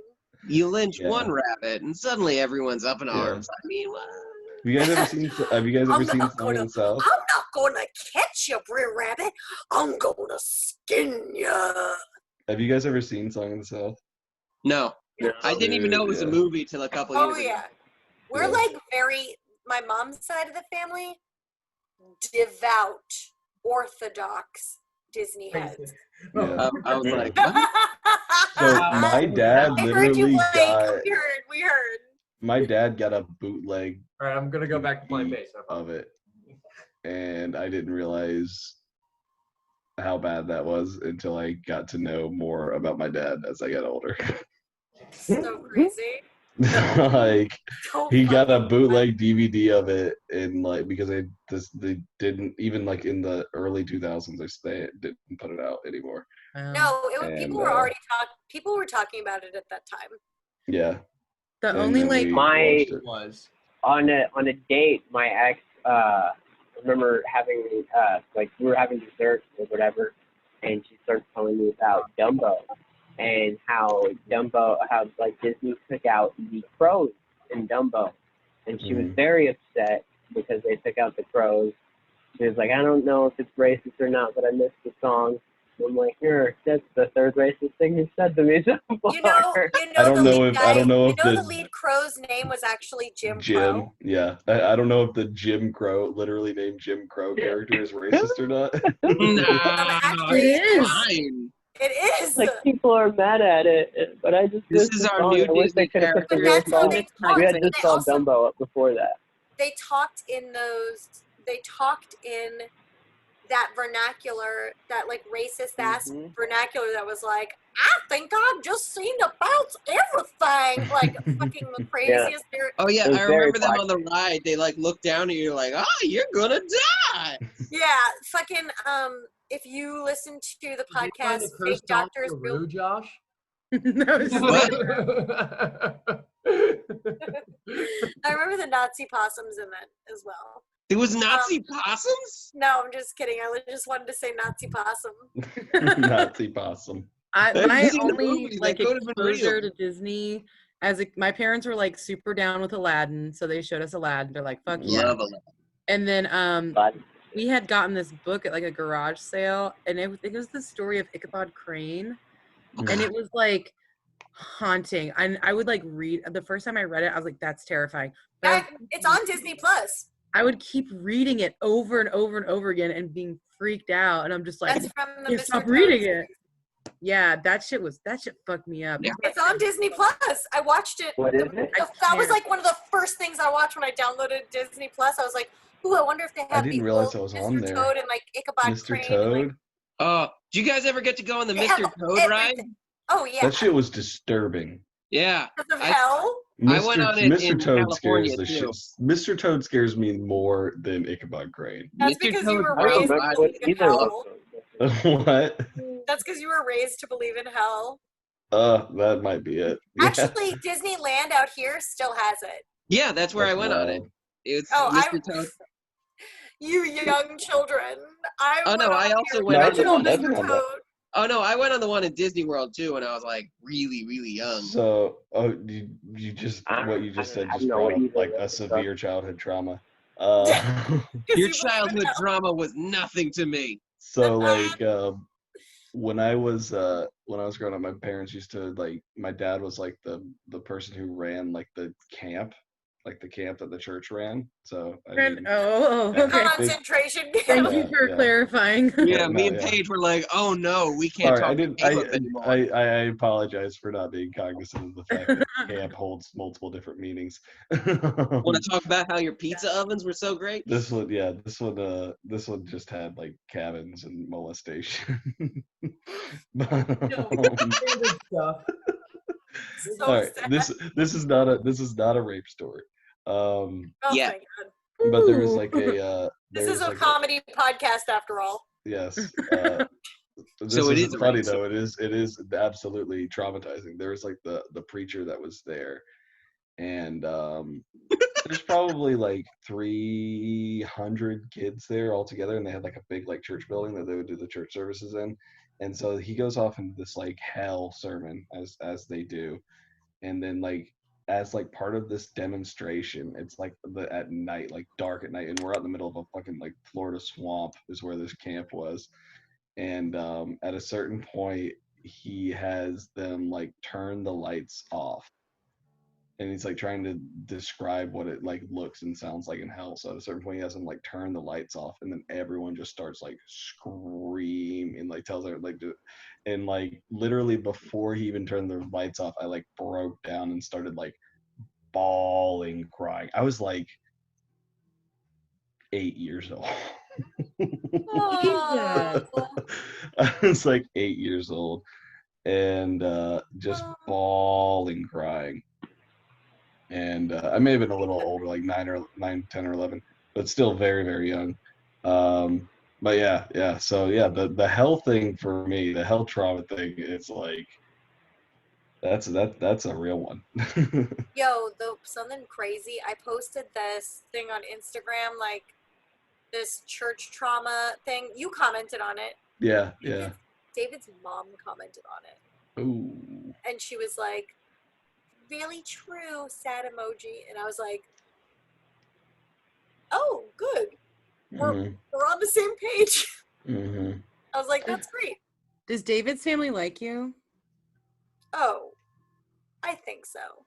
You lynch one rabbit, and suddenly everyone's up in arms. I mean, what? Have you guys ever seen Song in the South? I'm not gonna catch you, Brer Rabbit. I'm gonna skin you. Have you guys ever seen Song in the South? No. I didn't even know it was a movie till a couple years ago. Oh yeah, we're like my mom's side of the family, devout, orthodox Disney heads. Yeah. I was like, what? So my dad literally got. We heard. My dad got a bootleg. All right, I'm gonna go back to playing bass of it, and I didn't realize how bad that was until I got to know more about my dad as I got older. So crazy. Like he got a bootleg DVD of it, and like because they didn't even like in the early 2000s they didn't put it out anymore. No, people were talking about it at that time. Yeah. The only like on a date, my ex I remember having like we were having dessert or whatever, and she starts telling me about Dumbo and how like Disney took out the crows in Dumbo, and she was very upset because they took out the crows. She was like, I don't know if it's racist or not, but I missed the song. I'm like, that's the third racist thing you said to me so far. I don't know if the lead crow's name was actually Jim Crow. Yeah, I don't know if the Jim Crow, literally named Jim Crow character, is racist or not. Actually, it is. Fine. It is. Like people are mad at it, but I just this is our new Disney character. We had just saw Dumbo up before that. They talked in that vernacular, that like racist ass vernacular that was like, I think I've just seen to bounce everything, like fucking the craziest. Yeah. Oh yeah, I remember them on the ride. They like look down and you're like, you're gonna die. Yeah, fucking. If you listen to the podcast, Fake Doctors, Peru, Josh. I remember the Nazi possums in that as well. It was Nazi possums? No, I'm just kidding. I just wanted to say Nazi possum. Nazi possum. My only like exposure to Disney, my parents were like super down with Aladdin, so they showed us Aladdin. They're like, "Fuck yeah!" And then we had gotten this book at like a garage sale, and it was the story of Ichabod Crane, and it was like haunting. I would like read the first time I read it, I was like, "That's terrifying." Yeah, it's on Disney Plus. I would keep reading it over and over and over again and being freaked out, and I'm just like, stop reading it. Yeah, that shit fucked me up. Yeah. It's on Disney Plus. I watched it. What is it? That was like one of the first things I watched when I downloaded Disney Plus. I was like, ooh, I wonder if they have I didn't realize it was on there. Toad and like Ichabod Mr. Crane. Toad? And, do you guys ever get to go on the Mr. Toad ride? Oh yeah. That shit was disturbing. Yeah. Because of hell? I went on it in Toad California scares the too. shit. Mr. Toad scares me more than Ichabod Crane. That's because you were raised to believe in hell. What? That's because you were raised to believe in hell. That might be it. Yeah. Actually, Disneyland out here still has it. Yeah, that's where I went on it. It's Mr. Toad. You young children. I also went on Mr. Toad. Oh no, I went on the one in Disney World too when I was like really, really young. So, you just what you just said just brought up like a severe childhood trauma. Your childhood drama was nothing to me. So like when I was growing up, my parents used to like my dad was like the person who ran like the camp like the camp that the church ran. So I And, mean, oh, yeah, okay. Concentration camp. Thank you Yeah, for yeah. clarifying. Yeah, no, me and yeah. Paige were like, "Oh no, we can't Sorry, I talk to didn't. Caleb anymore." I apologize for not being cognizant of the fact that camp holds multiple different meanings. Want to talk about how your pizza ovens were so great? This one, yeah, this one just had like cabins and molestation. But, Standard stuff. So all right, sad. this is not a rape story. Oh, Yeah. thank God. But there was Ooh. like a This there is was a like comedy podcast after all. yes. This So it is isn't a funny rape though. It is absolutely traumatizing. There was like the preacher that was there, and there's probably like 300 kids there all together, and they had like a big like church building that they would do the church services in. And so he goes off into this like hell sermon as they do, and then like as like part of this demonstration, it's like at night, like dark at night, and we're out in the middle of a fucking like Florida swamp is where this camp was. And at a certain point he has them like turn the lights off, and he's like trying to describe what it like looks and sounds like in hell. So at a certain point he has them like turn the lights off, and then everyone just starts like screaming, like tells her like and like literally before he even turned the lights off, I like broke down and started like bawling, crying. I was like 8 years old. Jesus. I was like 8 years old, and just bawling, crying. And I may have been a little older, like 9, 10 or 11, but still very, very young. But yeah. So yeah, the hell thing for me, the hell trauma thing, it's like that's a real one. Yo, something crazy. I posted this thing on Instagram, like this church trauma thing. You commented on it. Yeah. David's mom commented on it. Ooh. And she was like, really true, sad emoji. And I was like, oh, good. We're on the same page. Mm-hmm. I was like, that's great. Does David's family like you? Oh, I think so.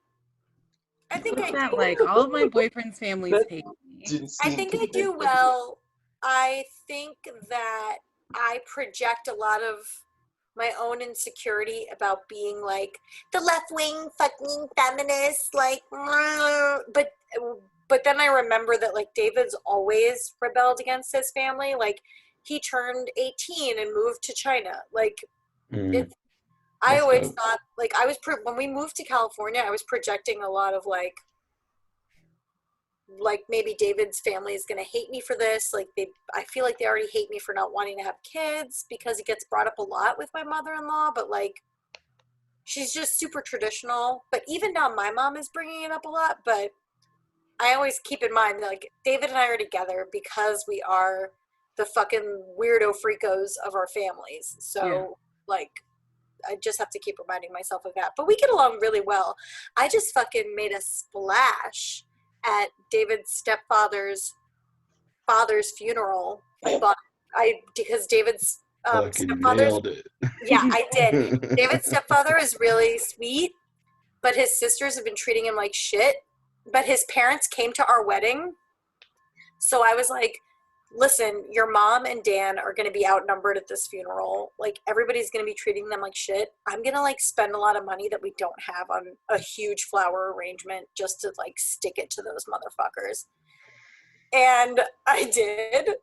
I think What's I that do. like? All of my boyfriend's families hate me. I think I do well. I think that I project a lot of my own insecurity about being like the left-wing fucking feminist, like, but then I remember that like David's always rebelled against his family. Like he turned 18 and moved to China. Like it's, I always thought like I was when we moved to California, I was projecting a lot of like maybe David's family is going to hate me for this. Like I feel like they already hate me for not wanting to have kids because it gets brought up a lot with my mother-in-law, but like she's just super traditional. But even now my mom is bringing it up a lot, but I always keep in mind that like David and I are together because we are the fucking weirdo freakos of our families. So like I just have to keep reminding myself of that. But we get along really well. I just fucking made a splash at David's stepfather's funeral. Because David's stepfather's, nailed it. Yeah, I did. David's stepfather is really sweet, but his sisters have been treating him like shit. But his parents came to our wedding, so I was like, listen, your mom and Dan are going to be outnumbered at this funeral. Like, everybody's going to be treating them like shit. I'm going to, like, spend a lot of money that we don't have on a huge flower arrangement just to, like, stick it to those motherfuckers. And I did.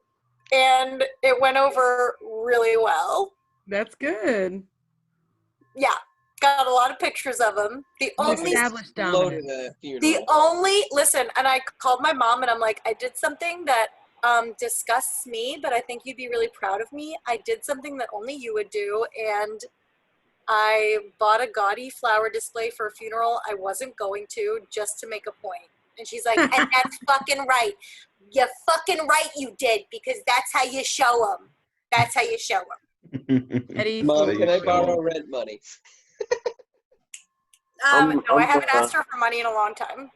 And it went over really well. That's good. Yeah. Got a lot of pictures of him. Established dominance. Listen, and I called my mom and I'm like, I did something that disgusts me, but I think you'd be really proud of me. I did something that only you would do, and I bought a gaudy flower display for a funeral I wasn't going to, just to make a point. And she's like, and that's fucking right. You're fucking right you did, because that's how you show them. That's how you show them. Eddie, Mom, can I borrow rent money? No, I haven't asked her for money in a long time.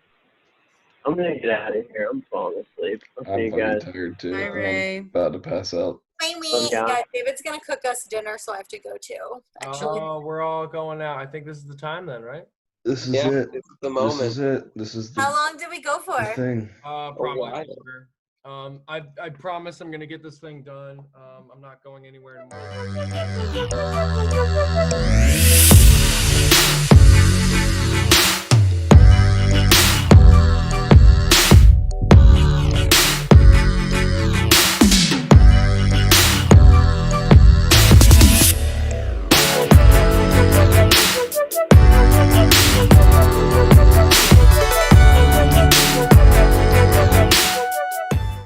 I'm gonna get out of here. I'm falling asleep. I'll see I'm you fucking guys. tired too. Bye, Ray. I'm about to pass out. Yeah, David's gonna cook us dinner, so I have to go too. Actually, Oh, we're all going out. I think this is the time then, right? This is Yeah, it. it's the This moment. is it. This is the, How long did we go for? the thing. Probably while. longer. I promise I'm gonna get this thing done. I'm not going anywhere tomorrow.